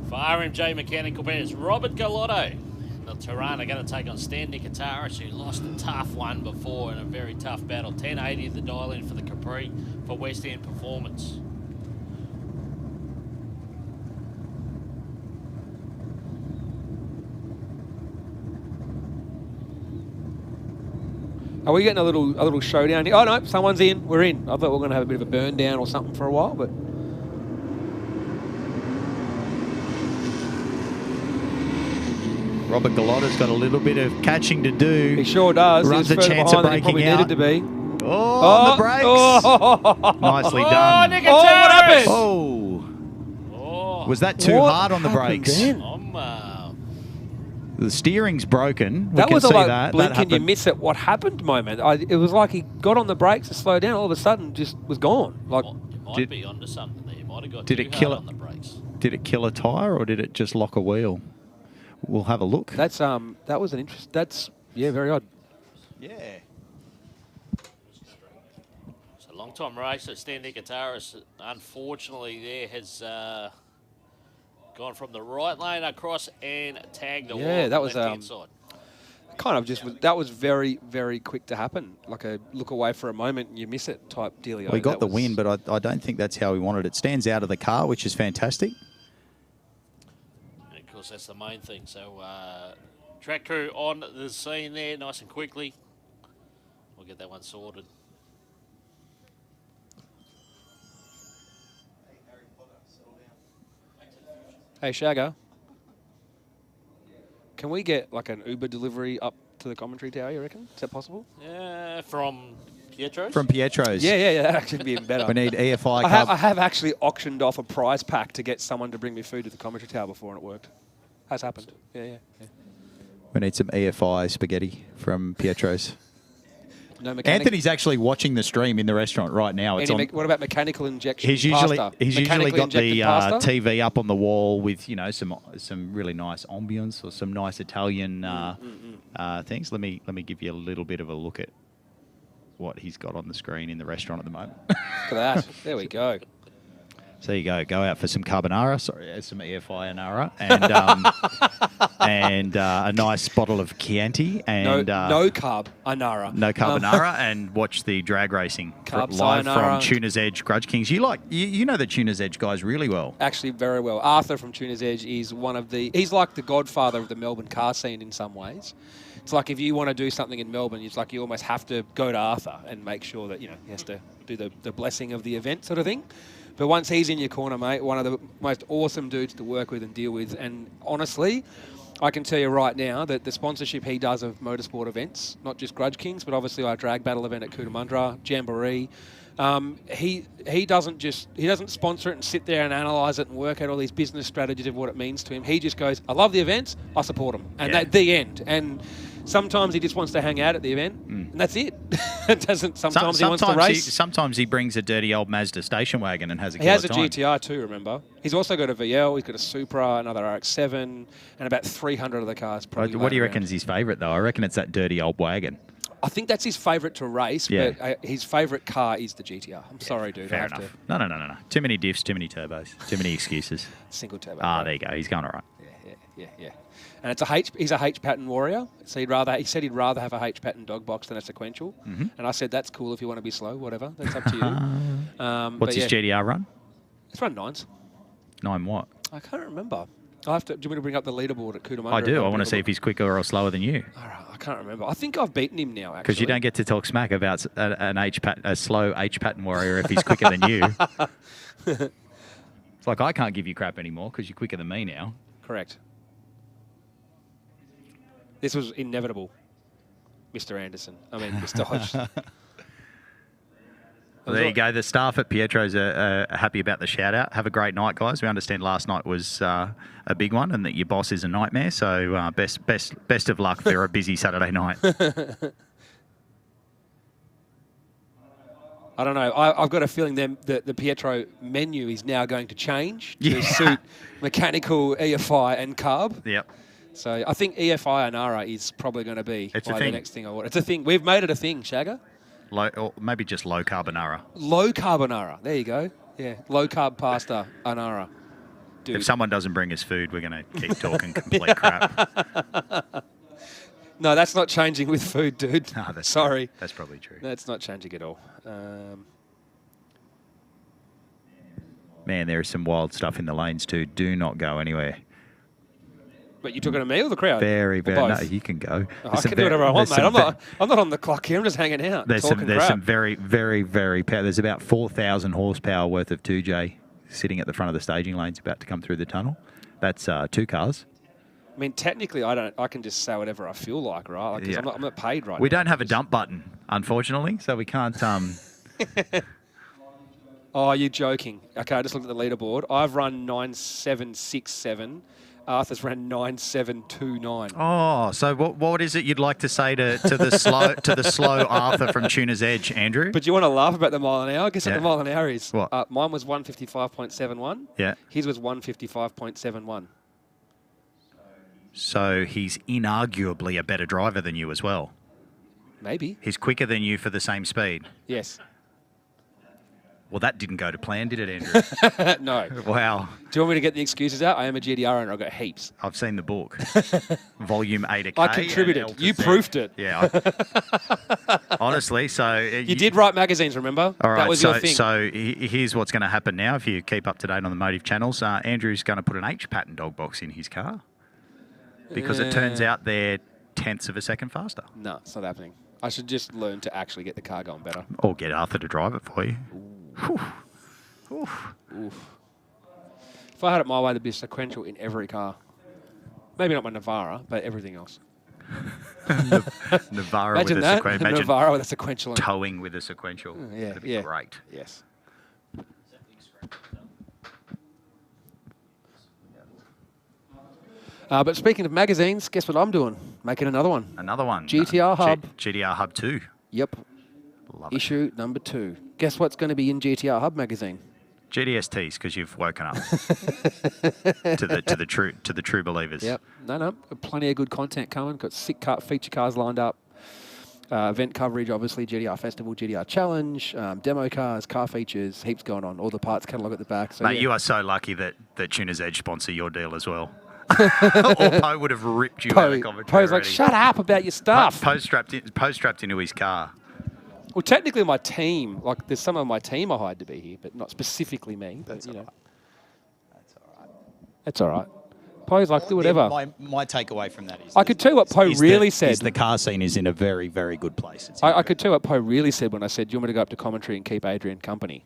For RMJ Mechanical Brands, Robert Galotto. The Tirana going to take on Stan Nicataris, who lost a tough one before in a very tough battle. 1080 the dial in for the Capri for West End Performance. Are we getting a little showdown here? Oh no, someone's in. We're in. I thought we were going to have a bit of a burn down or something for a while, but. Robert Galotto's got a little bit of catching to do. He sure does. Runs He's a further chance of behind than he breaking probably out. needed to be. Oh, on the brakes. Oh, Nicely Oh, done. Nicataris! what happened? Oh. Oh, Was that too What hard on the happened brakes? then? The steering's broken. That we was can a see like that. blink That and you happened. miss it. What happened moment? It was like he got on the brakes to slow down. All of a sudden, just was gone. Like you might Did- be onto something there. You might have got Did too it kill hard it? on the brakes. Did it kill a tyre or did it just lock a wheel? We'll have a look. that was an interest. That's very odd. Yeah. So long-time racer Stan Nicataris, unfortunately, there has gone from the right lane across and tagged the wall. Yeah, on that the was, left-hand side. Kind of just that was very, very quick to happen. Like a look away for a moment and you miss it type dealio. We got That the was- win, but I don't think that's how we wanted it. Stands out of the car, which is fantastic. And of course, that's the main thing. So track crew on the scene there, nice and quickly. We'll get that one sorted. Hey Shagger, can we get like an Uber delivery up to the commentary tower? You reckon? Is that possible? From Pietro's? From Pietro's. Yeah. That'd actually be even better. We need EFI I have actually auctioned off a prize pack to get someone to bring me food to the commentary tower before, and it worked. Has happened. Yeah. We need some EFI spaghetti from Pietro's. No mechanic. Anthony's actually watching the stream in the restaurant right now. It's on. What about mechanical injection? He's usually pasta? got Mechanically the injected pasta? TV up on the wall with some really nice ambience or some nice Italian things. Let me give you a little bit of a look at what he's got on the screen in the restaurant at the moment. Look at that. There we go. So there you go. Go out for some carbonara. Sorry, some EFI Anara. And a nice bottle of Chianti. And no carb Anara. No carbonara. And watch the drag racing Carb live sayonara. from Tuner's Edge Grudge Kings. You know the Tuner's Edge guys really well. Actually, very well. Arthur from Tuner's Edge is he's like the godfather of the Melbourne car scene in some ways. It's like if you want to do something in Melbourne, it's like you almost have to go to Arthur and make sure that, he has to do the blessing of the event sort of thing. But once he's in your corner, mate, one of the most awesome dudes to work with and deal with. And honestly, I can tell you right now that the sponsorship he does of motorsport events, not just Grudge Kings, but obviously our drag battle event at Cootamundra, Jamboree, he doesn't sponsor it and sit there and analyse it and work out all these business strategies of what it means to him. He just goes, I love the events, I support them. And that's the end. And sometimes he just wants to hang out at the event, and that's it. It doesn't. Sometimes he wants to race. Sometimes he brings a dirty old Mazda station wagon and has a He has a time. GTR too, remember? He's also got a VL, he's got a Supra, another RX-7, and about 300 of the cars probably. What do you reckon around. is his favourite, though? I reckon it's that dirty old wagon. I think that's his favourite to race, but his favourite car is the GTR. I'm sorry, dude. Fair enough. No. Too many diffs, too many turbos, too many excuses. Single turbo. There you go. He's going all right. Yeah. And he's a H pattern warrior, so he said he'd rather have a H pattern dog box than a sequential. Mm-hmm. And I said that's cool if you want to be slow, whatever. That's up to you. What's his GTR run? It's run 9s. 9 what? I can't remember. Do you want me to bring up the leaderboard at Cootamundra? I do. I want to see if he's quicker or slower than you. All right, I can't remember. I think I've beaten him now, actually. Because you don't get to talk smack about a slow H pattern warrior if he's quicker than you. It's like I can't give you crap anymore because you're quicker than me now. Correct. This was inevitable, Mr. Anderson. I mean, Mr. Hodge. Well, there you go. The staff at Pietro's are happy about the shout-out. Have a great night, guys. We understand last night was a big one and that your boss is a nightmare. So best of luck for a busy Saturday night. I don't know. I've got a feeling the Pietro menu is now going to change to suit mechanical, EFI, and carb. Yep. So I think EFI Anara is probably going to be the next thing I want. It's a thing. We've made it a thing, Shagger. Low, or maybe just low carbonara. Low carbonara. There you go. Yeah, low carb pasta Anara. Dude. If someone doesn't bring us food, we're going to keep talking complete crap. No, that's not changing with food, dude. No, Sorry. That's probably true. That's not changing at all. Man, there is some wild stuff in the lanes too. Do not go anywhere. But you talking to me or the crowd? Very. No, you can go. I can do whatever I want, mate. I'm not on the clock here. I'm just hanging out. There's some very there's about 4,000 horsepower worth of 2J sitting at the front of the staging lanes about to come through the tunnel. That's 2 cars. I mean, technically, I can just say whatever I feel like, right? Like, 'cause I'm not paid right now. We don't have a dump button, unfortunately, so we can't. Oh, you're joking. Okay, I just looked at the leaderboard. I've run 9.767. Arthur's ran 9.729. Oh, so what is it you'd like to say to the slow Arthur from Tuner's Edge, Andrew? But you want to laugh about the mile an hour? Guess what the mile an hour is? What? Mine was 155.71. Yeah. His was 155.71. So he's inarguably a better driver than you as well. Maybe. He's quicker than you for the same speed. Yes. Well, that didn't go to plan, did it, Andrew? No. Wow. Do you want me to get the excuses out? I am a GDR owner. I've got heaps. I've seen the book. Volume A to K. I contributed. You proofed it. Yeah. Honestly, so... You did write magazines, remember? All right, that was your thing. So here's what's going to happen now. If you keep up to date on the Motive channels, Andrew's going to put an H-pattern dog box in his car. Because it turns out they're tenths of a second faster. No, it's not happening. I should just learn to actually get the car going better. Or get Arthur to drive it for you. Oof. If I had it my way, there'd be a sequential in every car. Maybe not my Navara, but everything else. Navara Imagine with that. a sequential. Imagine Navara with a sequential. Towing with a sequential. Yeah, That'd be great. Yes. But speaking of magazines, guess what I'm doing? Making another one. Another one. GTR Hub. GTR Hub 2. Yep. Love it. Issue number 2. Guess what's going to be in GTR Hub magazine? GDSTs, because you've woken up to the true believers. Yep. No. Got plenty of good content coming. Got sick feature cars lined up. Event coverage, obviously, GTR Festival, GTR Challenge, demo cars, car features, heaps going on. All the parts catalogue at the back. So, Mate, you are so lucky that Tuner's Edge sponsor your deal as well. Or Poe would have ripped you out of commentary. Poe's like, shut up about your stuff. Poe strapped into his car. Well, technically my team, like there's some of my team I hired to be here, but not specifically me. But, That's all right. That's all right. Poe's like, do whatever. My takeaway from that is... I could tell you what Poe really said. The car scene is in a very, very good place. I could tell what Poe really said when I said, do you want me to go up to commentary and keep Adrian company?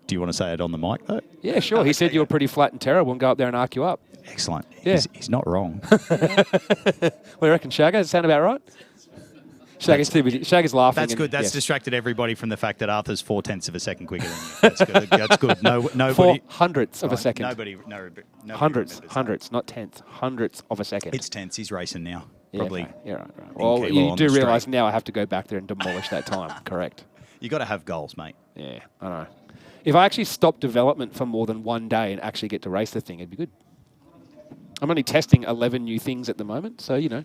Do you want to say it on the mic, though? Yeah, sure. He said you were pretty flat and terrible and go up there and arc you up. Excellent. Yeah. He's not wrong. What do you reckon, Shagger? Does that sound about right? Shagger's too busy. Shagger's laughing. That's good. That's yes. distracted everybody from the fact that Arthur's 0.4 of a second quicker than you. That's good. That's good. Nobody. 0.04 of a second. Nobody Hundreds, not tenths. Hundredths of a second. It's tenths. He's racing now. Yeah, Probably. okay. Yeah, right. Well, you do realise now I have to go back there and demolish that time. Correct. You got to have goals, mate. Yeah, I know. If I actually stop development for more than one day and actually get to race the thing, it'd be good. I'm only testing 11 new things at the moment, so, you know.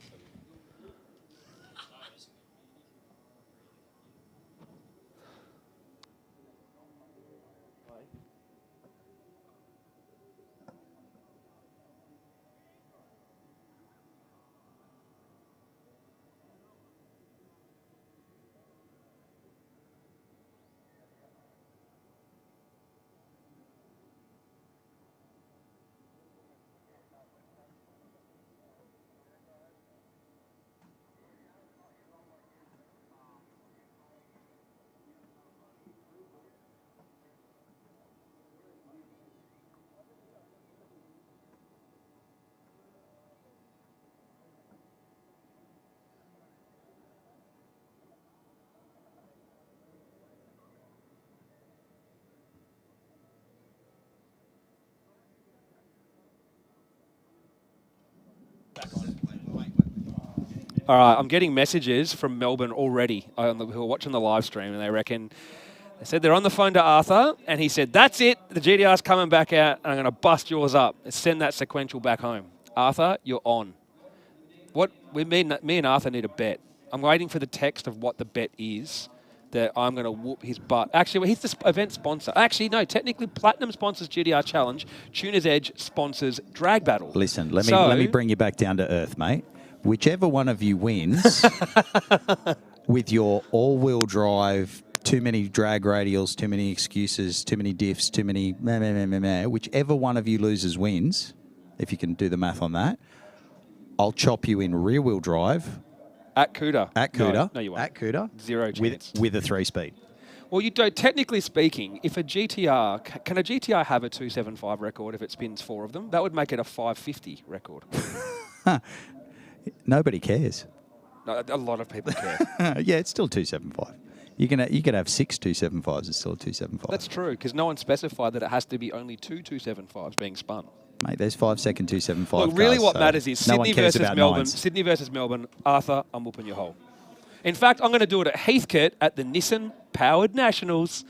All right, I'm getting messages from Melbourne already who are watching the live stream, and they said they're on the phone to Arthur, and he said, that's it, the GTR's coming back out, and I'm going to bust yours up. Send that sequential back home. Arthur, you're on. Me and Arthur need a bet. I'm waiting for the text of what the bet is that I'm going to whoop his butt. Actually, he's the event sponsor. Actually, no, technically Platinum sponsors GTR Challenge, Tuner's Edge sponsors Drag Battle. Listen, let me bring you back down to earth, mate. Whichever one of you wins with your all-wheel drive, too many drag radials, too many excuses, too many diffs, too many whichever one of you losers wins, if you can do the math on that, I'll chop you in rear-wheel drive. At Cuda. At Cuda. No, you won't. At Cuda. Zero chance. With a 3-speed. Well, you don't. Technically speaking, if a GTR... Can a GTR have a 275 record if it spins 4 of them? That would make it a 550 record. Nobody cares. No, a lot of people care. Yeah, it's still 275. You can have 6 275s. It's still a 275. That's true, because no one specified that it has to be only 2 275s being spun. Mate, there's 5-second 275. Well, really, cars, what so matters is no Sydney versus Melbourne. nines. Sydney versus Melbourne. Arthur, I'm whooping your hole. In fact, I'm going to do it at Heathcote at the Nissan Powered Nationals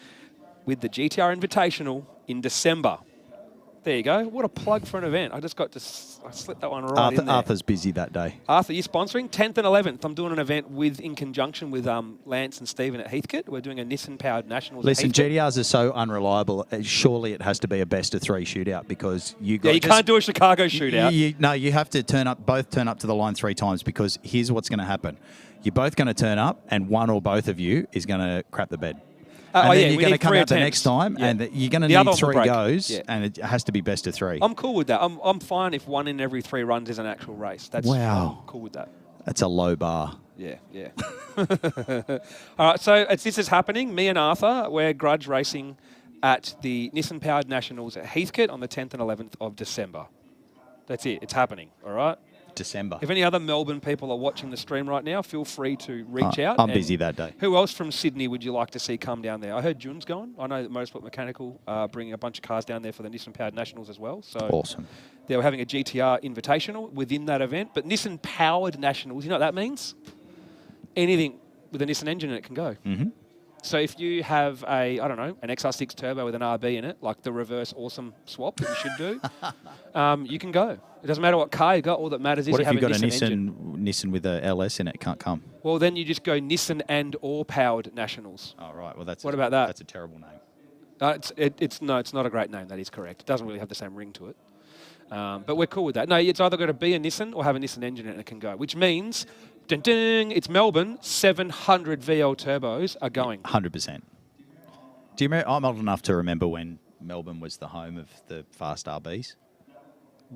with the GTR Invitational in December. There you go. What a plug for an event. I just got to slip that one right in there. Arthur's busy that day. Arthur, you're sponsoring 10th and 11th. I'm doing an event in conjunction with Lance and Stephen at Heathcote. We're doing a Nissan-powered Nationals. Listen, GTRs are so unreliable. Surely it has to be a best-of-3 shootout because you got. Yeah, you can't do a Chicago shootout. No, you have to both turn up to the line 3 times because here's what's going to happen. You're both going to turn up and one or both of you is going to crap the bed. And then you're going to come out the next time, and you're going to need 3 goes, and it has to be best of 3. I'm cool with that. I'm fine if 1 in every 3 runs is an actual race. That's wow. I'm cool with that. That's a low bar. Yeah. All right, so this is happening. Me and Arthur, we're grudge racing at the Nissan Powered Nationals at Heathcote on the 10th and 11th of December. That's it. It's happening. All right. December. If any other Melbourne people are watching the stream right now, feel free to reach out. I'm busy that day. Who else from Sydney would you like to see come down there? I heard Jun's going. I know that Motorsport Mechanical bringing a bunch of cars down there for the Nissan Powered Nationals as well. So awesome. They were having a GTR Invitational within that event. But Nissan Powered Nationals, you know what that means? Anything with a Nissan engine in it can go. Mm-hmm. So if you have an XR6 turbo with an RB in it, like the reverse awesome swap that you should do, you can go. It doesn't matter what car you got. All that matters is what you have if you've got a a Nissan Nissan with a LS in it can't come. Well, then you just go Nissan and or powered nationals. Oh, right. Well, What about that? That's a terrible name. It's not a great name. That is correct. It doesn't really have the same ring to it. But we're cool with that. No, it's either got to be a Nissan or have a Nissan engine in it and it can go, which means, ding, ding, it's Melbourne, 700 VL turbos are going. 100%. Do you remember? I'm old enough to remember when Melbourne was the home of the fast RBs.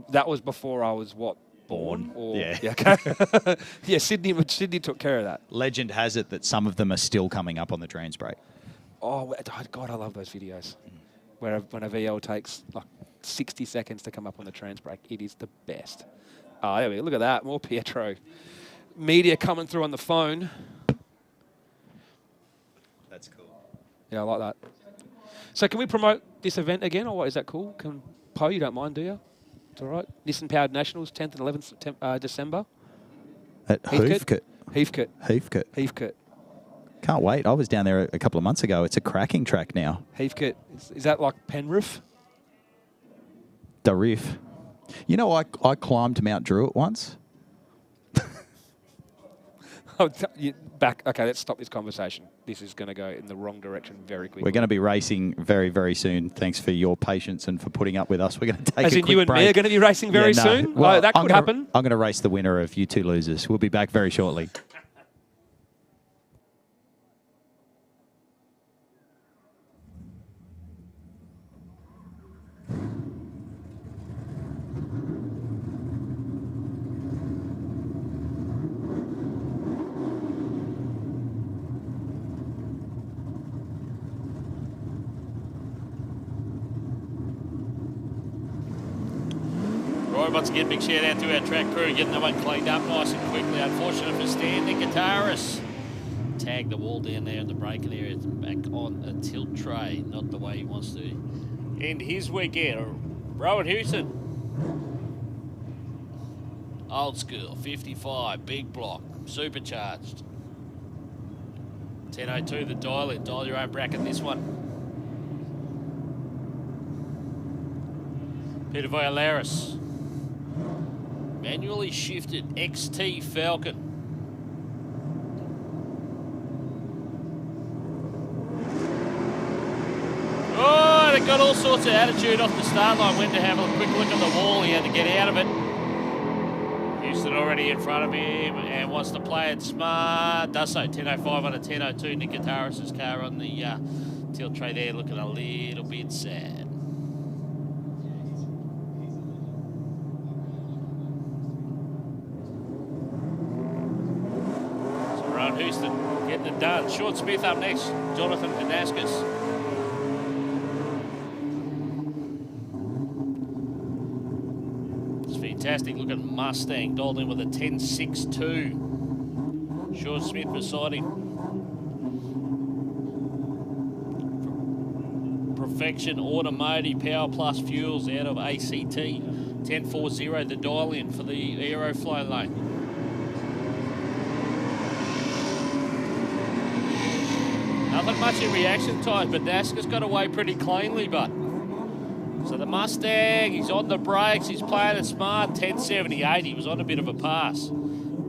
That was before I was, born? Or, Yeah. Okay. Yeah, Sydney took care of that. Legend has it that some of them are still coming up on the trans brake. Oh, God, I love those videos. When a VL takes like 60 seconds to come up on the trans brake. It is the best. Oh, there we go. Look at that. More Pietro. Media coming through on the phone. That's cool. Yeah, I like that. So can we promote this event again, or what? Is that cool? Poe, you don't mind, do you? It's all right. Nissan Powered Nationals, 10th and 11th December. At Heathcote. Heathcote. Can't wait. I was down there a couple of months ago. It's a cracking track now. Heathcote. Is that like Penrith? The Riff. You know, I climbed Mount Druitt once. Back. Okay, let's stop this conversation. This is going to go in the wrong direction very quickly. We're going to be racing very, very soon. Thanks for your patience and for putting up with us. We're going to take As a in quick you and break. me are going to be racing very soon? Well, that could happen. I'm going to race the winner of you two losers. We'll be back very shortly. Once again, big shout out to our track crew getting that one cleaned up nice and quickly. Unfortunate for Stan Nicataris. Tagged the wall down there in the braking area. Back on a tilt tray. Not the way he wants to end his weekend. Rowan Houston. Old school, 55, big block, supercharged. 10.02 the dial in. Dial your own bracket this one. Peter Violaris. Manually shifted XT Falcon. Oh, it got all sorts of attitude off the start line. Went to have a quick look at the wall. He had to get out of it. Houston already in front of him and wants to play it smart. Does so. 10.05 on a 10.02. Nicataris' car on the tilt tray there, looking a little bit sad. Houston getting it done. Short Smith up next. Jonathan Damascus. It's fantastic looking Mustang dialed in with a 10.62. Short Smith beside him. Perfection Automotive Power Plus Fuels out of ACT. 10.40 the dial in for the Aeroflow lane. Nothing much in reaction time, but Damascus got away pretty cleanly, but. So the Mustang, he's on the brakes, he's playing it smart, 10.78, he was on a bit of a pass.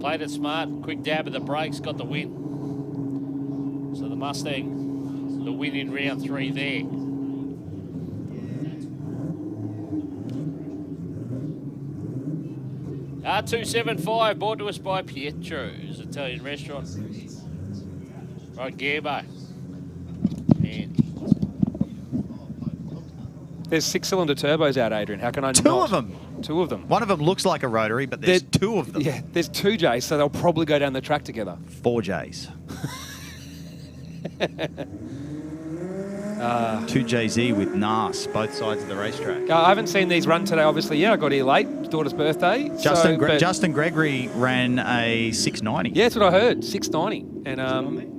Played it smart, quick dab of the brakes, got the win. So the Mustang, the win in round 3 there. R275, brought to us by Pietro's Italian restaurant. Right, Gerbo. Man. There's 6-cylinder turbos out, Adrian. How can I Two of them. One of them looks like a rotary, but there's 2 of them. Yeah, there's 2 J's, so they'll probably go down the track together. 4 J's. 2 JZ with NAS, both sides of the racetrack. I haven't seen these run today, obviously. Yeah, I got here late. Daughter's birthday. Justin Gregory ran a 690. Yeah, that's what I heard. 690. And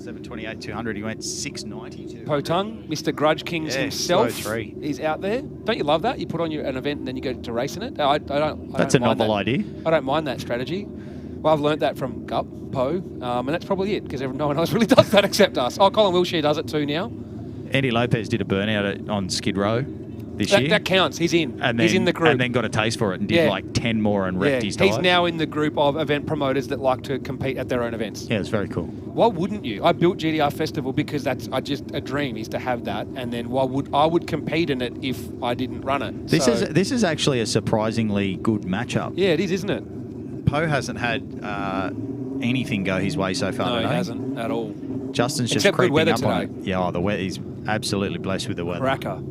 728 200. He went 690. Poe Tong, Mr. Grudge Kings himself. 3. He's out there. Don't you love that? You put on an event and then you go to race in it. That's a novel idea. I don't mind that strategy. Well, I've learnt that from Poe, and that's probably it, because no one else really does that except us. Oh, Colin Wilshire does it too now. Andy Lopez did a burnout on Skid Row this year. That counts. He's in. And he's then, in the group. And then got a taste for it and did like 10 more and wrecked his He's tires. now in the group of event promoters that like to compete at their own events. Yeah, it's very cool. Why wouldn't you? I built GDR Festival because that's just a dream is to have that. And then I would compete in it if I didn't run it. This is actually a surprisingly good matchup. Yeah, it is, isn't it? Poe hasn't had anything go his way so far No, today. he hasn't at all. Justin's just Except good creeping weather up on today. it. Yeah, the weather. He's absolutely blessed with the weather. Cracker.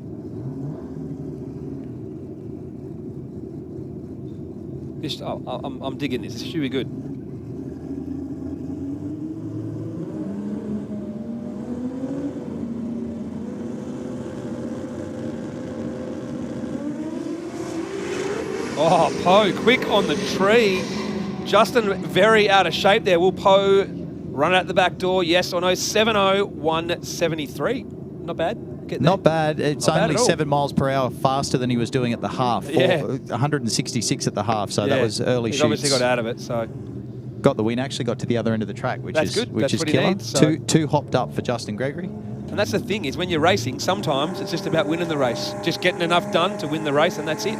I'm digging this. This should be good. Oh, Poe, quick on the tree. Justin very out of shape there. Will Poe run out the back door? Yes or no? 7.0, 173. Not bad. Not bad. It's Not bad only at all. 7 miles per hour faster than he was doing at the half. Yeah. 166 at the half, so that was early He's shoots. obviously got out of it, so. Got the win, actually got to the other end of the track, which That's is good. which That's is what he killer. needs, so. Two hopped up for Justin Gregory. And that's the thing is when you're racing, sometimes it's just about winning the race. Just getting enough done to win the race, and that's it.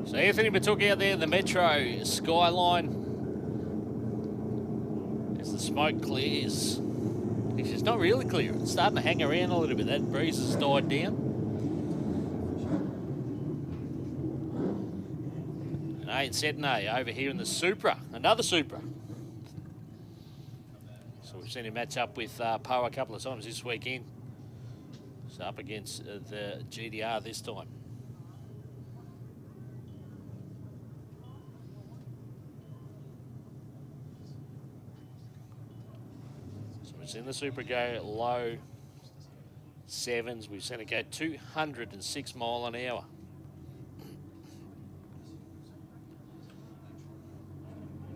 So Anthony Matuki out there in the Metro skyline. As the smoke clears. It's not really clear. It's starting to hang around a little bit. That breeze has died down. And Sydney over here in the Supra. Another Supra. So we've seen him match up with Poe a couple of times this weekend. So up against the GDR this time. We've seen the Supra go low 7s. We've seen it go 206 mile an hour.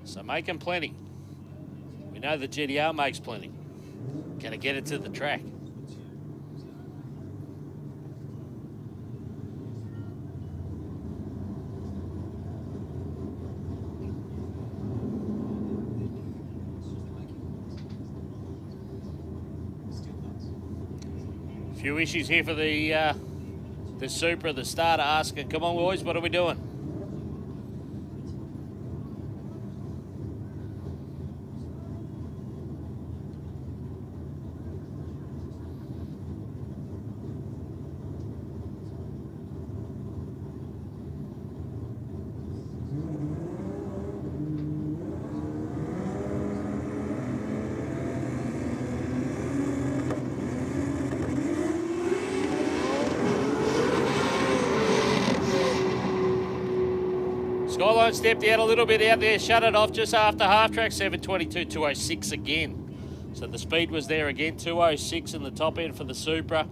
So making plenty. We know the GDR makes plenty. Can it get it to the track? Few issues here for the Supra. The starter asking, come on boys, what are we doing? Skyline stepped out a little bit out there, shut it off just after half track, 7:22, 2:06 again. So the speed was there again, 2:06 in the top end for the Supra.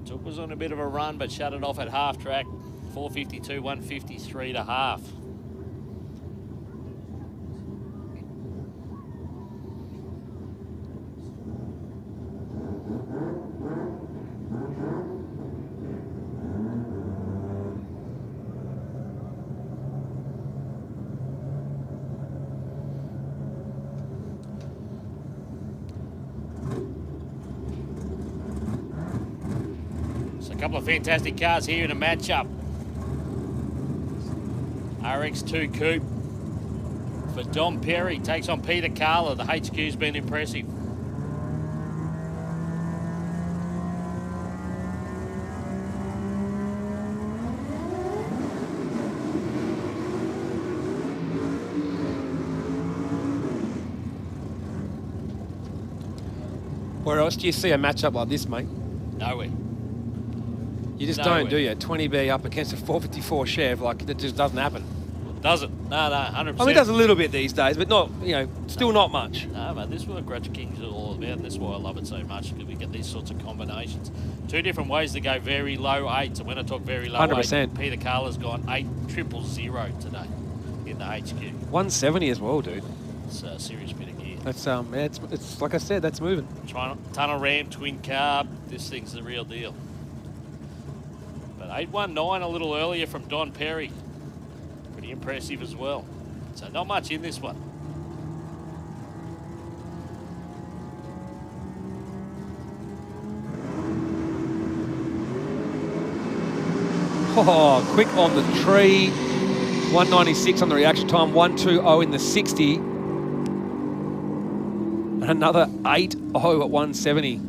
Took was on a bit of a run, but shut it off at half track, 4:52, 1:53 to half. A couple of fantastic cars here in a matchup. RX2 Coupe for Dom Perry takes on Peter Carla. The HQ's been impressive. Where else do you see a matchup like this, mate? Nowhere. You just don't, do you? 20B up against a 454 Chev, like, that just doesn't happen. Doesn't. No, 100%. I mean, it does a little bit these days, but not, still not much. No, mate, this is what Grudge Kings are all about, and this is why I love it so much, because we get these sorts of combinations. Two different ways to go very low 8s, and when I talk very low 100%. 8, Peter Carla's gone 8,000 today in the HQ. 170 as well, dude. It's a serious bit of gear. That's it's like I said, that's moving. Tunnel Ram, twin carb. This thing's the real deal. But 819 a little earlier from Don Perry. Pretty impressive as well. So not much in this one. Oh, quick on the tree. 196 on the reaction time. 120 in the 60. And another 80 at 170.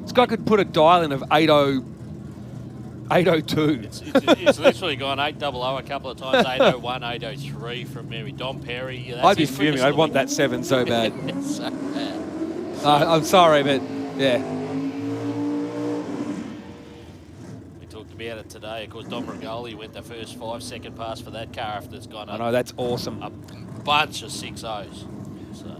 This guy could put a dial in of 802. It's literally gone 800 a couple of times. 801, 803 from Mary. Don Perry. I'd be fuming. I'd want that 7 so bad. So bad. I'm sorry, but yeah. About it today. Of course, Dom Rigoli went the first 5-second pass for that car after it's gone up. I know, that's awesome. A bunch of 6.0s. So.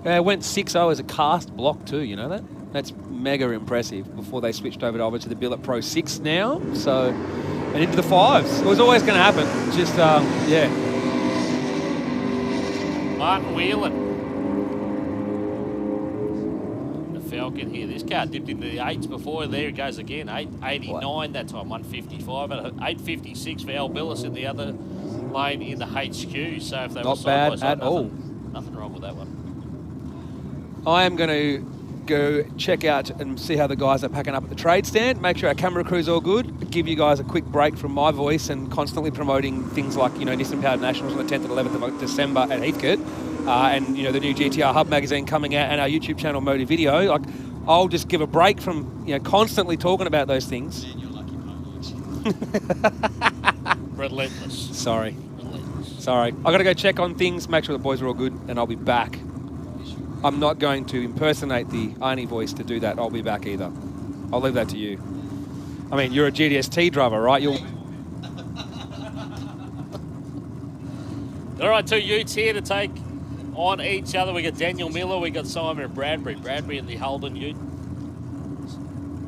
It went 6.0 as a cast block too, you know that? That's mega impressive before they switched over to the Billet Pro 6 now. So, and into the 5s. It was always going to happen. Just, yeah. Martin Whelan. Falcon here. This car dipped into the 8s before. There it goes again. 889 that time. 155. But 856 for Al Billis in the other lane in the HQ. So if they were side by side, nothing wrong with that one. I am going to go check out and see how the guys are packing up at the trade stand. Make sure our camera crew's all good. Give you guys a quick break from my voice and constantly promoting things like, you know, Nissan Powered Nationals on the 10th and 11th of December at Heathcote. And, you know, the new GTR Hub magazine coming out and our YouTube channel, Motor Video. Like, I'll just give a break from, you know, constantly talking about those things. Man, you're lucky, Relentless. Sorry. Relentless. Sorry. I got to go check on things, make sure the boys are all good, and I'll be back. I'm not going to impersonate the Arnie voice to do that. I'll be back either. I'll leave that to you. I mean, you're a GDST driver, right? You'll... All right, 2 utes here to take on each other. We got Daniel Miller, we got Simon and Bradbury. Bradbury in the Holden ute.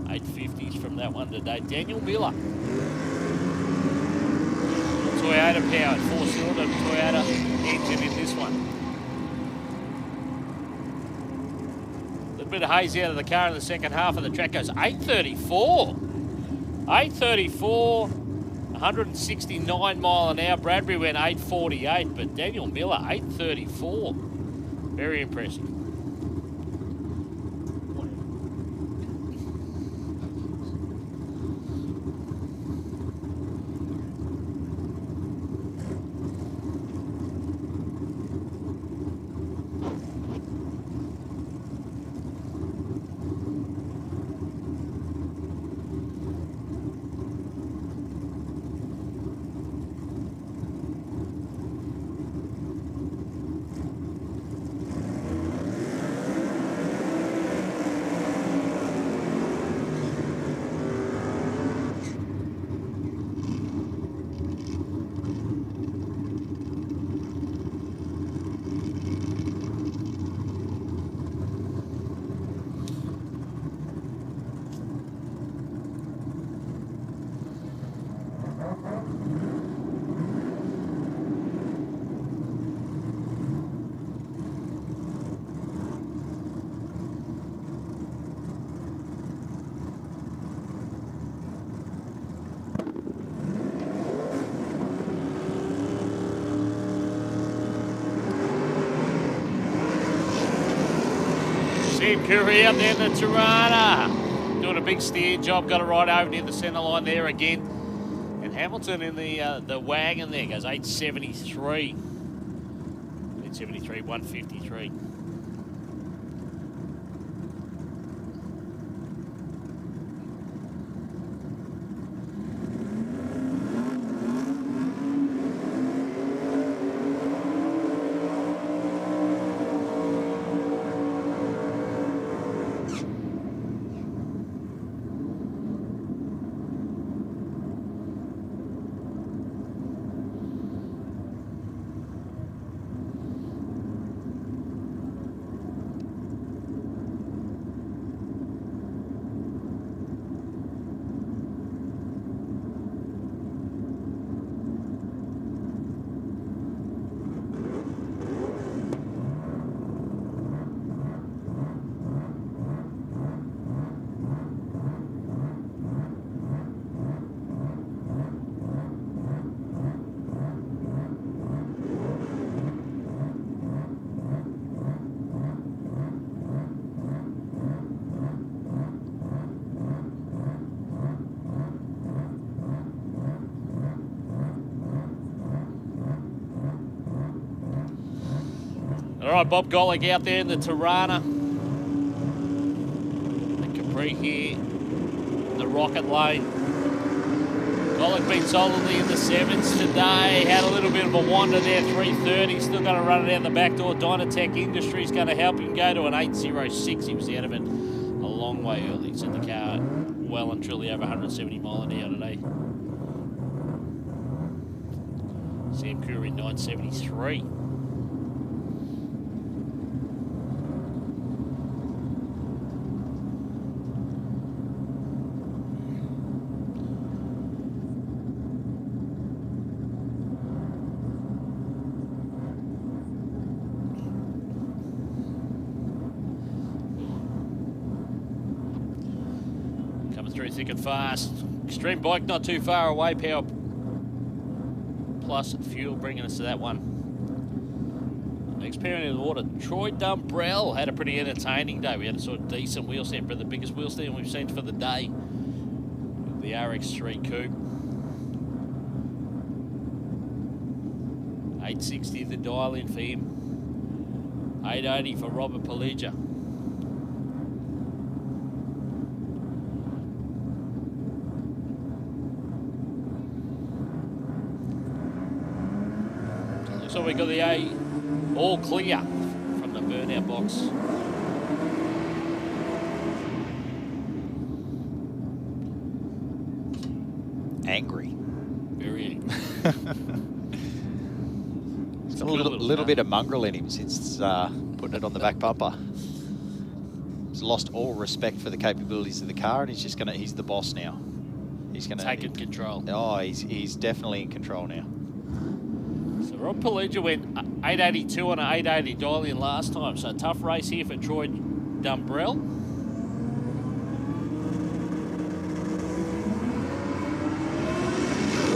850s from that one today. Daniel Miller. Toyota powered, 4-cylinder Toyota engine in this one. A little bit of haze out of the car in the second half of the track goes 834. 834. 169 mile an hour. Bradbury went 848, but Daniel Miller 834. Very impressive. Steve Curry up there in the Tirana. Doing a big steer job, got it right over near the centre line there again. And Hamilton in the wagon there goes 873. 873, 153. All right, Bob Golick out there in the Tirana. The Capri here. The Rocket Lane. Golick been solidly in the 7s today. Had a little bit of a wander there, 3:30. Still going to run it out the back door. Dynatech Industries going to help him go to an 8:06. He was out of it a long way early. He's in the car well and truly over 170 mile an hour today. Sam Curry 973. Thick and fast. Extreme Bike not too far away. Power Plus Fuel bringing us to that one. Next pairing in the water, Troy Dumbrell had a pretty entertaining day. We had a sort of decent wheel stand, but the biggest wheel stand we've seen for the day. The RX3 Coupe. 860 the dial in for him. 880 for Robert Paligia. So we got the A all clear from the burnout box. Angry. Very angry. There's a little bit of mongrel in him since putting it on the back bumper. He's lost all respect for the capabilities of the car, and he's the boss now. He's going to take control. Oh, he's definitely in control now. So Rob Paligia went 882 on an 880 dial in last time. So a tough race here for Troy Dumbrell.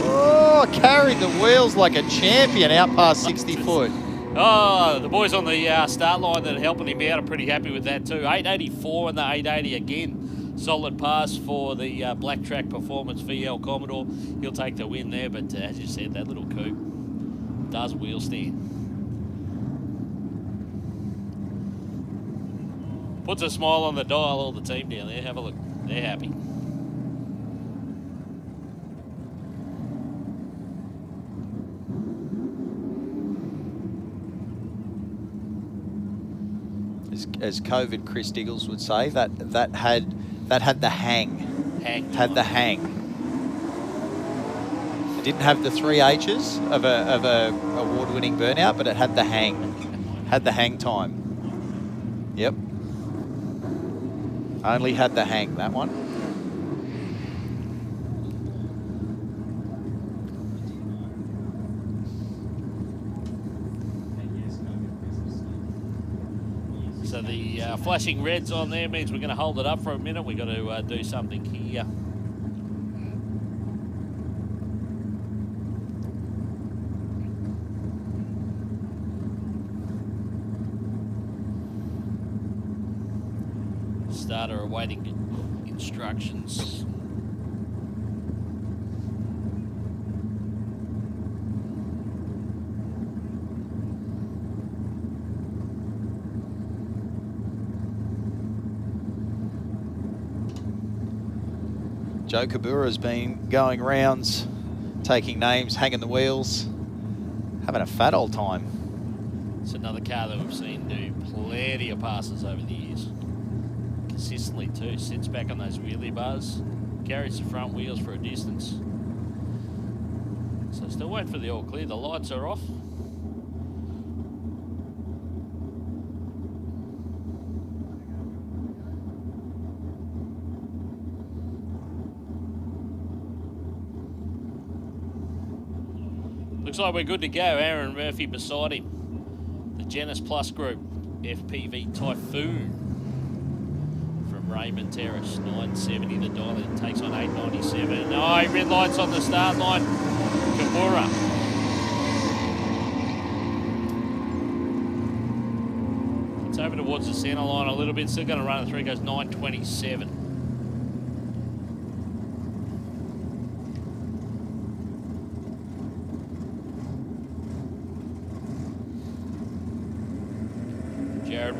Oh, carried the wheels like a champion out past 60 foot. Oh, the boys on the start line that are helping him out are pretty happy with that too. 884 and the 880 again. Solid pass for the Black Track Performance VL Commodore. He'll take the win there, but as you said, that little coupe does wheel stand. Puts a smile on the dial, all the team down there. Have a look. They're happy. As COVID Chris Diggles would say, that had the hang. Had the hang. It didn't have the 3 H's of a award-winning burnout, but it had the hang. Had the hang time. Yep. Only had the hang, that one. So the flashing reds on there means we're going to hold it up for a minute. We've got to do something here. Starter awaiting instructions. Joe Kabura's been going rounds, taking names, hanging the wheels, having a fat old time. It's another car that we've seen do plenty of passes over the years. Consistently too, sits back on those wheelie bars, carries the front wheels for a distance. So still waiting for the all clear. The lights are off. Looks like we're good to go. Aaron Murphy beside him. The Genesis Plus Group, FPV Typhoon. Raymond Terrace, 970 the dial in, takes on 897. Oh, red lights on the start line. Cabrera. It's over towards the centre line a little bit, still going to run it through, goes 927.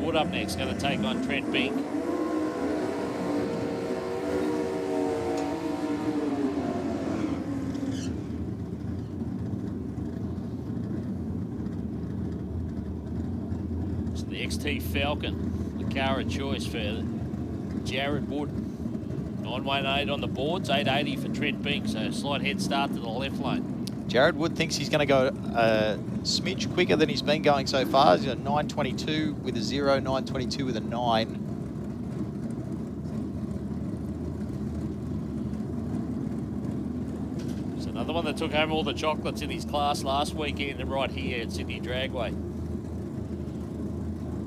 Wood up next, going to take on Trent Bink. So the XT Falcon, the car of choice for Jared Wood. 918 on the boards, 880 for Trent Bink, so a slight head start to the left lane. Jared Wood thinks he's going to go a smidge quicker than he's been going so far. He's got 922 with a 0, 922 with a 9. It's another one that took home all the chocolates in his class last weekend and right here at Sydney Dragway.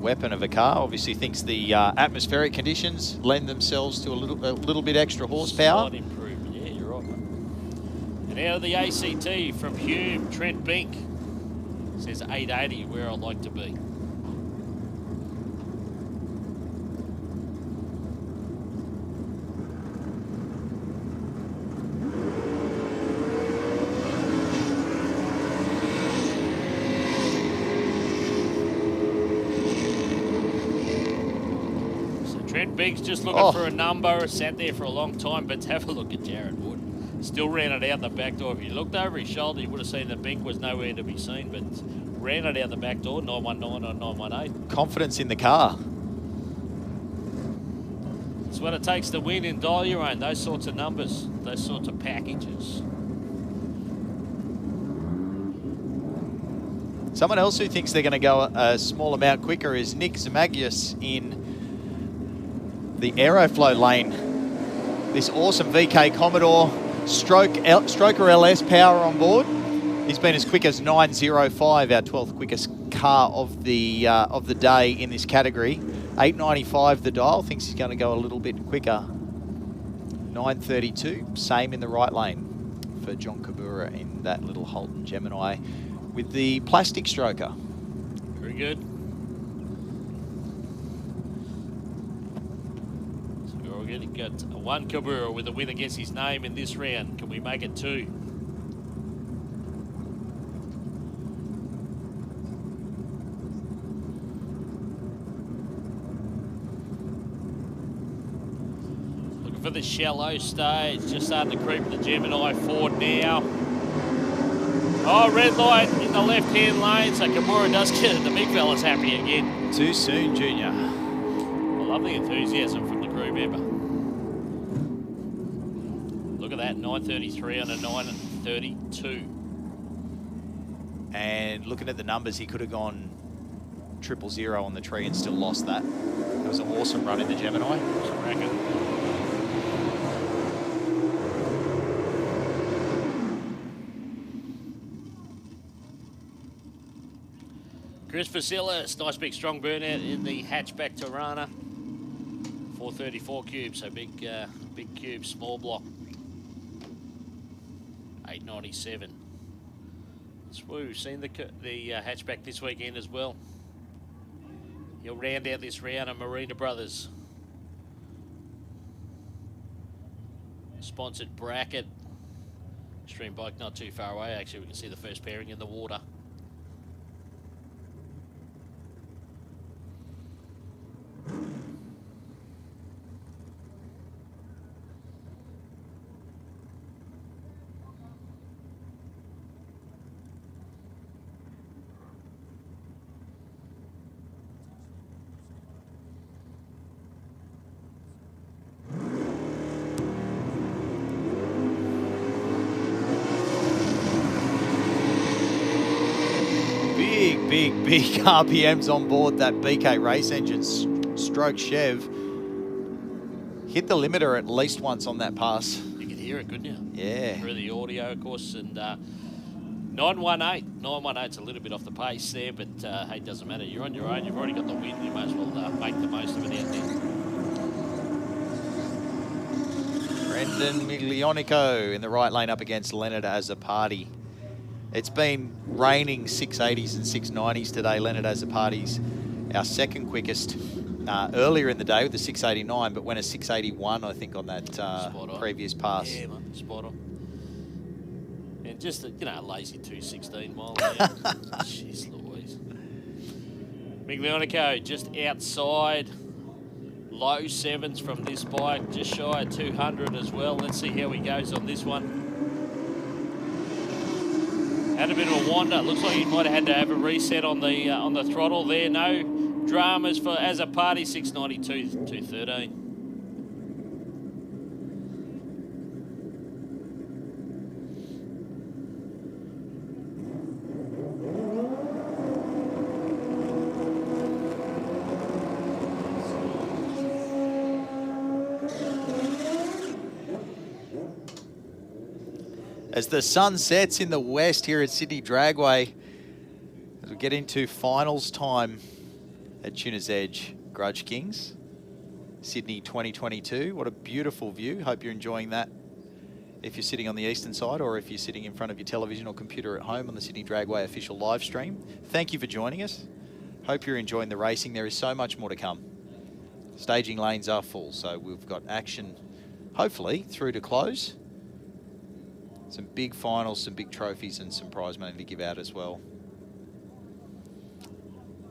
Weapon of a car. Obviously thinks the atmospheric conditions lend themselves to a little bit extra horsepower. Slight improvement, yeah, you're right. And out of the ACT from Hume, Trent Bink says 880 where I'd like to be. Trent Bink's just looking for a number, sat there for a long time, but have a look at Jared Wood. Still ran it out the back door. If you looked over his shoulder, you would have seen that Bink was nowhere to be seen, but ran it out the back door, 919 or 918. Confidence in the car. It's what it takes to win in Dial Your Own, those sorts of numbers, those sorts of packages. Someone else who thinks they're going to go a small amount quicker is Nick Zamagius in the Aeroflow lane. This awesome VK Commodore Stroker LS power on board. He's been as quick as 905, our 12th quickest car of the day in this category. 895 the dial, thinks he's going to go a little bit quicker. 932, same in the right lane for John Cabrera in that little Holton Gemini with the plastic stroker. Very good. So we're already got one Cabrera with a win against his name in this round. Can we make it 2? Looking for the shallow stage, just starting to creep the Gemini forward now. Oh, red light in the left-hand lane, so Kimura does get it. The big fella's happy again. Too soon, Junior. I love the enthusiasm from the crew member. Look at that, 933 on a 932. And looking at the numbers, he could have gone 000 on the tree and still lost that. That was an awesome run in the Gemini. Chris Vasilis, nice big strong burnout in the hatchback Tirana. 434 cubes, so big cube, small block. 897. So we've seen the hatchback this weekend as well. He'll round out this round of Marina Brothers. Sponsored bracket. Stream bike not too far away, actually. We can see the first pairing in the water. Big RPMs on board that BK race engine stroke Chev. Hit the limiter at least once on that pass. You can hear it, couldn't you? Yeah. Through the audio, of course, and 918. 918's a little bit off the pace there, but hey, it doesn't matter. You're on your own. You've already got the win. You might as well make the most of it out there. Brendan Miglionico in the right lane up against Leonard Azzopardi. It's been raining 680s and 690s today. Leonard Azzopardi's our second quickest earlier in the day with the 689, but went a 681, I think, on that previous pass. Yeah, man, spot on. And just, a lazy 216 mile. Jeez Louise. Miglionico just outside. Low 7s from this bike, just shy of 200 as well. Let's see how he goes on this one. Had a bit of a wander. Looks like he might have had to have a reset on the throttle there. No dramas for as a party. 692, 213. As the sun sets in the west here at Sydney Dragway, as we get into finals time at Tuna's Edge Grudge Kings, Sydney 2022. What a beautiful view. Hope you're enjoying that if you're sitting on the eastern side or if you're sitting in front of your television or computer at home on the Sydney Dragway official live stream. Thank you for joining us. Hope you're enjoying the racing. There is so much more to come. Staging lanes are full, so we've got action hopefully through to close. Some big finals, some big trophies, and some prize money to give out as well.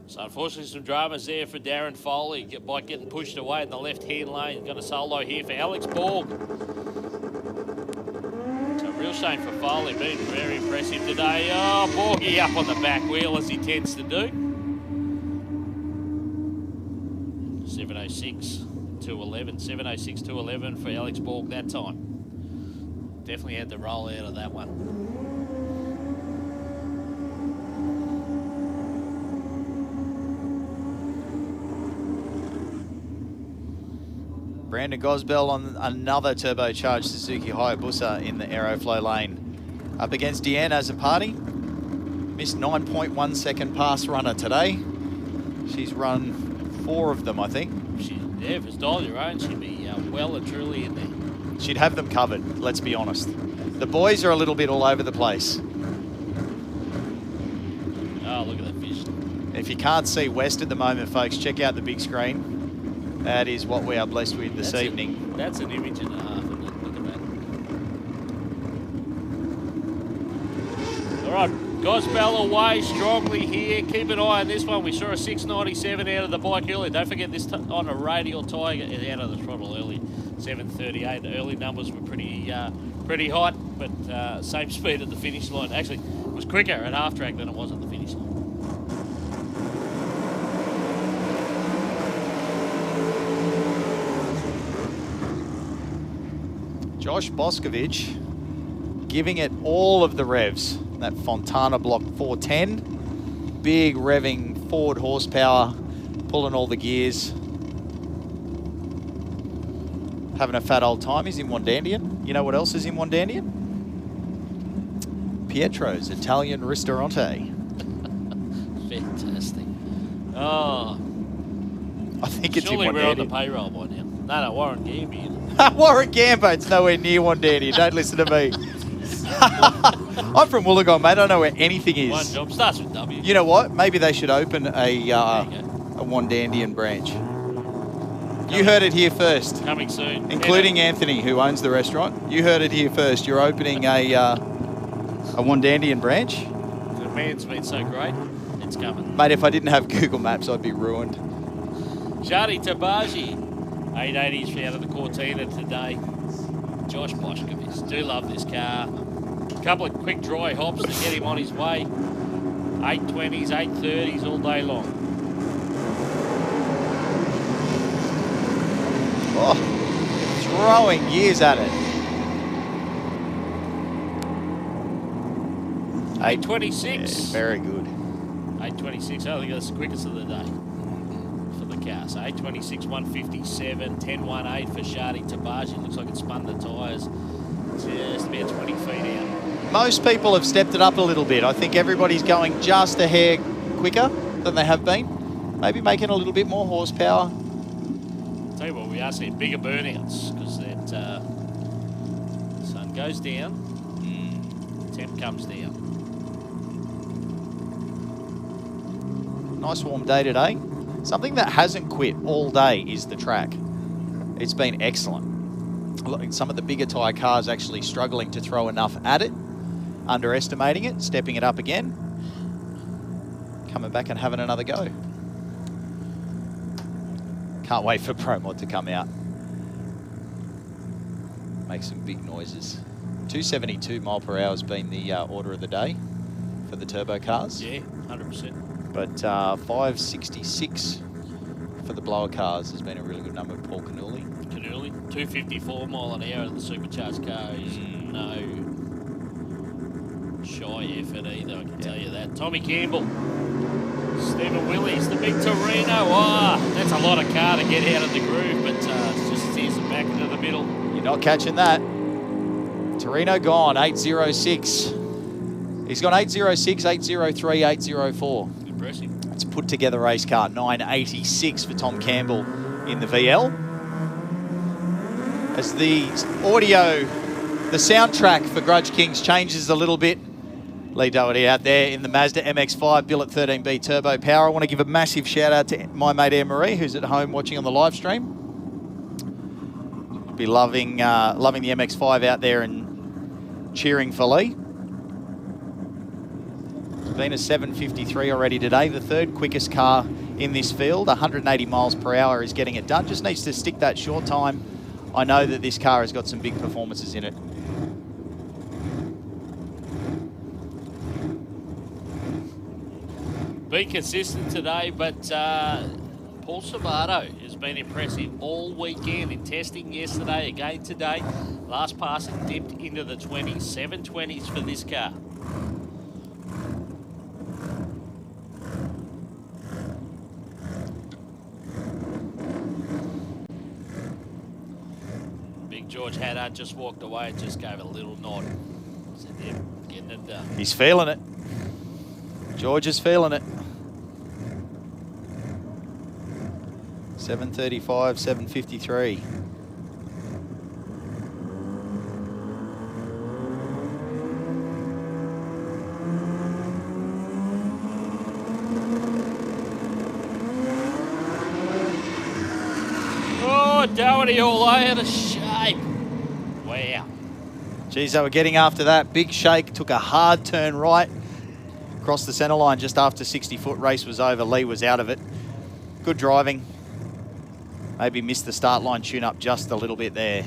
So unfortunately some dramas there for Darren Foley. Bike getting pushed away in the left-hand lane. Got a solo here for Alex Borg. It's a real shame for Foley. Been very impressive today. Oh, Borgie up on the back wheel as he tends to do. 706 to 11. 706 to 11 for Alex Borg that time. Definitely had to roll out of that one. Brandon Gosbell on another turbocharged Suzuki Hayabusa in the Aeroflow lane. Up against Deanne as a party. Missed 9.1 second pass runner today. She's run 4 of them, I think. Yeah, if it's all your own, she'd be well and truly in there. She'd have them covered, let's be honest. The boys are a little bit all over the place. Oh, look at that fish. If you can't see west at the moment, folks, check out the big screen. That is what we are blessed with this evening. That's an image and a half, isn't it? Look at that. All right, Gosbell away strongly here. Keep an eye on this one. We saw a 697 out of the bike earlier. Don't forget this on a radial tyre out of the throttle early. 738. The early numbers were pretty hot, but same speed at the finish line. Actually, it was quicker at half track than it was at the finish line. Josh Boscovich giving it all of the revs. That Fontana block 410. Big revving forward horsepower, pulling all the gears. Having a fat old time. He's in Wandandian. You know what else is in Wandandian? Pietro's Italian Ristorante. Fantastic. Oh. I think it's surely in Wandandian. we're on the payroll by now. No, Warren Gambian. Warren Gambo's nowhere near Wandandian. Don't listen to me. I'm from Wollongong, mate. I don't know where anything is. One job starts with W. You know what? Maybe they should open a Wandandian branch. You heard it here first. Coming soon. Including Anthony, who owns the restaurant. You heard it here first. You're opening a Wandandian branch. The man's been so great. It's coming. Mate, if I didn't have Google Maps, I'd be ruined. Shadi Tabaji. 880s out of the Cortina today. Josh Boshkovich. Do love this car. A couple of quick dry hops to get him on his way. 820s, 830s all day long. Oh, throwing gears at it. 826. Yeah, very good. 826. I think that's the quickest of the day for the car. So 826, 157, 1018 for Shadi Tabaji. Looks like it spun the tyres just about 20 feet out. Most people have stepped it up a little bit. I think everybody's going just a hair quicker than they have been. Maybe making a little bit more horsepower. Tell you what, we are seeing bigger burnouts because that sun goes down, temp comes down. Nice warm day today. Something that hasn't quit all day is the track. It's been excellent. Look, some of the bigger tyre cars actually struggling to throw enough at it, underestimating it, stepping it up again, coming back and having another go. Can't wait for ProMod to come out. Make some big noises. 272 mile per hour has been the order of the day for the turbo cars. Yeah, 100%. But 566 for the blower cars has been a really good number. Paul Canole. 254 mile an hour of the supercharged car is no shy effort either, I can tell you that. Tommy Campbell, Stephen Willis, the big Torino. Oh, that's a lot of car to get out of the groove, but just steers it back into the middle. You're not catching that. Torino gone, 806. He's gone 806, 803, 804. Impressive. It's put together race car, 986 for Tom Campbell in the VL. As the audio, the soundtrack for Grudge Kings changes a little bit. Lee Doherty out there in the Mazda MX-5 Billet 13B Turbo Power. I want to give a massive shout out to my mate Anne-Marie, who's at home watching on the live stream. Be loving the MX-5 out there and cheering for Lee. It's been a 7:53 already today, the third quickest car in this field. 180 miles per hour is getting it done. Just needs to stick that short time. I know that this car has got some big performances in it. Been consistent today, but Paul Sabato has been impressive all weekend in testing yesterday, again today. Last passing dipped into the 20s, 720s for this car. Big George Haddad just walked away and just gave a little nod. Said, yeah, getting it done. He's feeling it. George is feeling it. 7:35, 7:53. Oh, Doherty all over the shape. Wow. Geez, they were getting after that. Big shake, took a hard turn right. Across the centre line just after 60-foot race was over. Lee was out of it. Good driving. Maybe missed the start line tune-up just a little bit there.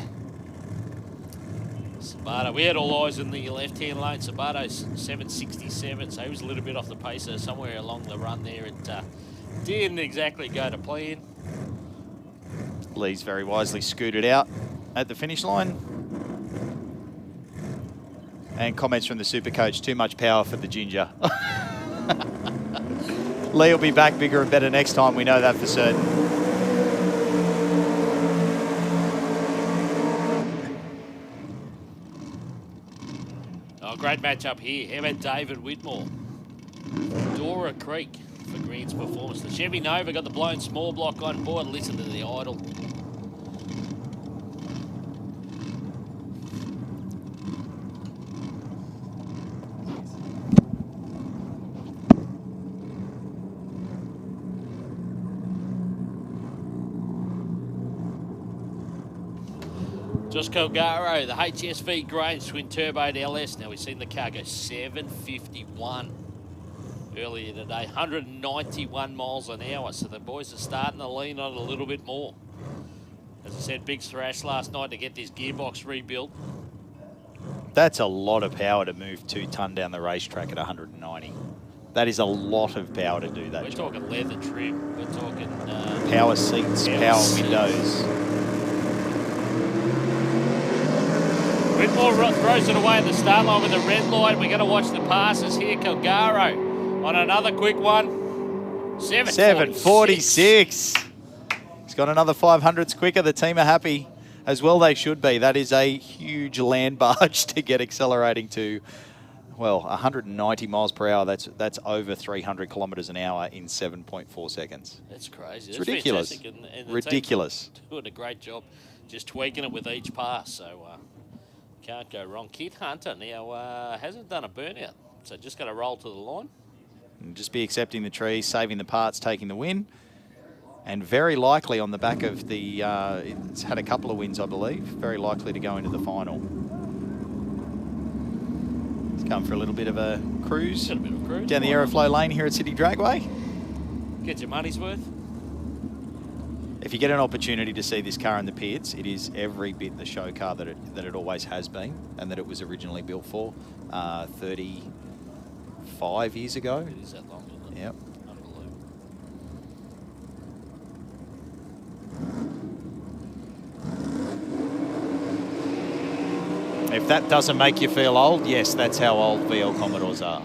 Sabato, we had all eyes in the left-hand lane. Sabato's 767, so he was a little bit off the pace somewhere along the run there. It didn't exactly go to plan. Lee's very wisely scooted out at the finish line. And comments from the super coach, too much power for the ginger. Lee will be back bigger and better next time, we know that for certain. Oh, great matchup here. How about David Whitmore? Dora Creek for Green's performance. The Chevy Nova got the blown small block on board. Listen to the idle. Josh Calgaro, the HSV Grange twin turboed LS. Now we've seen the car go 751 earlier today, 191 miles an hour. So the boys are starting to lean on it a little bit more. As I said, big thrash last night to get this gearbox rebuilt. That's a lot of power to move 2 ton down the racetrack at 190. That is a lot of power to do that. We're job. talking leather trim. We're talking power seats, power windows. Whitmore throws it away at the start line with the red light. We're going to watch the passes here. Calgaro on another quick one. 7:46. He's got another 500s quicker. The team are happy, as well they should be. That is a huge land barge to get accelerating to, well, 190 miles per hour. That's over 300 kilometres an hour in 7.4 seconds. That's crazy. It's That's ridiculous. and the Ridiculous. team doing a great job just tweaking it with each pass. So can't go wrong. Kit Hunter now hasn't done a burnout, so just got to roll to the line. And just be accepting the trees, saving the parts, taking the win. And very likely on the back of the, it's had a couple of wins, I believe, very likely to go into the final. It's come for a little bit of a cruise, down the Aeroflow lane here at Sydney Dragway. Get your money's worth. if you get an opportunity to see this car in the pits, it is every bit the show car that it always has been and that it was originally built for 35 years ago. It is that long, isn't it? Yep. Unbelievable. If that doesn't make you feel old, yes, that's how old VL Commodores are.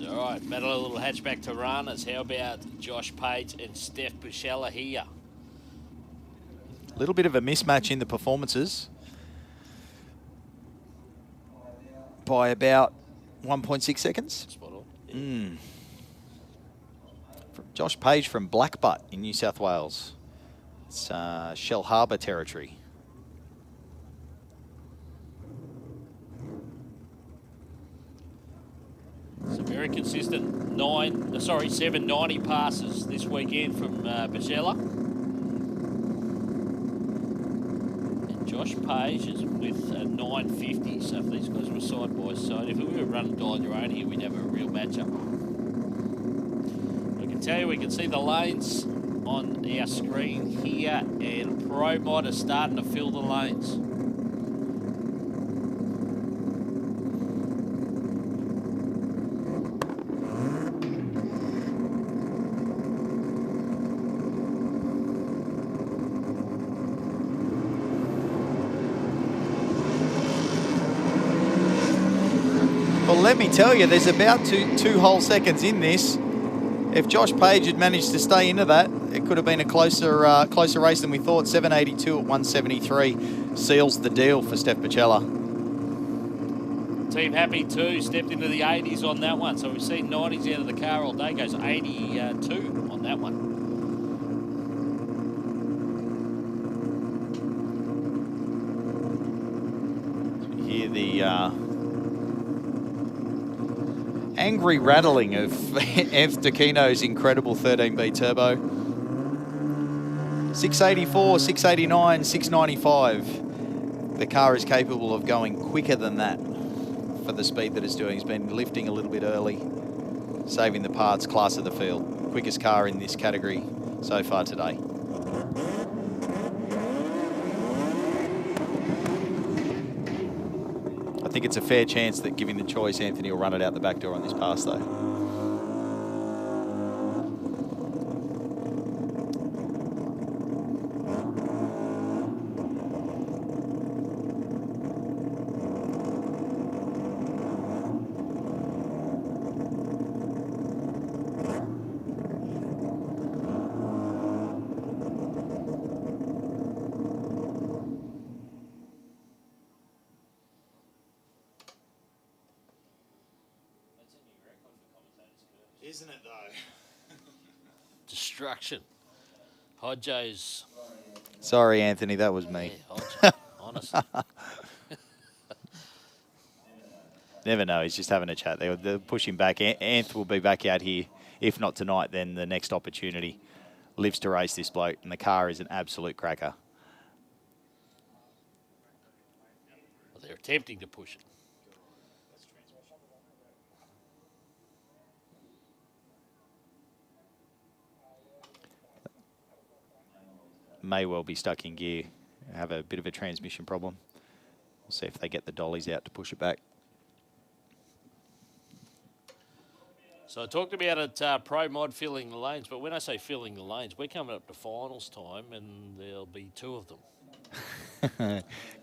All right, battle a little hatchback to runners. How about Josh Page and Steph Bushella here? A little bit of a mismatch in the performances by about 1.6 seconds. Spot on. Mm. Josh Page from Blackbutt in New South Wales. It's Shell Harbour territory. Some very consistent 790 passes this weekend from Bichella. And Josh Page is with a 950. So if these guys were side by side, if we were running dial your own here, we'd have a real matchup. I can tell you, we can see the lanes on our screen here, and Pro Mod are starting to fill the lanes. Well, let me tell you, there's about two whole seconds in this. If Josh Page had managed to stay into that, it could have been a closer race than we thought. 782 at 173 seals the deal for Steph Buchella. Team Happy too stepped into the 80s on that one. So we've seen 90s out of the car all day. Goes 82 on that one. Hear the angry rattling of Anth D'Aquino's incredible 13B turbo. 684, 689, 695. The car is capable of going quicker than that for the speed that it's doing. He's been lifting a little bit early, saving the parts, class of the field. Quickest car in this category so far today. I think it's a fair chance that, given the choice, Anthony will run it out the back door on this pass, though. Isn't it, though? Destruction. Hodjo's. Sorry, Anthony, that was me. Yeah, Hodjo, honestly. Never know, he's just having a chat. They're pushing back. Anth will be back out here. If not tonight, then the next opportunity. Lives to race this bloke, and the car is an absolute cracker. Well, they're attempting to push it. May well be stuck in gear, have a bit of a transmission problem. We'll see if they get the dollies out to push it back. So I talked about it, Pro Mod filling the lanes, but when I say filling the lanes, we're coming up to finals time and there'll be 2 of them.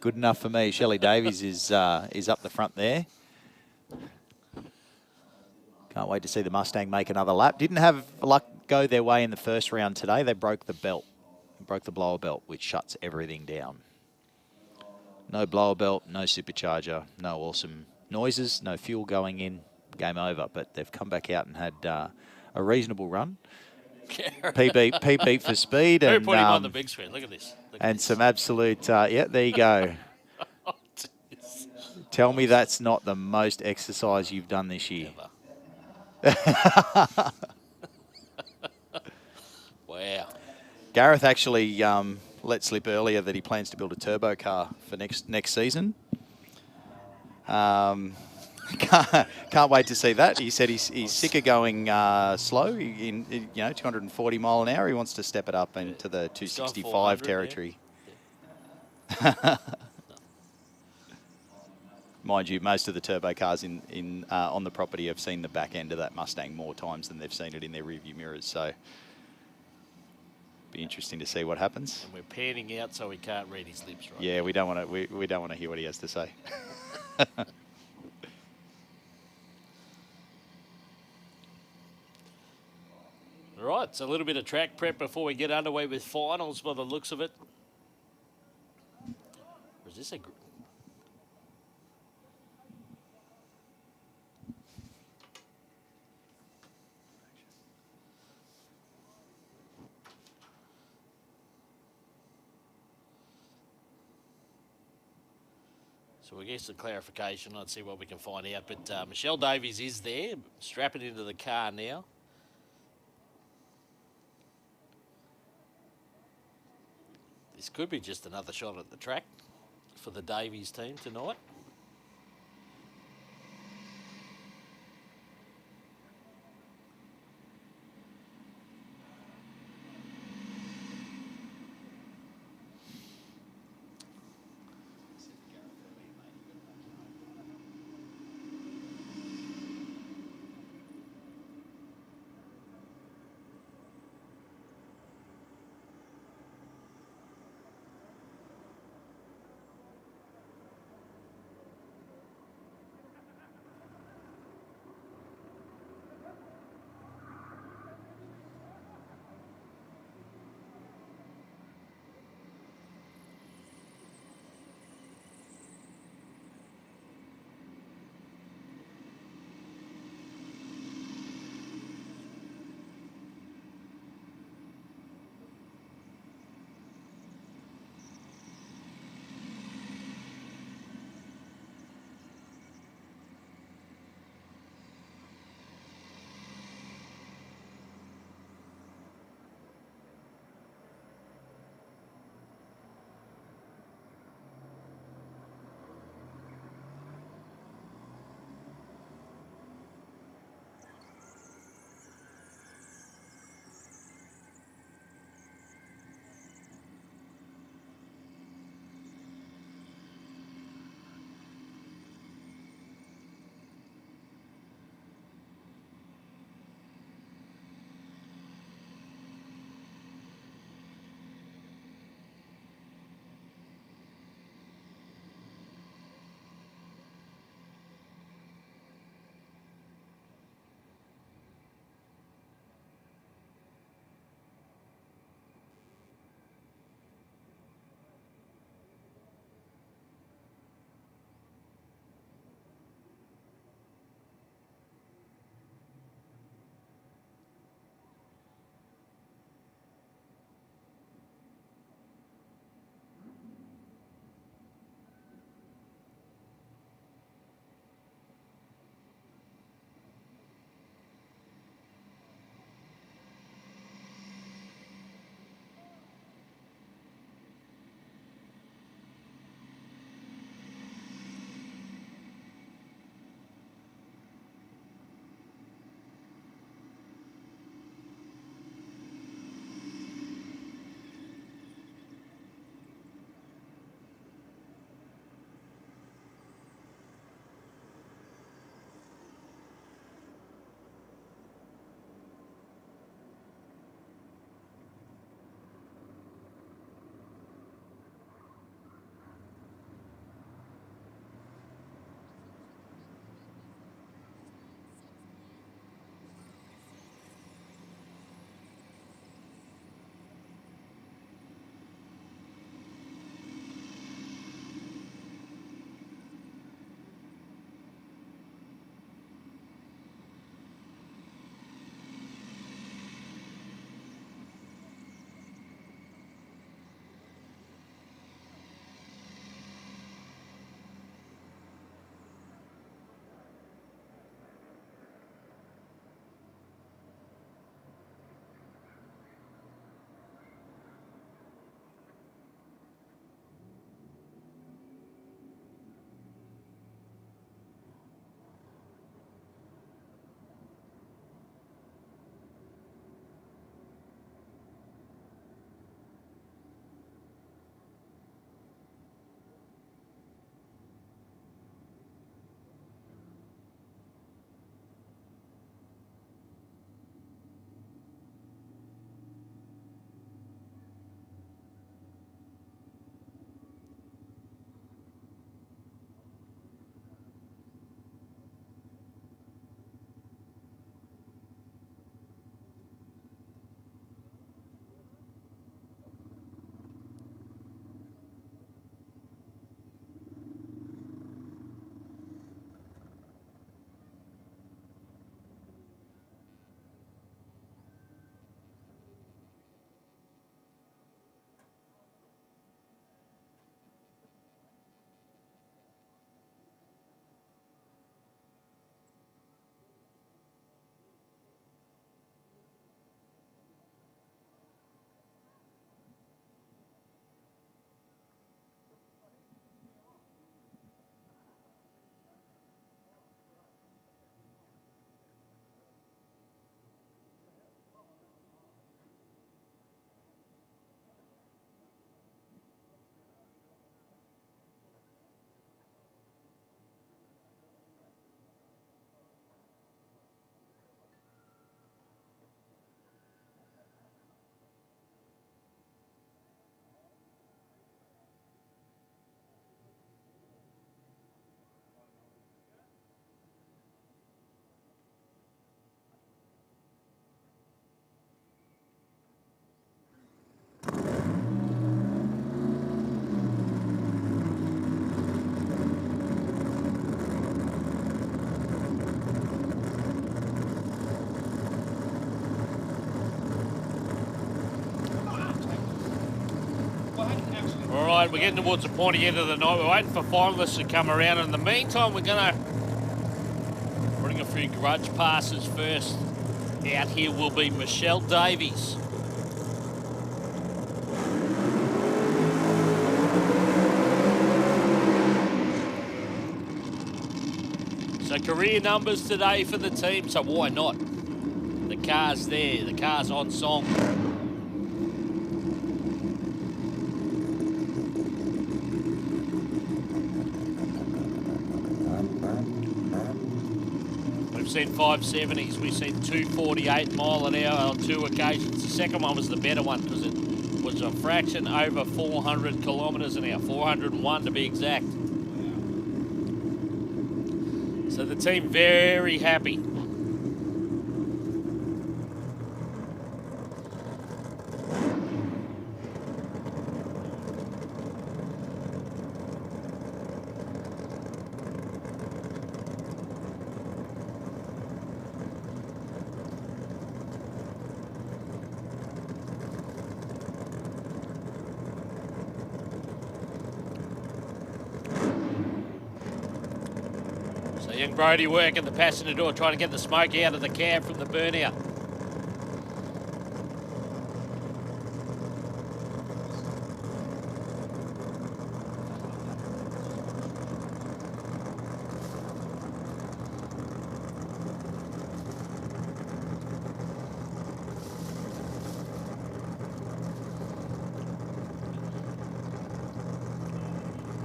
Good enough for me. Shelley Davies is up the front there. Can't wait to see the Mustang make another lap. Didn't have luck go their way in the first round today. They broke the belt. Broke the blower belt, which shuts everything down. No blower belt, no supercharger, no awesome noises, no fuel going in, game over. But they've come back out and had a reasonable run. PB for speed. Who And put him on the big screen? Look at this. And some absolute, yeah, there you go. Oh, Tell me that's not the most exercise you've done this year. Wow. Gareth actually let slip earlier that he plans to build a turbo car for next season. Can't wait to see that. He said he's sick of going slow. In 240 mile an hour. He wants to step it up into the 265 territory. Yeah. Mind you, most of the turbo cars on the property have seen the back end of that Mustang more times than they've seen it in their rearview mirrors. So, be interesting to see what happens. And we're panning out, so we can't read his lips, right? Yeah, we don't want to. We don't want to hear what he has to say. All right, so a little bit of track prep before we get underway with finals by the looks of it. Or is this a... So we'll get some clarification. Let's see what we can find out. But Michelle Davies is there, strapping into the car now. This could be just another shot at the track for the Davies team tonight. tonight. We're getting towards the pointy end of the night. We're waiting for finalists to come around. In the meantime, we're going to bring a few grudge passes first. Out here will be Michelle Davies. So career numbers today for the team, so why not? The car's there, the car's on song. We've seen 570s, we've seen 248 mile an hour on 2 occasions. The second one was the better one because it was a fraction over 400 kilometres an hour, 401 to be exact. So the team very happy. Young Brody working the passenger door, trying to get the smoke out of the cab from the burnout.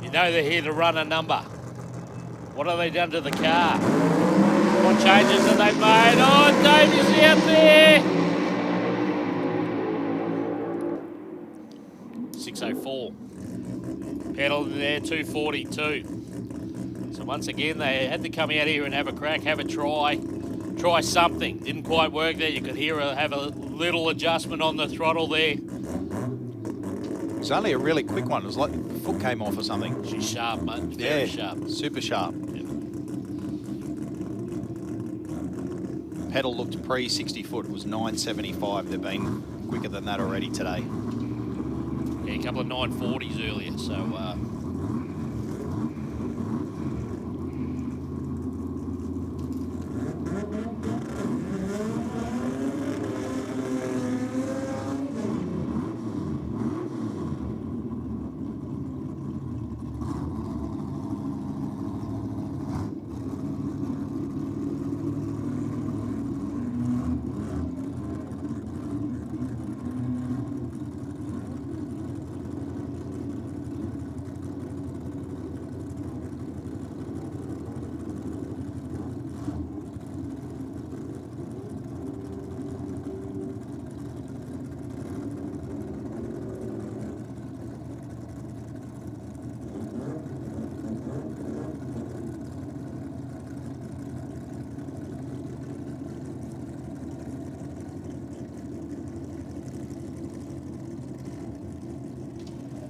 You know they're here to run a number. What have they done to the car? What changes have they made? Oh, Davies out there! 6:04. Pedal in there, 2:42. So once again, they had to come out here and have a crack, have a try something. Didn't quite work there. You could hear her have a little adjustment on the throttle there. It's only a really quick one. It was like the foot came off or something. She's sharp, mate. Very sharp. Super sharp. Pedal looked pre-60 foot. It was 975. They've been quicker than that already today. Yeah, a couple of 940s earlier, so...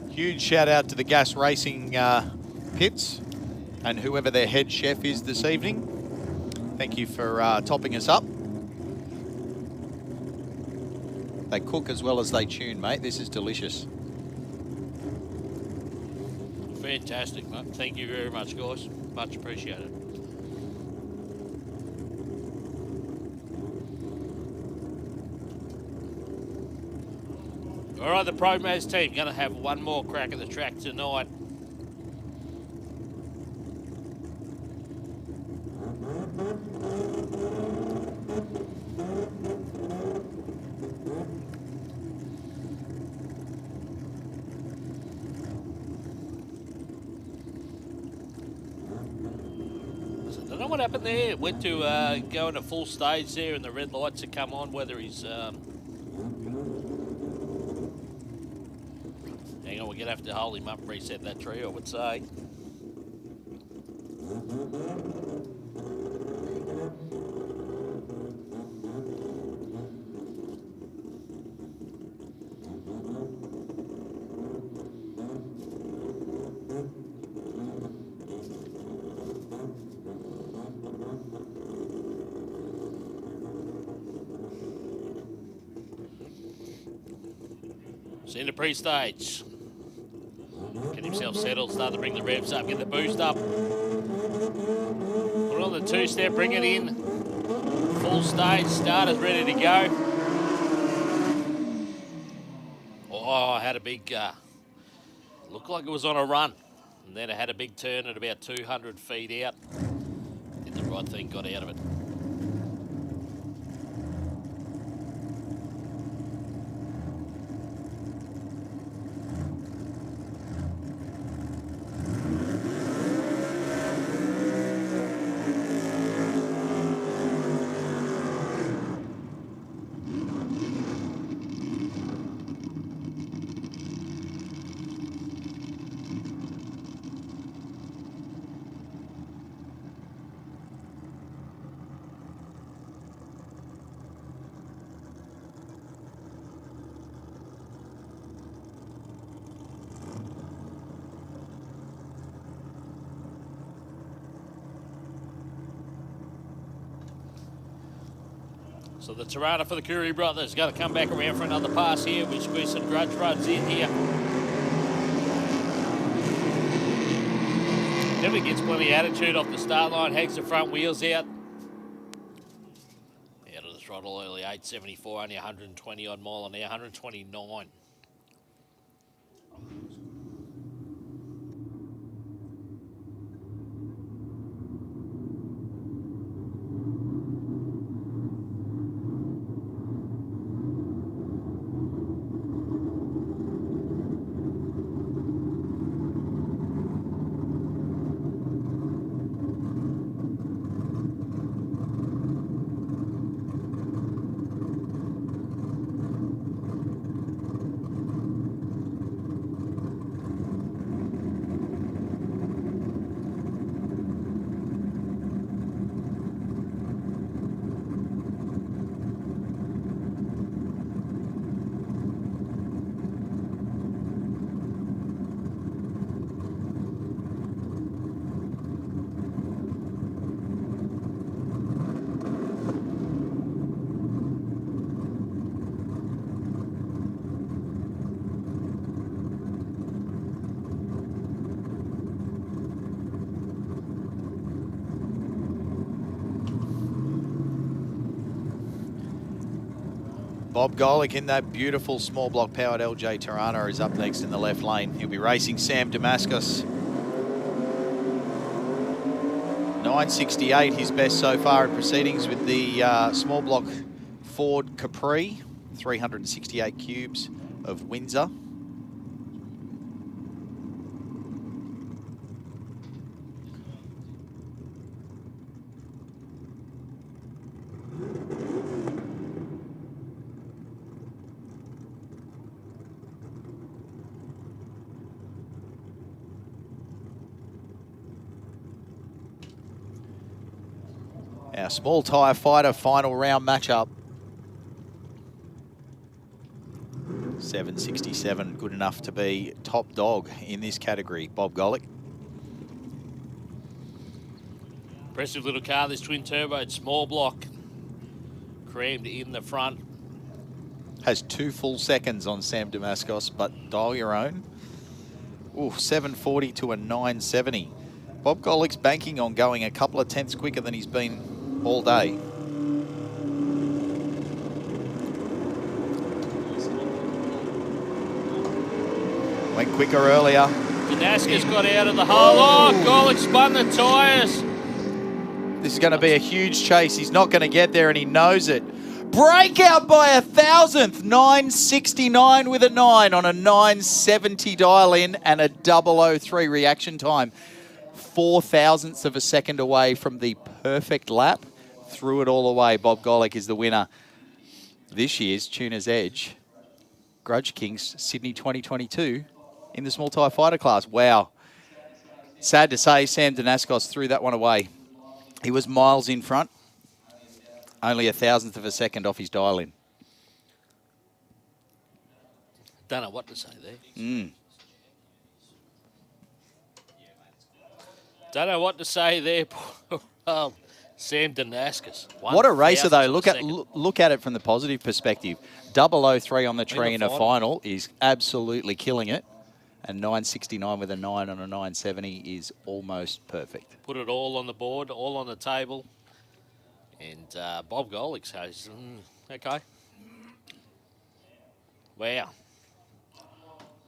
Huge shout out to the Gas Racing pits and whoever their head chef is this evening. Thank you for topping us up. They cook as well as they tune, mate. This is delicious. Fantastic, mate. Thank you very much, guys. Much appreciated. All right, the ProMaz team going to have one more crack at the track tonight. So I don't know what happened there. It went to go into full stage there and the red lights had come on, whether he's... Hang on, we're going to have to hold him up and reset that tree, I would say. It's in the pre-stage. himself settled, start to bring the revs up, get the boost up. Put on the two-step, bring it in. Full stage, starter's ready to go. Oh, had a big, looked like it was on a run. And then it had a big turn at about 200 feet out. Did the right thing, got out of it. So the Tirana for the Curry brothers got to come back around for another pass here. We squeeze some grudge runs in here. Definitely gets plenty of attitude off the start line, hangs the front wheels out. Out of the throttle early, 874, only 120 odd mile an hour, 129. Bob Golick in that beautiful small block powered LJ Tirana is up next in the left lane. He'll be racing Sam Damascus. 968, his best so far in proceedings with the small block Ford Capri, 368 cubes of Windsor. Our small tyre fighter final round matchup. 767, good enough to be top dog in this category. Bob Golick. Impressive little car, this twin turbo, small block, crammed in the front. Has 2 full seconds on Sam Damascus, but dial your own. Ooh, 740 to a 970. Bob Golick's banking on going a couple of tenths quicker than he's been all day. Went quicker earlier. Damascus got out of the hole. Oh, Golick spun the tyres. This is going to be a huge chase. He's not going to get there, and he knows it. Breakout by 1,000th. 969 with a 9 on a 970 dial in and a 003 reaction time. 4,000ths of a second away from the perfect lap. Threw it all away. Bob Golick is the winner this year's Tuner's Edge Grudge Kings Sydney 2022 in the small tyre fighter class. Wow. Sad to say, Sam Damascus threw that one away. He was miles in front. Only 1,000th of a second off his dial in. Don't know what to say there. Don't know what to say there. Sam Damascus. What a racer, though. Look at it from the positive perspective. 003 on the tree in a final is absolutely killing it. And 969 with a 9 on a 970 is almost perfect. Put it all on the board, all on the table. And Bob Golick says, okay. Wow.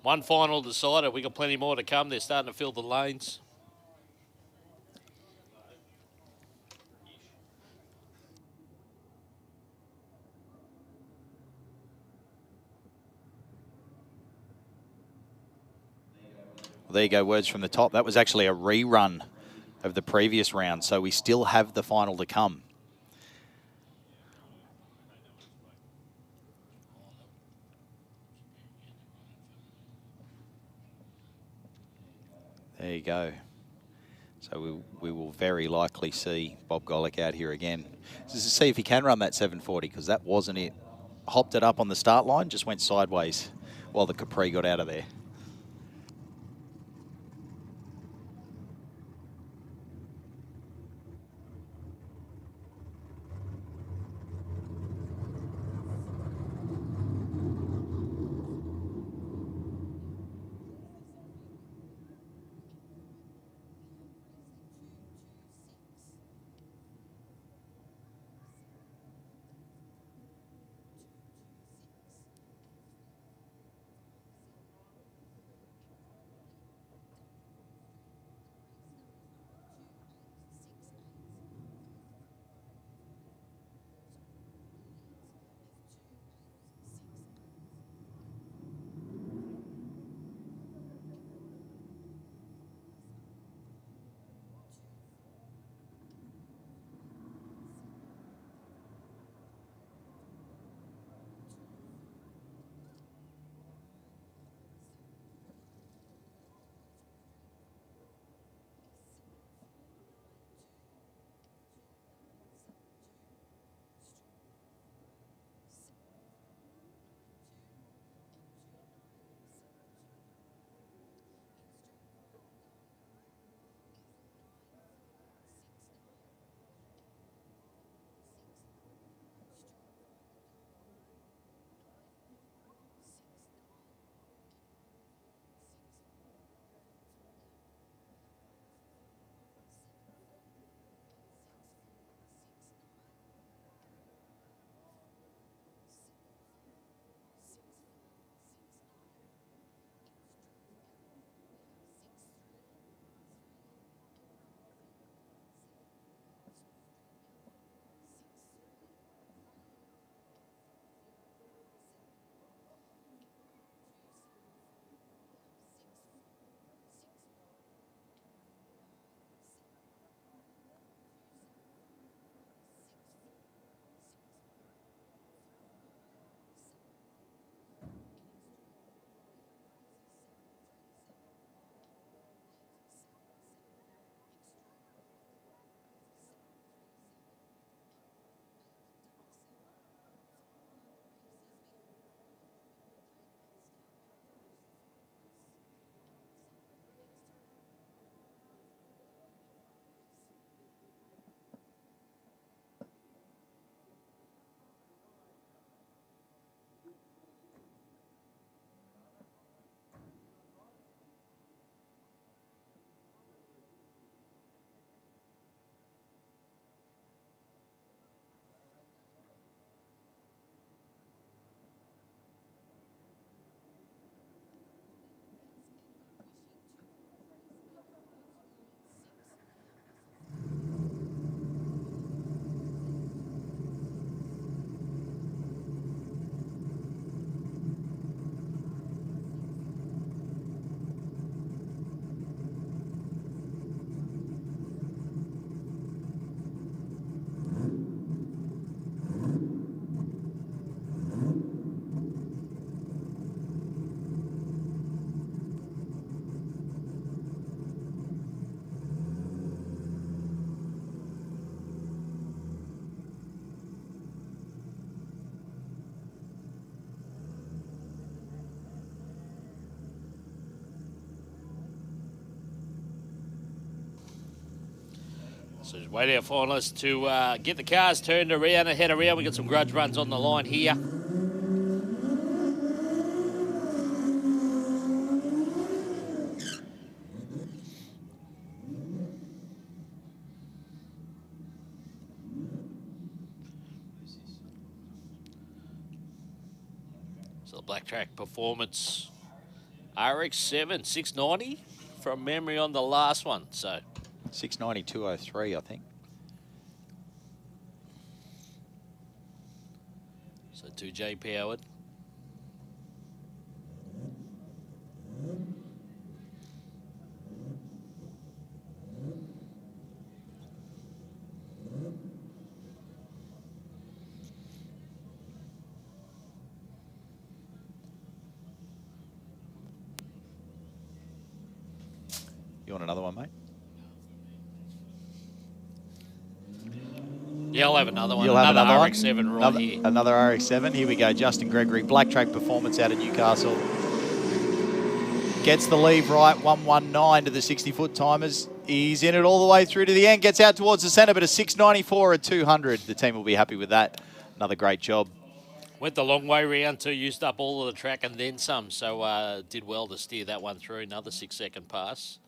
One final decided. We got plenty more to come. They're starting to fill the lanes. Well, there you go, words from the top. That was actually a rerun of the previous round, so we still have the final to come. There you go. So we will very likely see Bob Golick out here again. Just to see if he can run that 740, because that wasn't it. Hopped it up on the start line, just went sideways while the Capri got out of there. So just waiting our finalists to get the cars turned around and head around. We've got some grudge runs on the line here. So the Black Track Performance RX-7 690 from memory on the last one. So 690-203, I think. So 2J powered. You want another one, mate? Yeah, I'll have another one. You'll have another one? RX-7 right here. Another RX-7. Here we go. Justin Gregory, Black Track Performance out of Newcastle. Gets the leave right, 119 to the 60-foot timers. He's in it all the way through to the end. Gets out towards the centre, but a 694 at 200. The team will be happy with that. Another great job. Went the long way round too, used up all of the track and then some. So did well to steer that one through. Another 6-second pass.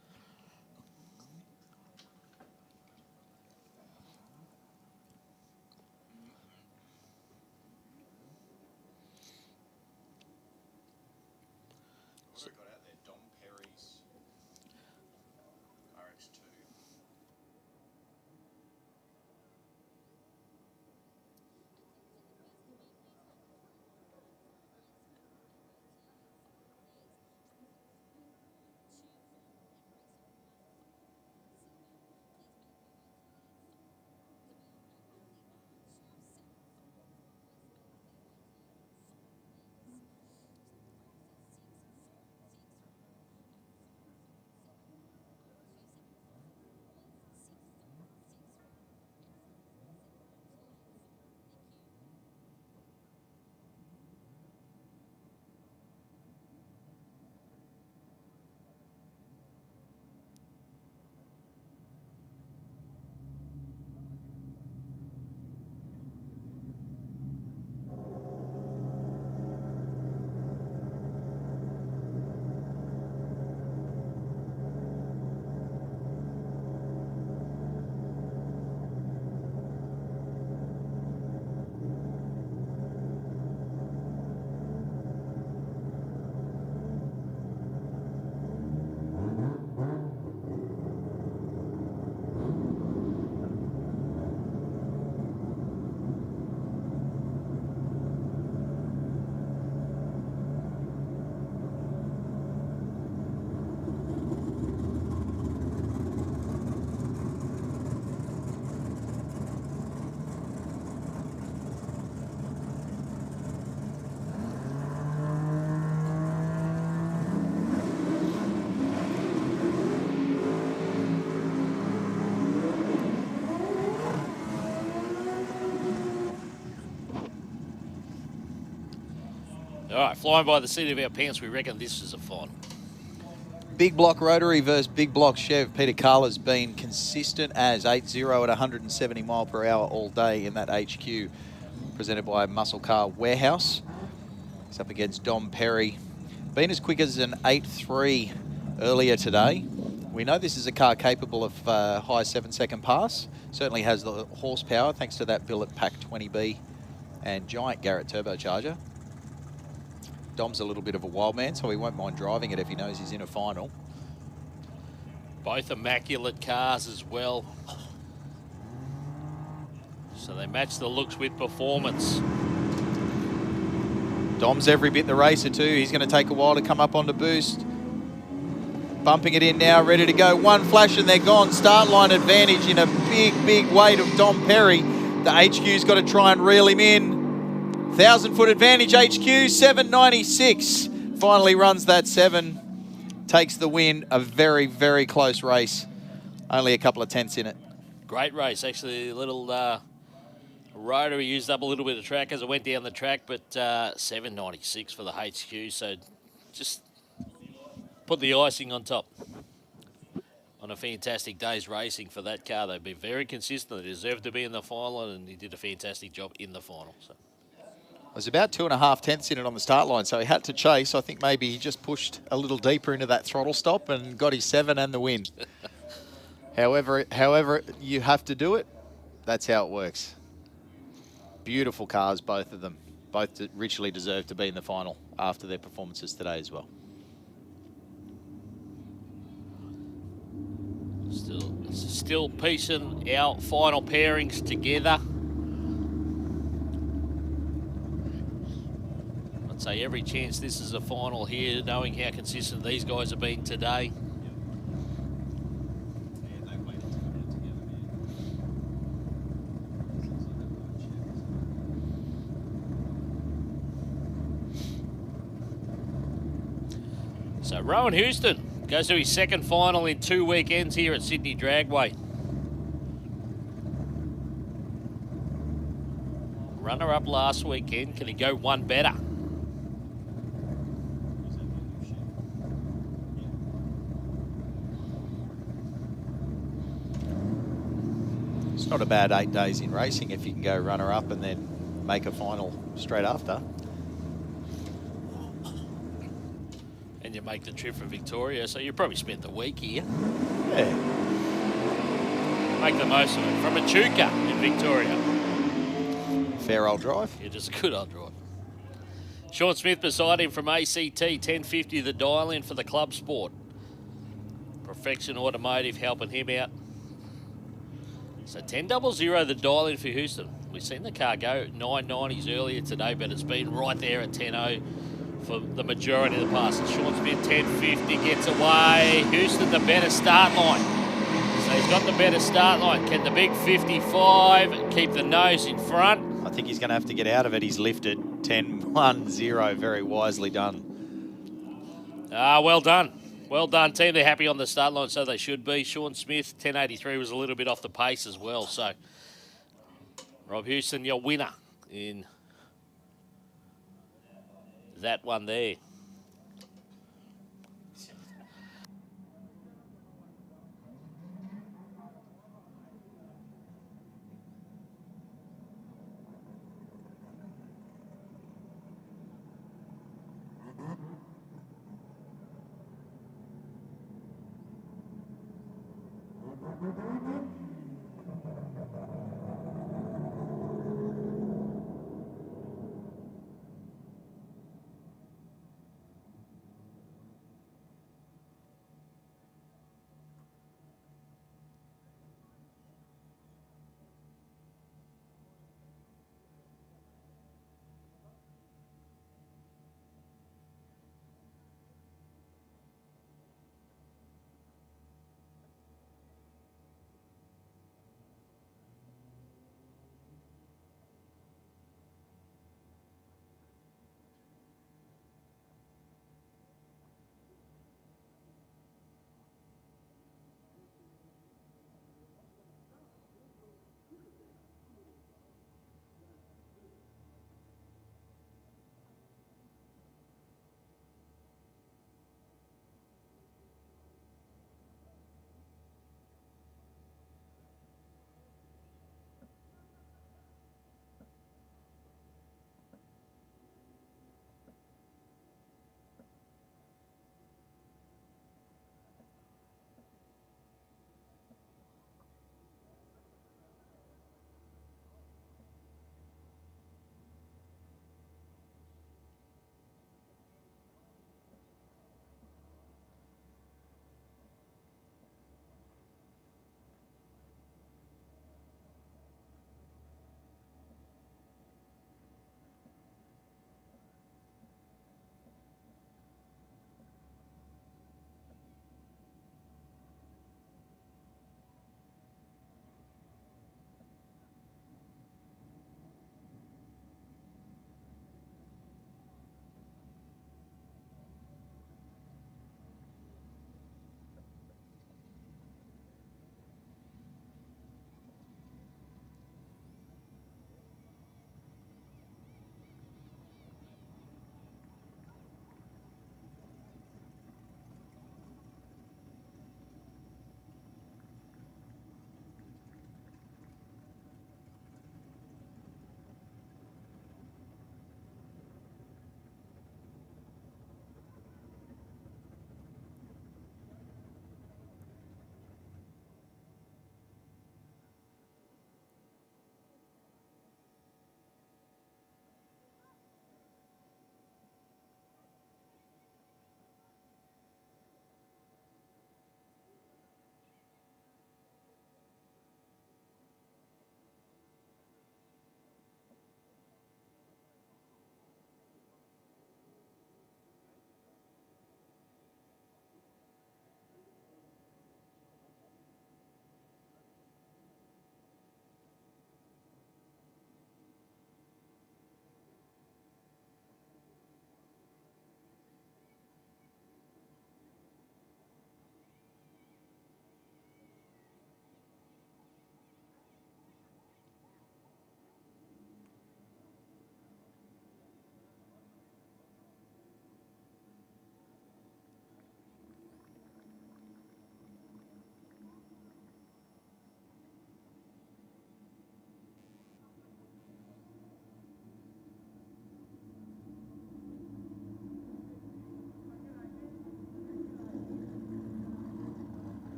All right, flying by the seat of our pants, we reckon this is a final. Big block Rotary versus big block Chev. Peter Carla's been consistent as 8-0 at 170 mile per hour all day in that HQ, presented by Muscle Car Warehouse. He's up against Dom Perry. Been as quick as an 8-3 earlier today. We know this is a car capable of high 7-second pass. Certainly has the horsepower thanks to that billet pack 20B and giant Garrett turbocharger. Dom's a little bit of a wild man, so he won't mind driving it if he knows he's in a final. Both immaculate cars as well. So they match the looks with performance. Dom's every bit the racer too. He's going to take a while to come up on the boost. Bumping it in now, ready to go. One flash and they're gone. Start line advantage in a big, big weight of Dom Perry. The HQ's got to try and reel him in. 1,000-foot advantage, HQ, 796. Finally runs that 7. Takes the win. A very, very close race. Only a couple of tenths in it. Great race. Actually, a little Rotary used up a little bit of track as it went down the track, but 796 for the HQ. So just put the icing on top on a fantastic day's racing for that car. They've been very consistent. They deserved to be in the final, and he did a fantastic job in the final. So. It was about 2.5 tenths in it on the start line, so he had to chase. I think maybe he just pushed a little deeper into that throttle stop and got his 7 and the win. However you have to do it, that's how it works. Beautiful cars, both of them. both richly deserve to be in the final after their performances today as well. Still piecing our final pairings together. I'd say every chance this is a final here, knowing how consistent these guys have been today. So Rowan Houston goes to his second final in 2 weekends here at Sydney Dragway. Runner-up last weekend. Can he go one better? It's not a bad 8 days in racing if you can go runner-up and then make a final straight after. And you make the trip from Victoria, so you probably spent the week here. Yeah. Make the most of it. From Echuca in Victoria. Fair old drive. Yeah, just a good old drive. Sean Smith beside him from ACT, 1050 the dial-in for the club sport. Perfection Automotive helping him out. So 1000 the dial-in for Houston. We've seen the car go 990s earlier today, but it's been right there at 10.0 for the majority of the passes. Sean Smith, 1050, gets away. Houston, the better start line. So he's got the better start line. Can the big 55 keep the nose in front? I think he's going to have to get out of it. He's lifted 10-1-0. Very wisely done. Well done. Well done, team. They're happy on the start line, so they should be. Sean Smith, 1083, was a little bit off the pace as well. So Rob Houston, your winner in that one there.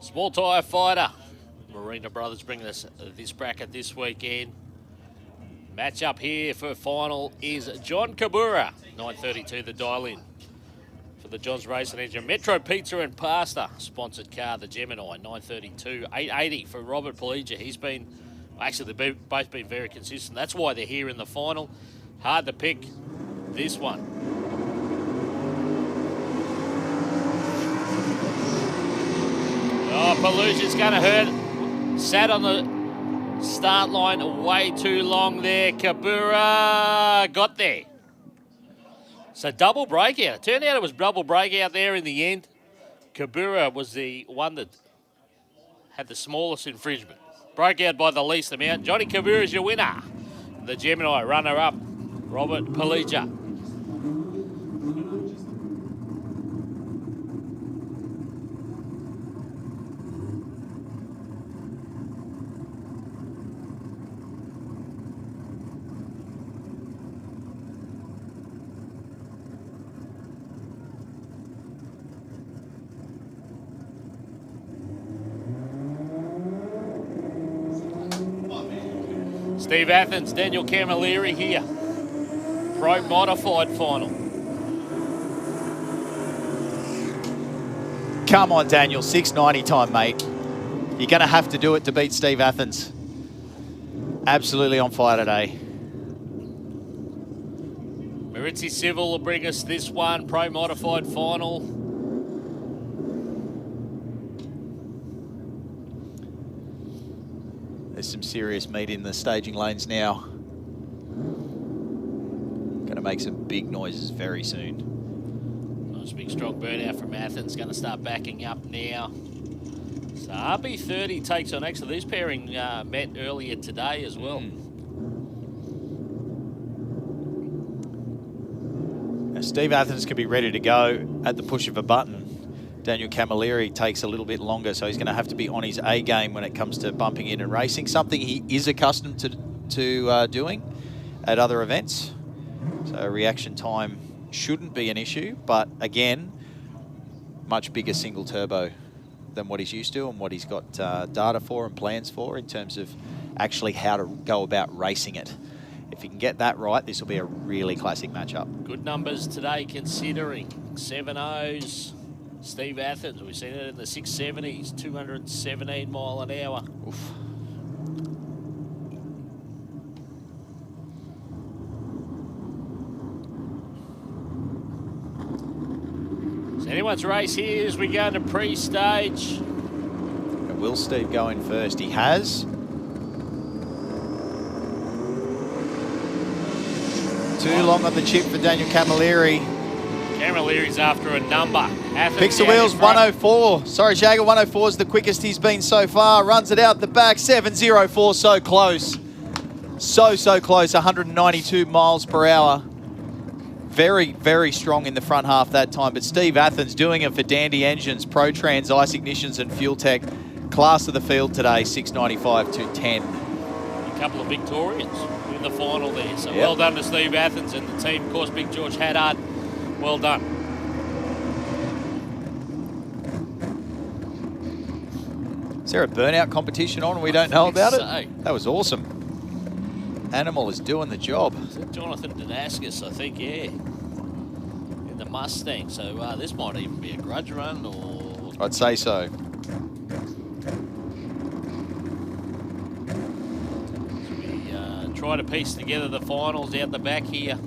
Small tyre fighter. Marina Brothers bringing us this bracket this weekend. Match up here for final is John Cabrera, 9:32 the dial in. For the Johns Racing Engine, Metro Pizza and Pasta, sponsored car, the Gemini, 9:32. 8:80 for Robert Paligia. He's been, actually they've both been very consistent. That's why they're here in the final. Hard to pick this one. Oh, Paligia's going to hurt. Sat on the start line way too long there. Cabrera got there. So double breakout. Turned out it was double breakout there in the end. Cabrera was the one that had the smallest infringement. Broke out by the least amount. Johnny Cabrera is your winner. The Gemini runner-up, Robert Paligia. Steve Athens, Daniel Camilleri here. Pro modified final. Come on, Daniel, 690 time, mate. You're going to have to do it to beat Steve Athens. Absolutely on fire today. Maritzi Civil will bring us this one, pro modified final. There's some serious meat in the staging lanes now. Going to make some big noises very soon. Nice big strong burnout from Athens. Going to start backing up now. So RB30 takes on, actually this pairing met earlier today as well. Now, Steve Athens could be ready to go at the push of a button. Daniel Camilleri takes a little bit longer, so he's going to have to be on his A game when it comes to bumping in and racing, something he is accustomed to doing at other events. So reaction time shouldn't be an issue, but again, much bigger single turbo than what he's used to and what he's got data for and plans for in terms of actually how to go about racing it. If he can get that right, this will be a really classic matchup. Good numbers today considering 7.0s. Steve Athens, we've seen it in the 670s, 217 mile an hour. Oof. So anyone's race here as we go into pre-stage. Will Steve go in first? He has. Too long on the chip for Daniel Camilleri. Camilleri's after a number. Athens picks the wheels, 104. Sorry, Jagger, 104 is the quickest he's been so far. Runs it out the back, 704, so close. So close, 192 miles per hour. Very, very strong in the front half that time. But Steve Athens doing it for Dandy Engines, Pro Trans, Ice Ignitions and Fuel Tech. Class of the field today, 695 to 10. A couple of Victorians in the final there. So well done to Steve Athens and the team. Of course, Big George Haddard, well done. Is there a burnout competition on? We don't know about it? That was awesome. Animal is doing the job. Is that Jonathan Damascus, I think, yeah. In the Mustang. So this might even be a grudge run or... I'd say so. We try to piece together the finals out the back here.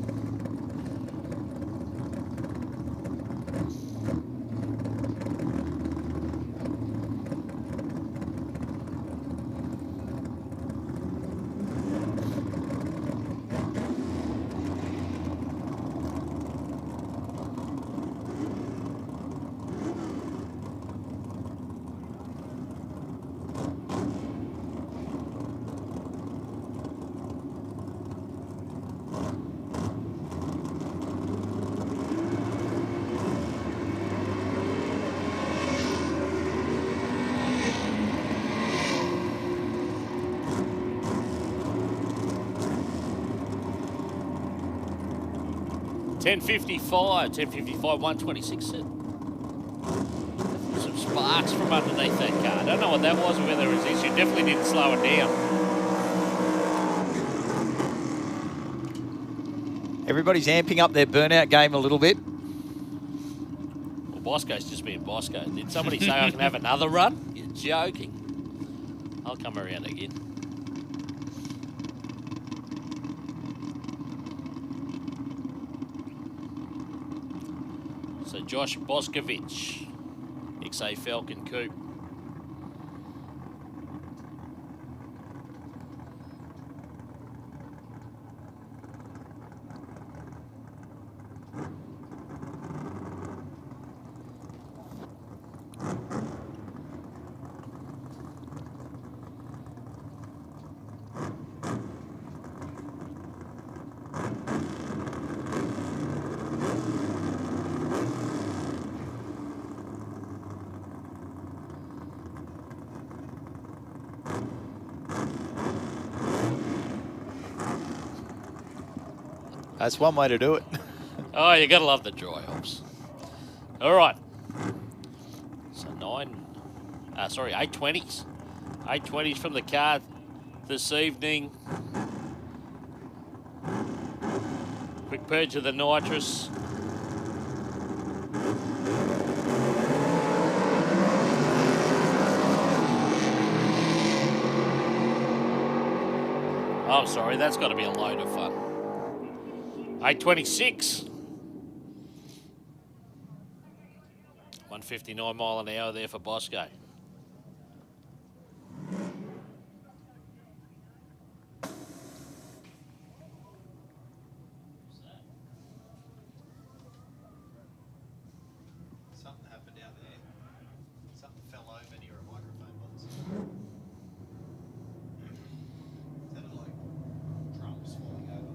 $10.55, 126. Some sparks from underneath that car. I don't know what that was or whether it was this. You definitely didn't slow it down. Everybody's amping up their burnout game a little bit. Well, Bosco's just being Bosco. Did somebody say I can have another run? You're joking. I'll come around again. So Josh Boscovich, XA Falcon Coupe. That's one way to do it. Oh, you got to love the dry hops. All right. So 820s. 820s from the car this evening. Quick purge of the nitrous. Oh, sorry, that's got to be a load of fun. 826. 159 mile an hour there for Bosco. Something happened down there. Something fell over near a microphone box. Sounded like drums falling over.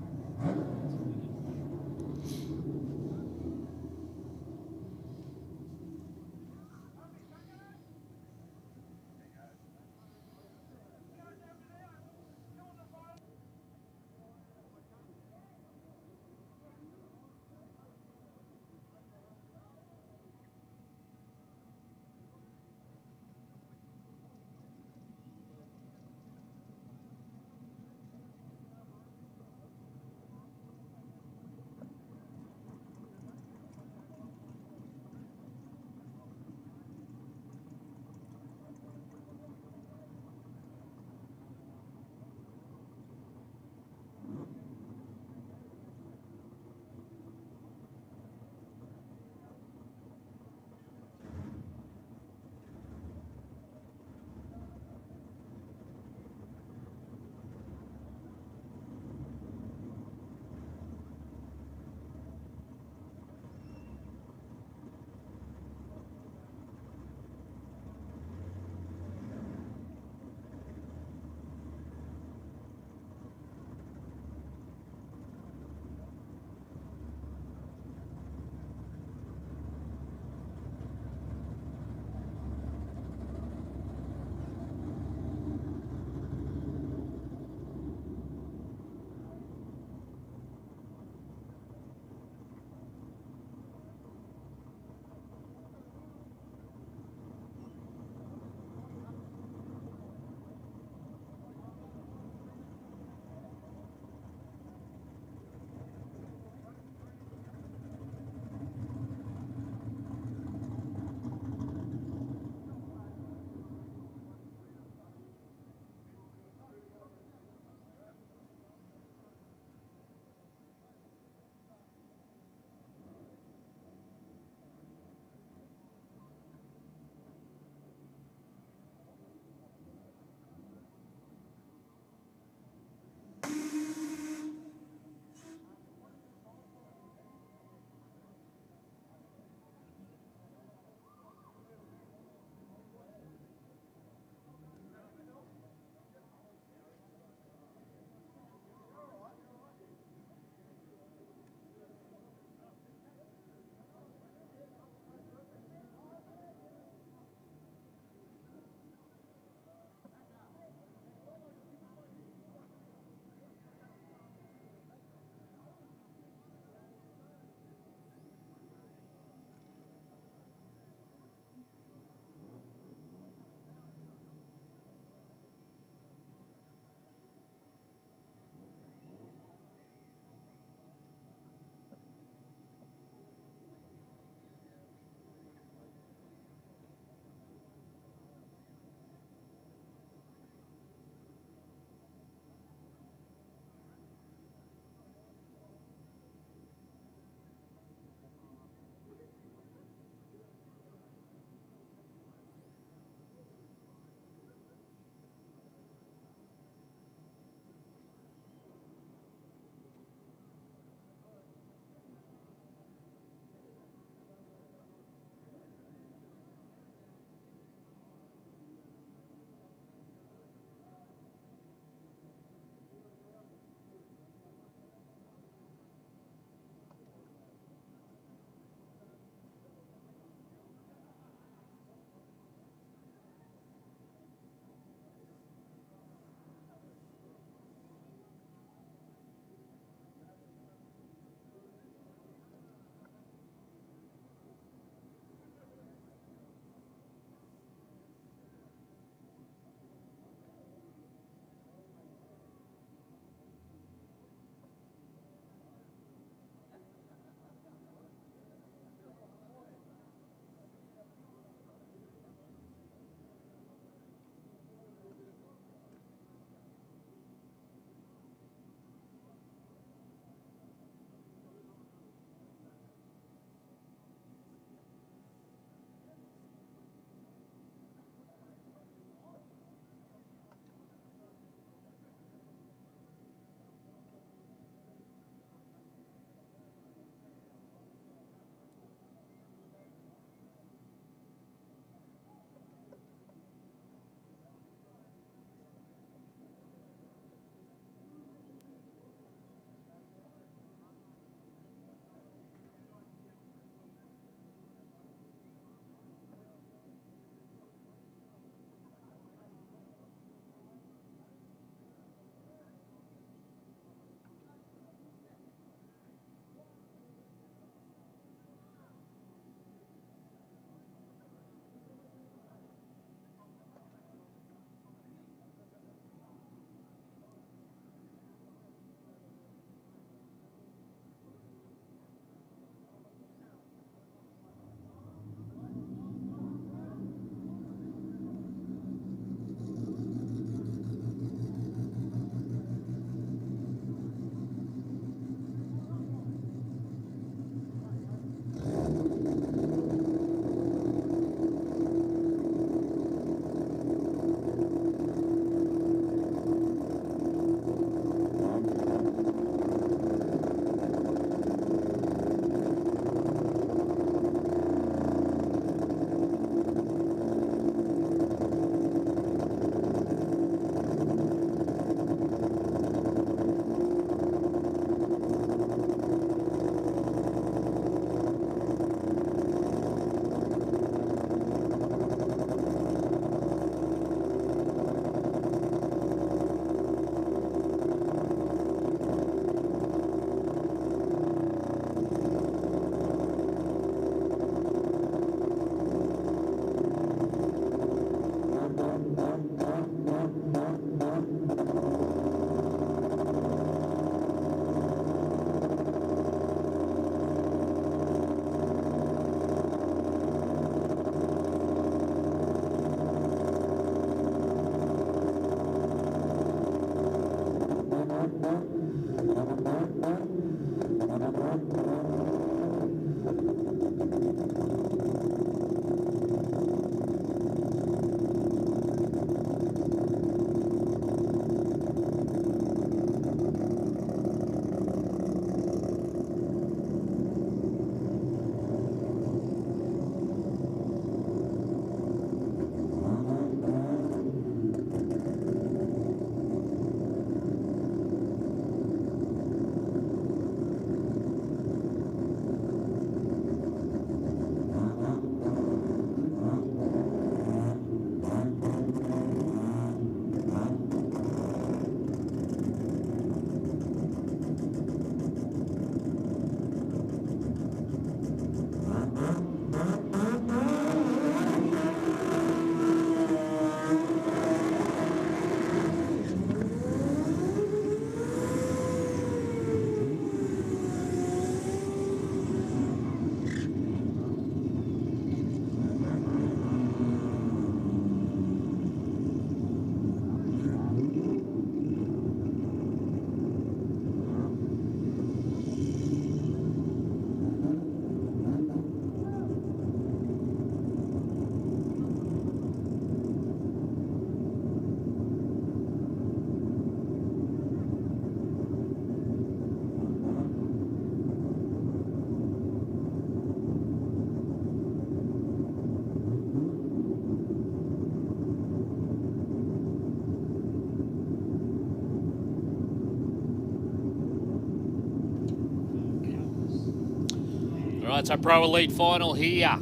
Right, so Pro Elite final here.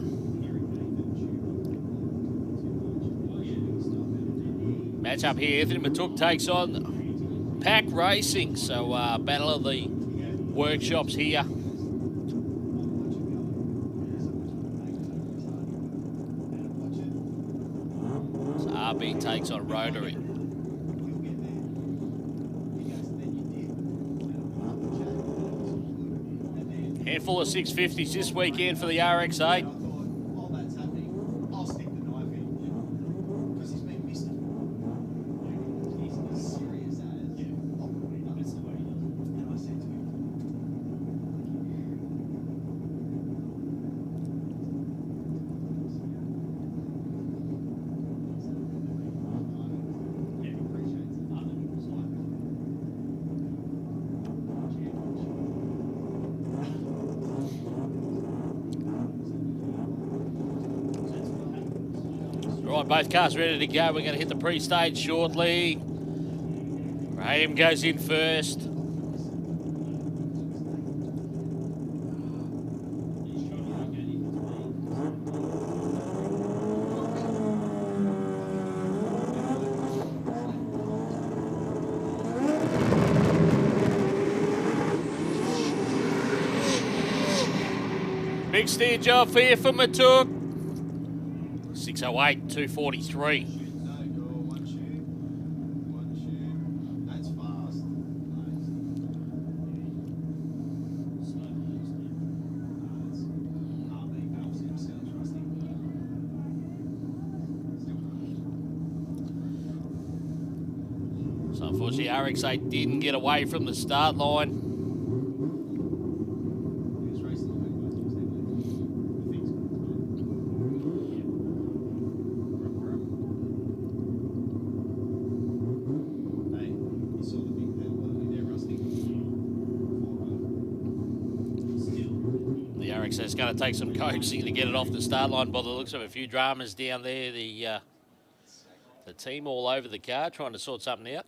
Match up here, Anthony Matuk takes on Pack Racing. So battle of the workshops here. So RB takes on Rotary. Handful of 650s this weekend for the RX8. Right, both cars ready to go. We're going to hit the pre-stage shortly. Rahayan goes in first. Big steer job here for Matuk. 608, 243. So unfortunately, RX8 didn't get away from the start line. So it's going to take some coaxing to get it off the start line. By the looks of a few dramas down there, the team all over the car trying to sort something out.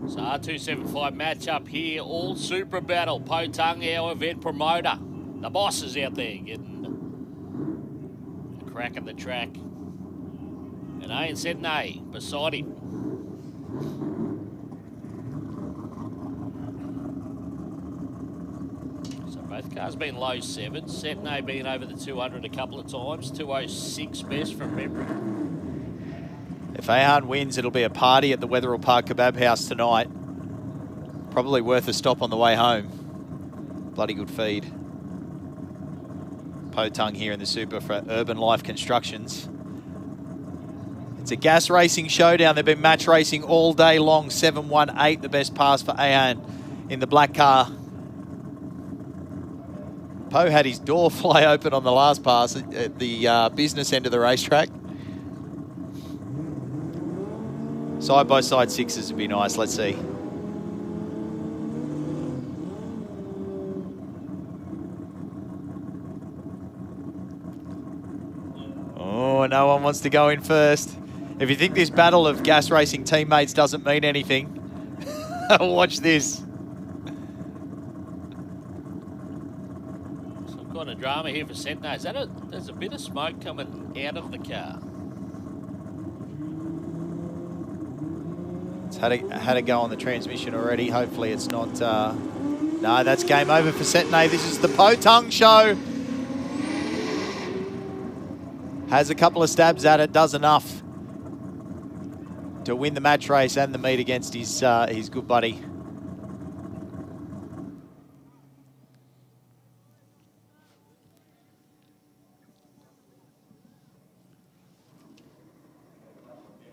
So R275 match up here, all super battle. Poe Tong, our event promoter. The boss is out there getting a crack at the track. And Sydney beside him. So both cars been low 7s. Sydney been over the 200 a couple of times. 206 best from memory. If Rahayan wins, it'll be a party at the Wetherill Park Kebab House tonight. Probably worth a stop on the way home. Bloody good feed. Poe Tong here in the Super for Urban Life Constructions. It's a gas racing showdown. They've been match racing all day long. 7-1-8, the best pass for Rahayan in the black car. Poe had his door fly open on the last pass at the business end of the racetrack. Side-by-side sixes would be nice. Let's see. Oh, no one wants to go in first. If you think this battle of gas racing teammates doesn't mean anything, watch this. Some kind of drama here for Sydney. There's a bit of smoke coming out of the car. It's had a go on the transmission already. Hopefully it's not... no, that's game over for Sydney. This is the Poe Tong show. Has a couple of stabs at it, does enough to win the match race and the meet against his good buddy.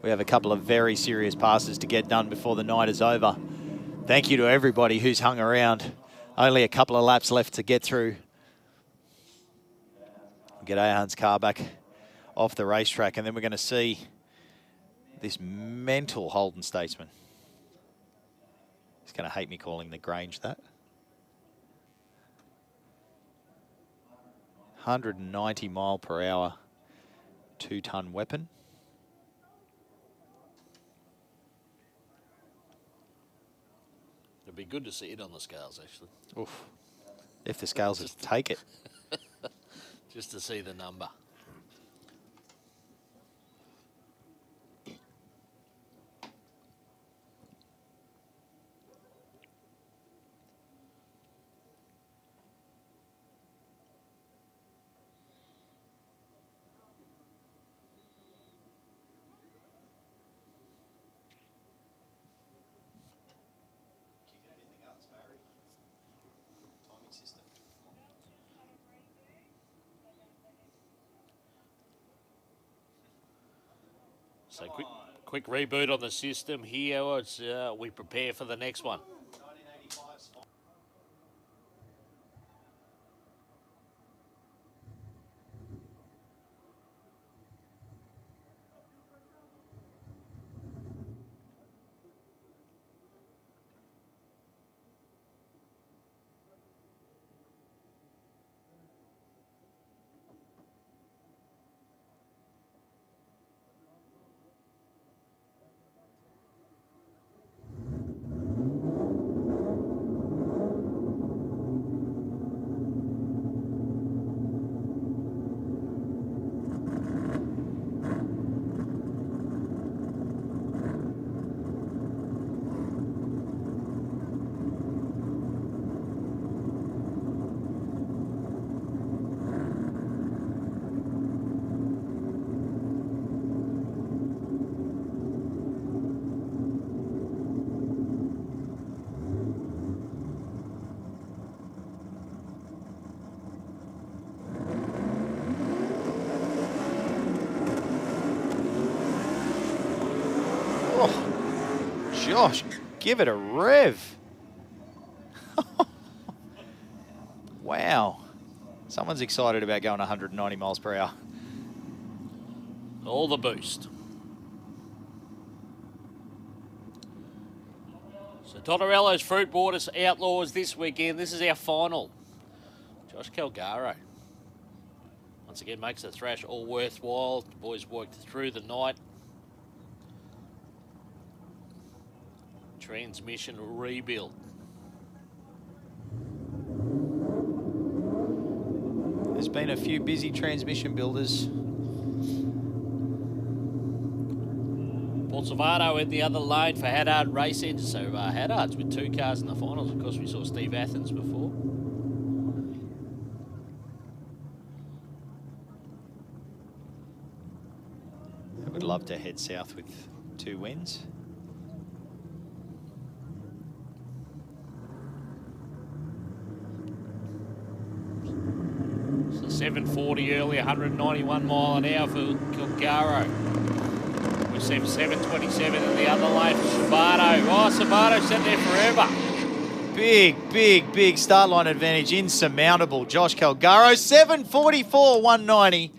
We have a couple of very serious passes to get done before the night is over. Thank you to everybody who's hung around. Only a couple of laps left to get through. Get Rahayan's car back off the racetrack, and then we're going to see this mental Holden Statesman. He's going to hate me calling the Grange that. 190 mile per hour, 2-ton weapon. It'd be good to see it on the scales, actually. Oof. If the scales just take it. Just to see the number. So quick reboot on the system here as we prepare for the next one. Josh, give it a rev. Wow. Someone's excited about going 190 miles per hour. All the boost. So Totorello's Fruit Waters Outlaws this weekend. This is our final. Josh Calgaro once again makes the thrash all worthwhile. The boys worked through the night. transmission rebuild. There's been a few busy transmission builders. Paul Salvato in the other lane for Haddard Race Engine. So Haddard's with 2 cars in the finals. Of course, we saw Steve Athens before. I would love to head south with 2 wins. So 740 early, 191 mile an hour for Kilgaro. We see 727 in the other lane for Sabato. Oh, Sabato sat there forever. Big start line advantage, insurmountable. Josh Calgaro, 744, 190.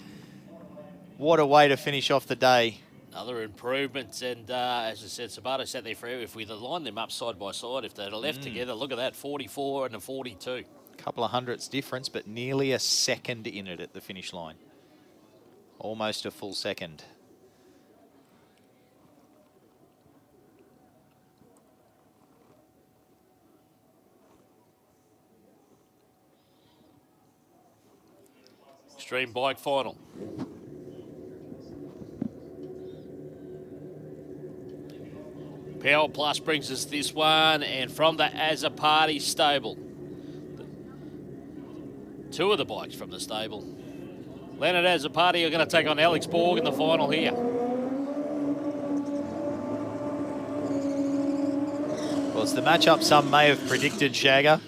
What a way to finish off the day. Another improvement, and as I said, Sabato sat there forever. If we'd have lined them up side by side, if they'd have left together, look at that, 44 and a 42. Couple of hundredths difference, but nearly a second in it at the finish line. Almost a full second. Extreme bike final. Power Plus brings us this one, and from the Azzopardi stable. 2 of the bikes from the stable. Leonard Azzopardi are going to take on Alex Borg in the final here. Well, it's the matchup some may have predicted, Shagger.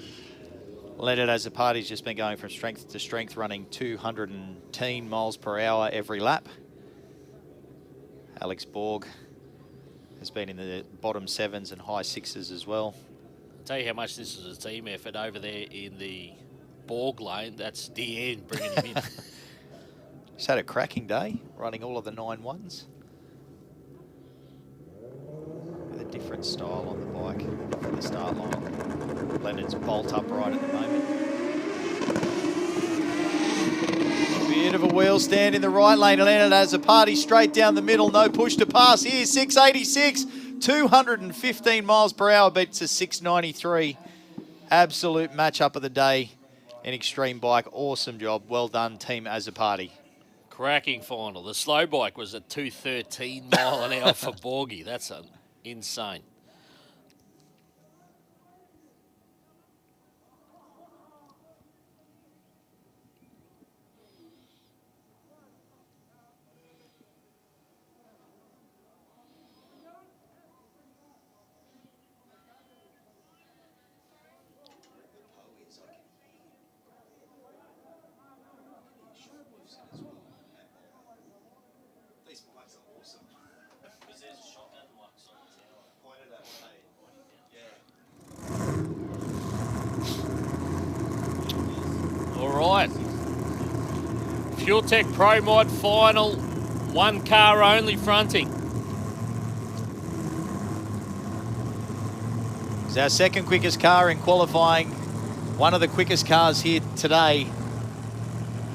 Leonard Azzopardi's just been going from strength to strength, running 210 miles per hour every lap. Alex Borg has been in the bottom 7s and high 6s as well. I'll tell you how much this is a team effort over there in the Borg lane. That's DN bringing him in. Just had a cracking day, running all of the 9-1s. With a different style on the bike for the start line. Leonard's bolt upright at the moment. Bit of a wheel stand in the right lane. Leonard has a party straight down the middle. No push to pass. Here's 686. 215 miles per hour beats a 693. Absolute matchup of the day in Extreme Bike. Awesome job. Well done, Team Azzopardi. Cracking final. The slow bike was at 213 mile an hour for Borgie. That's insane. Fuel Tech Pro Mod final, 1 car only fronting. It's our second quickest car in qualifying. One of the quickest cars here today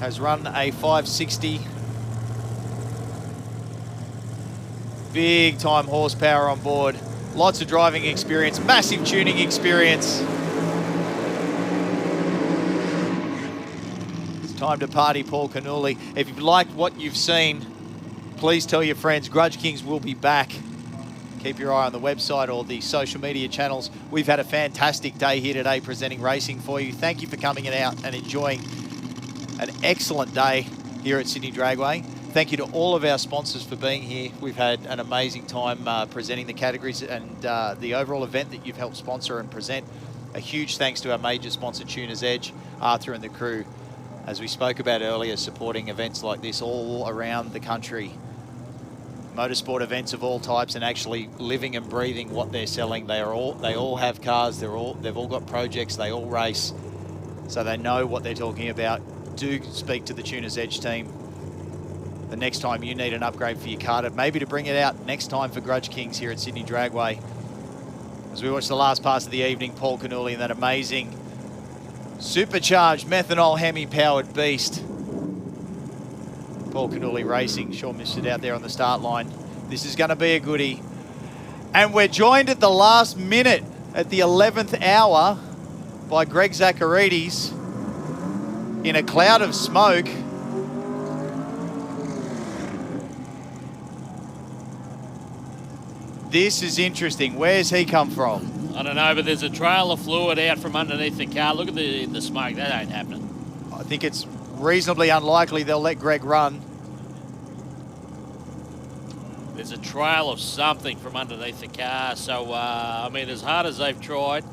has run a 560. Big time horsepower on board. Lots of driving experience, massive tuning experience. Time to party, Paul Canole. If you've liked what you've seen, please tell your friends. Grudge Kings will be back. Keep your eye on the website or the social media channels. We've had a fantastic day here today presenting racing for you. Thank you for coming out and enjoying an excellent day here at Sydney Dragway. Thank you to all of our sponsors for being here. We've had an amazing time presenting the categories and the overall event that you've helped sponsor and present. A huge thanks to our major sponsor, Tuner's Edge, Arthur and the crew, as we spoke about earlier, supporting events like this all around the country. Motorsport events of all types and actually living and breathing what they're selling. They all have cars, they've all got projects, they all race. So they know what they're talking about. Do speak to the Tuner's Edge team. The next time you need an upgrade for your car, maybe to bring it out next time for Grudge Kings here at Sydney Dragway. As we watch the last pass of the evening, Paul Canole in that amazing supercharged methanol Hemi-powered beast. Paul Canole racing. Sean missed it out there on the start line. This is going to be a goodie. And we're joined at the last minute at the 11th hour by Greg Zacharides in a cloud of smoke. This is interesting. Where's he come from? I don't know, but there's a trail of fluid out from underneath the car. Look at the smoke. That ain't happening. I think it's reasonably unlikely they'll let Greg run. There's a trail of something from underneath the car. So, I mean, as hard as they've tried.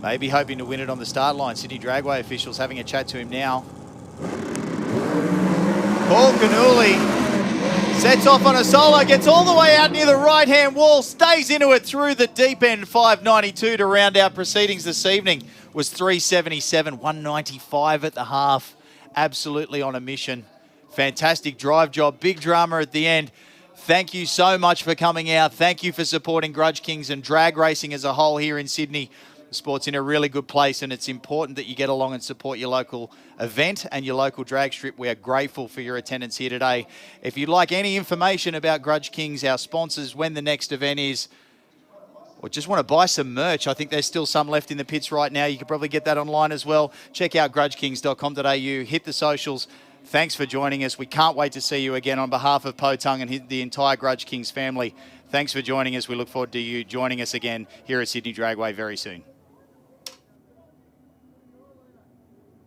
Maybe hoping to win it on the start line. Sydney Dragway officials having a chat to him now. Paul Canole sets off on a solo, gets all the way out near the right-hand wall, stays into it through the deep end. 592 to round out proceedings this evening was 377, 195 at the half. Absolutely on a mission. Fantastic drive job, big drama at the end. Thank you so much for coming out. Thank you for supporting Grudge Kings and drag racing as a whole here in Sydney. The sport's in a really good place, and it's important that you get along and support your local event and your local drag strip. We are grateful for your attendance here today. If you'd like any information about Grudge Kings, our sponsors, when the next event is, or just want to buy some merch, I think there's still some left in the pits right now. You could probably get that online as well. Check out grudgekings.com.au, hit the socials. Thanks for joining us. We can't wait to see you again. On behalf of Poe Tong and the entire Grudge Kings family, thanks for joining us. We look forward to you joining us again here at Sydney Dragway very soon.